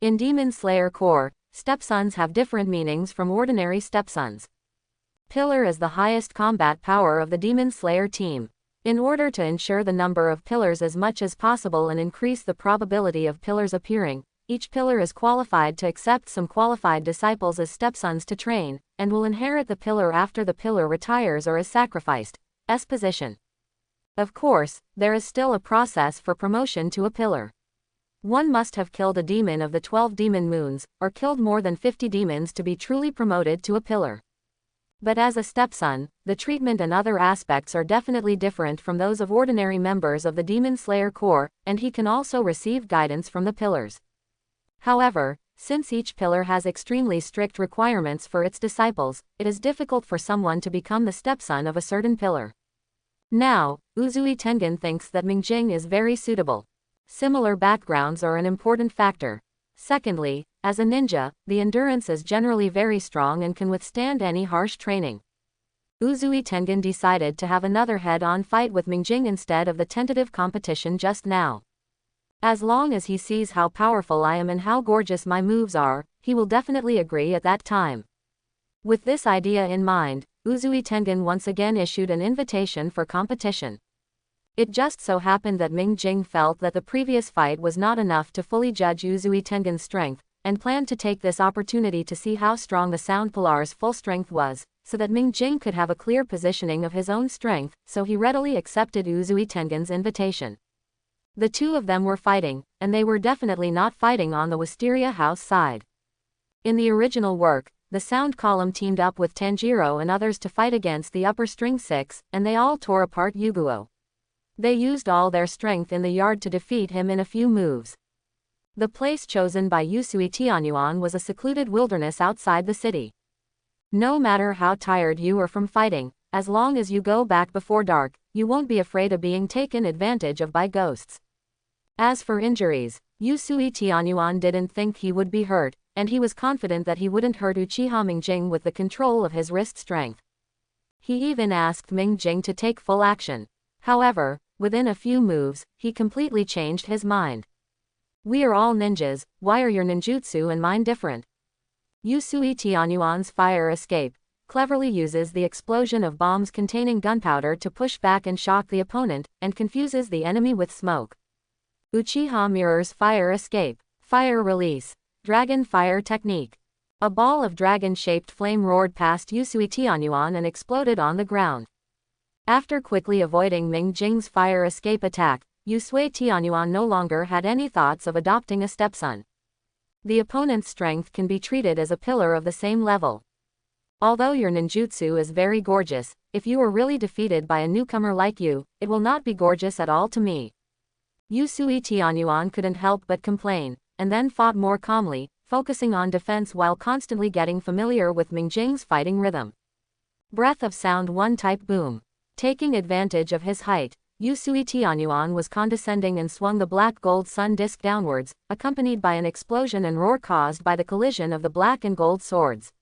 In Demon Slayer Corps, stepsons have different meanings from ordinary stepsons. Pillar is the highest combat power of the Demon Slayer team. In order to ensure the number of pillars as much as possible and increase the probability of pillars appearing, each pillar is qualified to accept some qualified disciples as stepsons to train, and will inherit the pillar after the pillar retires or is sacrificed. Position. Of course, there is still a process for promotion to a pillar. One must have killed a demon of the 12 demon moons, or killed more than 50 demons to be truly promoted to a pillar. But as a stepson, the treatment and other aspects are definitely different from those of ordinary members of the Demon Slayer Corps, and he can also receive guidance from the pillars. However, since each pillar has extremely strict requirements for its disciples, it is difficult for someone to become the stepson of a certain pillar. Now, Uzui Tengen thinks that Mingjing is very suitable. Similar backgrounds are an important factor. Secondly, as a ninja, the endurance is generally very strong and can withstand any harsh training. Uzui Tengen decided to have another head-on fight with Mingjing instead of the tentative competition just now. As long as he sees how powerful I am and how gorgeous my moves are, he will definitely agree at that time. With this idea in mind, Uzui Tengen once again issued an invitation for competition. It just so happened that Mingjing felt that the previous fight was not enough to fully judge Uzui Tengen's strength, and planned to take this opportunity to see how strong the Sound Pillar's full strength was, so that Mingjing could have a clear positioning of his own strength, so he readily accepted Uzui Tengen's invitation. The two of them were fighting, and they were definitely not fighting on the Wisteria House side. In the original work, the Sound Column teamed up with Tanjiro and others to fight against the Upper String Six, and they all tore apart Yuguo. They used all their strength in the yard to defeat him in a few moves. The place chosen by Yusui Tianyuan was a secluded wilderness outside the city. No matter how tired you are from fighting, as long as you go back before dark, you won't be afraid of being taken advantage of by ghosts. As for injuries, Yusui Tianyuan didn't think he would be hurt, and he was confident that he wouldn't hurt Uchiha Mingjing with the control of his wrist strength. He even asked Mingjing to take full action. However, within a few moves, he completely changed his mind. We are all ninjas, why are your ninjutsu and mine different? Yusui Tianyuan's fire escape cleverly uses the explosion of bombs containing gunpowder to push back and shock the opponent, and confuses the enemy with smoke. Uchiha mirrors fire escape, fire release, dragon fire technique. A ball of dragon-shaped flame roared past Yusui Tianyuan and exploded on the ground. After quickly avoiding Mingjing's fire escape attack, Yusui Tianyuan no longer had any thoughts of adopting a stepson. The opponent's strength can be treated as a pillar of the same level. Although your ninjutsu is very gorgeous, if you are really defeated by a newcomer like you, it will not be gorgeous at all to me. Yusui Tianyuan couldn't help but complain, and then fought more calmly, focusing on defense while constantly getting familiar with Mingjing's fighting rhythm. Breath of Sound 1 type boom. Taking advantage of his height, Yusui Tianyuan was condescending and swung the black gold sun disc downwards, accompanied by an explosion and roar caused by the collision of the black and gold swords.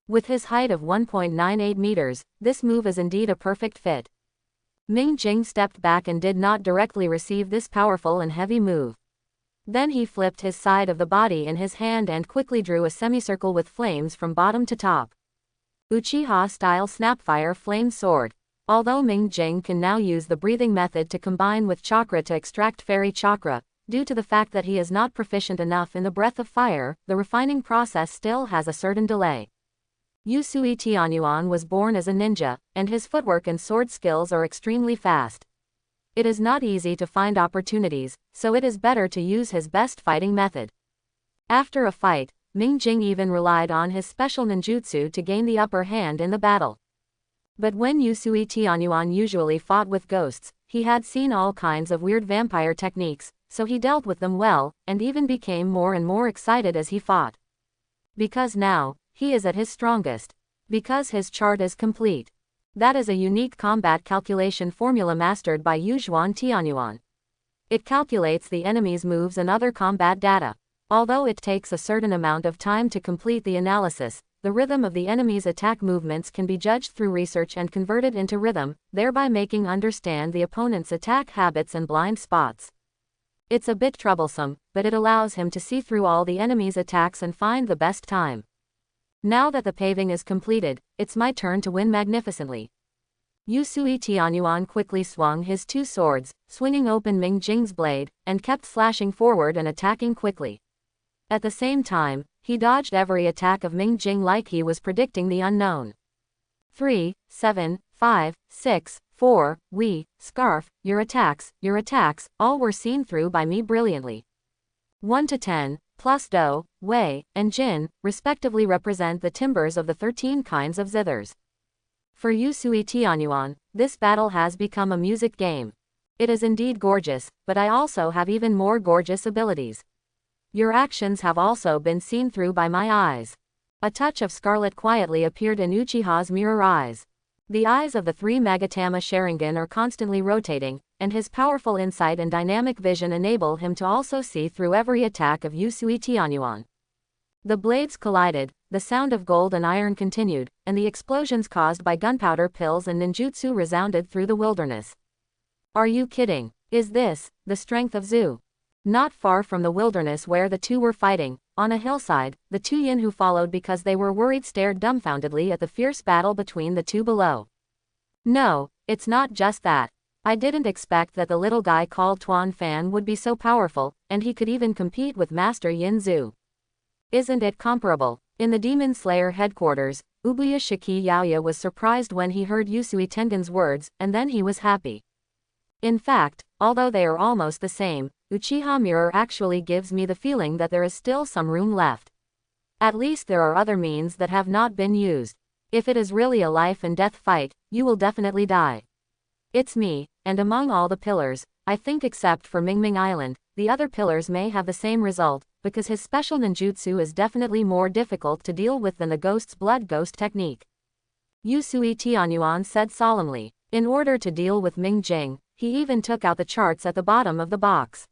With his height of 1.98 meters, this move is indeed a perfect fit. Mingjing stepped back and did not directly receive this powerful and heavy move. Then he flipped his side of the body in his hand and quickly drew a semicircle with flames from bottom to top. Uchiha-style Snapfire Flame Sword. Although Mingjing can now use the breathing method to combine with chakra to extract fairy chakra, due to the fact that he is not proficient enough in the breath of fire, the refining process still has a certain delay. Yusui Tianyuan was born as a ninja, and his footwork and sword skills are extremely fast. It is not easy to find opportunities, so it is better to use his best fighting method. After a fight, Mingjing even relied on his special ninjutsu to gain the upper hand in the battle. But when Yusui Tianyuan usually fought with ghosts, he had seen all kinds of weird vampire techniques, so he dealt with them well, and even became more and more excited as he fought. Because now, he is at his strongest. Because his chart is complete. That is a unique combat calculation formula mastered by Yuzhuan Tianyuan. It calculates the enemy's moves and other combat data. Although it takes a certain amount of time to complete the analysis, the rhythm of the enemy's attack movements can be judged through research and converted into rhythm, thereby making understand the opponent's attack habits and blind spots. It's a bit troublesome, but it allows him to see through all the enemy's attacks and find the best time. Now that the paving is completed, it's my turn to win magnificently. Yusui Tianyuan quickly swung his two swords, swinging open Mingjing's blade, and kept slashing forward and attacking quickly. At the same time, he dodged every attack of Mingjing like he was predicting the unknown. 3, 7, 5, 6, 4, scarf, your attacks, all were seen through by me brilliantly. 1 to 10, plus Do, Wei, and Jin, respectively represent the timbers of the 13 kinds of zithers. For Yusui Tianyuan, this battle has become a music game. It is indeed gorgeous, but I also have even more gorgeous abilities. Your actions have also been seen through by my eyes. A touch of scarlet quietly appeared in Uchiha's mirror eyes. The eyes of the 3 Magatama Sharingan are constantly rotating, and his powerful insight and dynamic vision enable him to also see through every attack of Yusui Tianyuan. The blades collided, the sound of gold and iron continued, and the explosions caused by gunpowder pills and ninjutsu resounded through the wilderness. Are you kidding? Is this the strength of Zu? Not far from the wilderness where the two were fighting, on a hillside, the 2 yin who followed because they were worried stared dumbfoundedly at the fierce battle between the two below. No, it's not just that. I didn't expect that the little guy called Tuan Fan would be so powerful, and he could even compete with Master Yin Zu. Isn't it comparable? In the Demon Slayer headquarters, Ubuya Shiki Yaoya was surprised when he heard Yusui Tengen's words, and then he was happy. In fact, although they are almost the same, Uchiha Mirror actually gives me the feeling that there is still some room left. At least there are other means that have not been used. If it is really a life and death fight, you will definitely die. It's me, and among all the pillars, I think except for Mingming Island, the other pillars may have the same result, because his special ninjutsu is definitely more difficult to deal with than the ghost's blood ghost technique. Yusui Tianyuan said solemnly. In order to deal with Ming Jing, he even took out the charts at the bottom of the box.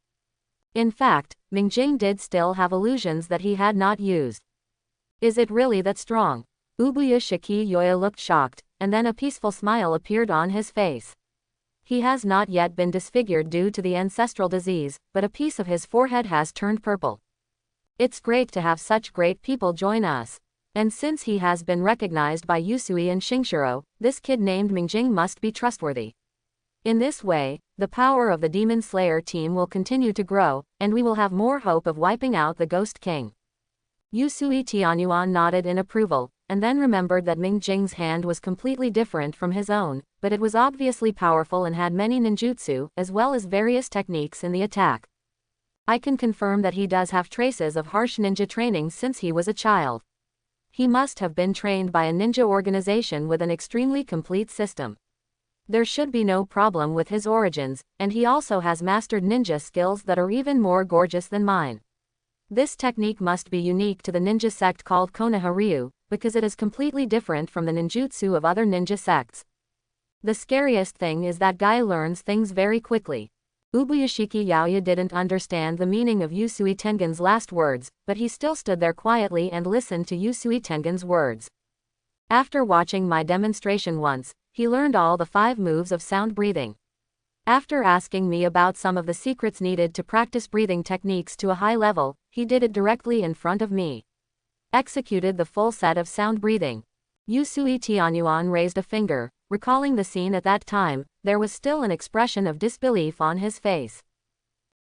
In fact, Ming Jing did still have illusions that he had not used. Is it really that strong? Ubuya Shiki Yaoya looked shocked, and then a peaceful smile appeared on his face. He has not yet been disfigured due to the ancestral disease, but a piece of his forehead has turned purple. It's great to have such great people join us. And since he has been recognized by Yusui and Shingshiro, this kid named Mingjing must be trustworthy. In this way, the power of the Demon Slayer team will continue to grow, and we will have more hope of wiping out the Ghost King. Yusui Tianyuan nodded in approval, and then remembered that Ming Jing's hand was completely different from his own, but it was obviously powerful and had many ninjutsu, as well as various techniques in the attack. I can confirm that he does have traces of harsh ninja training since he was a child. He must have been trained by a ninja organization with an extremely complete system. There should be no problem with his origins, and he also has mastered ninja skills that are even more gorgeous than mine. This technique must be unique to the ninja sect called Konoha Ryu, because it is completely different from the ninjutsu of other ninja sects. The scariest thing is that guy learns things very quickly. Ubuyashiki Yaoya didn't understand the meaning of Yusui Tengen's last words, but he still stood there quietly and listened to Yusui Tengen's words. After watching my demonstration once, he learned all the 5 moves of sound breathing. After asking me about some of the secrets needed to practice breathing techniques to a high level, he did it directly in front of me. Executed the full set of sound breathing. Yusui Tianyuan raised a finger, recalling the scene at that time. There was still an expression of disbelief on his face.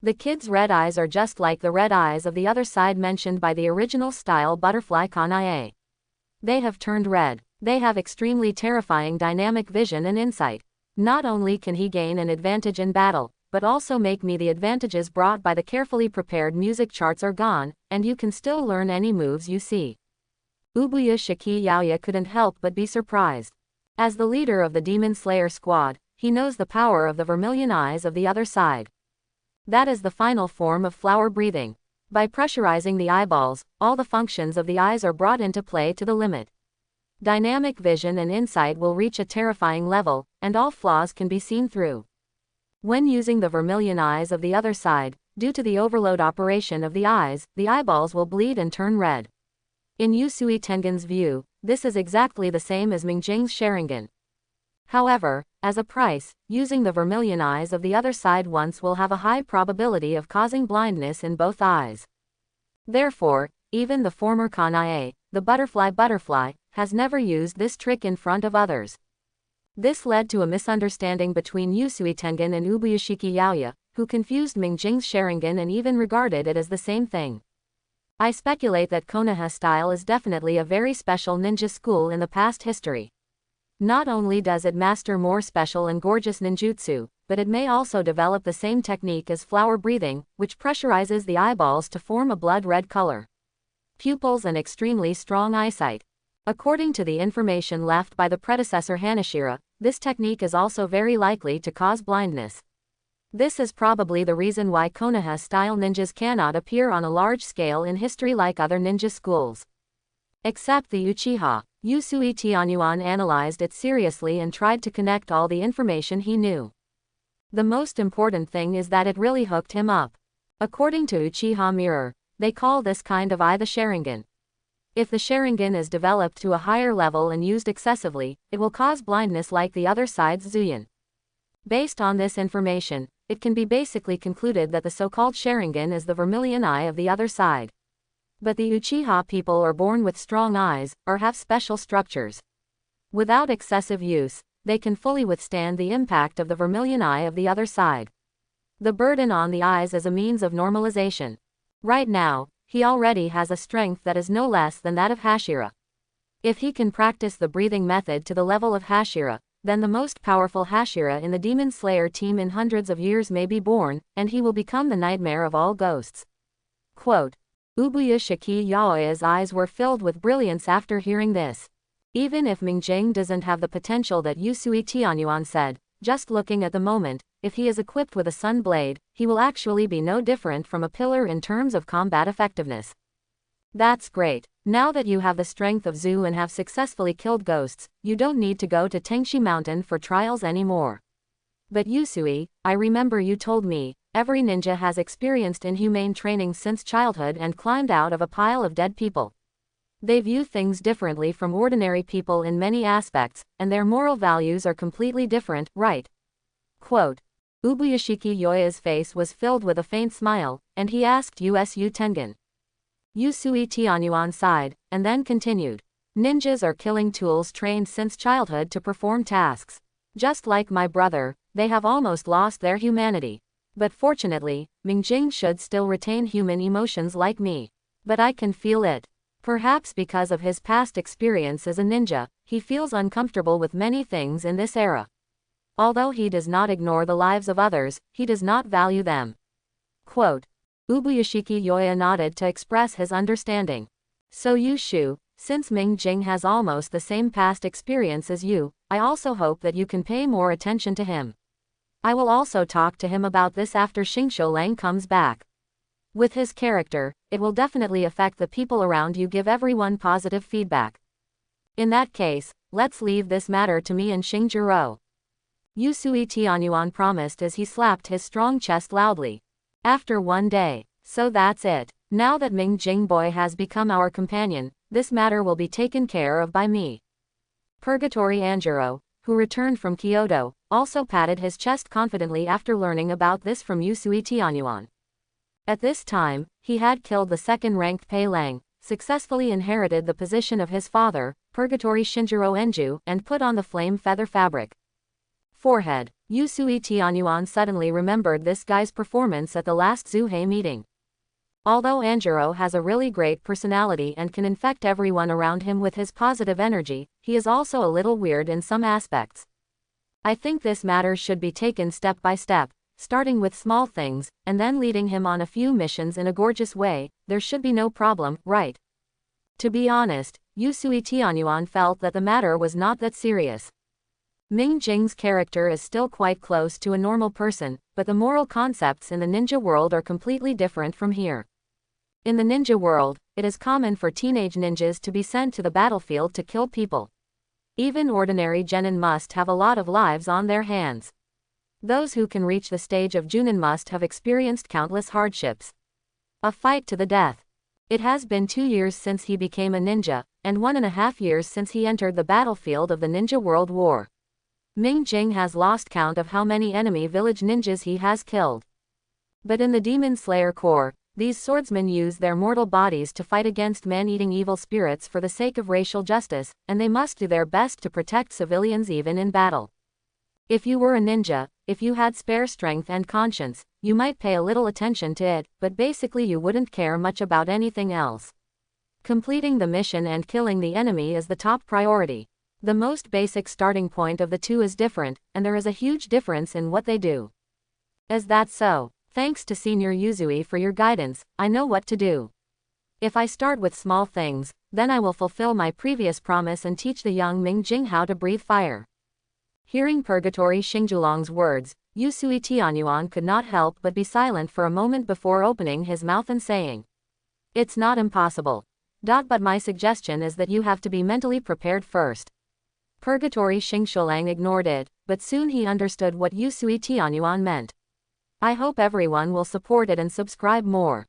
The kid's red eyes are just like the red eyes of the other side mentioned by the original style butterfly Kanae. They have turned red. They have extremely terrifying dynamic vision and insight. Not only can he gain an advantage in battle, but also make me the advantages brought by the carefully prepared music charts are gone, and you can still learn any moves you see. Ubuya Shiki Yaoya couldn't help but be surprised. As the leader of the Demon Slayer squad, he knows the power of the vermilion eyes of the other side. That is the final form of flower breathing. By pressurizing the eyeballs, all the functions of the eyes are brought into play to the limit. Dynamic vision and insight will reach a terrifying level, and all flaws can be seen through. When using the vermilion eyes of the other side, due to the overload operation of the eyes, the eyeballs will bleed and turn red. In Yusui Tengen's view, this is exactly the same as Mingjing's Sharingan. However, as a price, using the vermilion eyes of the other side once will have a high probability of causing blindness in both eyes. Therefore, even the former Kanae, the butterfly, has never used this trick in front of others. This led to a misunderstanding between Yusui Tengen and Ubuyashiki Yaoya, who confused Mingjing's Sharingan and even regarded it as the same thing. I speculate that Konoha style is definitely a very special ninja school in the past history. Not only does it master more special and gorgeous ninjutsu, but it may also develop the same technique as flower breathing, which pressurizes the eyeballs to form a blood red color. Pupils and extremely strong eyesight. According to the information left by the predecessor Hanashira, this technique is also very likely to cause blindness. This is probably the reason why Konoha-style ninjas cannot appear on a large scale in history like other ninja schools. Except the Uchiha, Yusui Tianyuan analyzed it seriously and tried to connect all the information he knew. The most important thing is that it really hooked him up. According to Uchiha Mirror, they call this kind of eye the Sharingan. If the Sharingan is developed to a higher level and used excessively, it will cause blindness like the other side's Zuyin. Based on this information, it can be basically concluded that the so-called Sharingan is the vermilion eye of the other side. But the Uchiha people are born with strong eyes, or have special structures. Without excessive use, they can fully withstand the impact of the vermilion eye of the other side. The burden on the eyes is a means of normalization. Right now, he already has a strength that is no less than that of Hashira. If he can practice the breathing method to the level of Hashira, then the most powerful Hashira in the Demon Slayer team in hundreds of years may be born, and he will become the nightmare of all ghosts. Quote, Ubuya Shiki Yaoya's eyes were filled with brilliance after hearing this. Even if Mingjing doesn't have the potential that Yusui Tianyuan said, just looking at the moment, if he is equipped with a sun blade, he will actually be no different from a pillar in terms of combat effectiveness. That's great. Now that you have the strength of Zu and have successfully killed ghosts, you don't need to go to Tengshi Mountain for trials anymore. But Yusui, I remember you told me, every ninja has experienced inhumane training since childhood and climbed out of a pile of dead people. They view things differently from ordinary people in many aspects, and their moral values are completely different, right? Quote, Ubuyashiki Yoya's face was filled with a faint smile, and he asked Usu Tengen. Yusui Tianyuan sighed, and then continued. Ninjas are killing tools trained since childhood to perform tasks. Just like my brother, they have almost lost their humanity. But fortunately, Mingjing should still retain human emotions like me. But I can feel it. Perhaps because of his past experience as a ninja, he feels uncomfortable with many things in this era. Although he does not ignore the lives of others, he does not value them. Quote, Ubuyashiki Yoya nodded to express his understanding. So Yushu, since Mingjing has almost the same past experience as you, I also hope that you can pay more attention to him. I will also talk to him about this after Xingqiu Lang comes back. With his character, it will definitely affect the people around you. Give everyone positive feedback. In that case, let's leave this matter to me and Xingjiro. Yusui Tianyuan promised as he slapped his strong chest loudly. After one day. So that's it. Now that Mingjing Boy has become our companion, this matter will be taken care of by me. Purgatory Anjiro, who returned from Kyoto, also patted his chest confidently after learning about this from Yusui Tianyuan. At this time, he had killed the second-ranked Pei Lang, successfully inherited the position of his father, Purgatory Shinjiro Enju, and put on the flame feather fabric. Forehead. Yusui Tianyuan suddenly remembered this guy's performance at the last Zuhei meeting. Although Anjiro has a really great personality and can infect everyone around him with his positive energy, he is also a little weird in some aspects. I think this matter should be taken step by step, starting with small things, and then leading him on a few missions in a gorgeous way. There should be no problem, right? To be honest, Yusui Tianyuan felt that the matter was not that serious. Mingjing's character is still quite close to a normal person, but the moral concepts in the ninja world are completely different from here. In the ninja world, it is common for teenage ninjas to be sent to the battlefield to kill people. Even ordinary genin must have a lot of lives on their hands. Those who can reach the stage of Junin must have experienced countless hardships. A fight to the death. It has been 2 years since he became a ninja, and 1.5 years since he entered the battlefield of the Ninja World War. Mingjing has lost count of how many enemy village ninjas he has killed. But in the Demon Slayer Corps, these swordsmen use their mortal bodies to fight against man-eating evil spirits for the sake of racial justice, and they must do their best to protect civilians even in battle. If you were a ninja, if you had spare strength and conscience, you might pay a little attention to it, but basically you wouldn't care much about anything else. Completing the mission and killing the enemy is the top priority. The most basic starting point of the two is different, and there is a huge difference in what they do. Is that so? Thanks to Senior Yuzui for your guidance, I know what to do. If I start with small things, then I will fulfill my previous promise and teach the young Mingjing how to breathe fire. Hearing Purgatory Xingjulong's words, Yusui Tianyuan could not help but be silent for a moment before opening his mouth and saying, "It's not impossible. But my suggestion is that you have to be mentally prepared first." Purgatory Xingqiulang ignored it, but soon he understood what Yusui Tianyuan meant. I hope everyone will support it and subscribe more.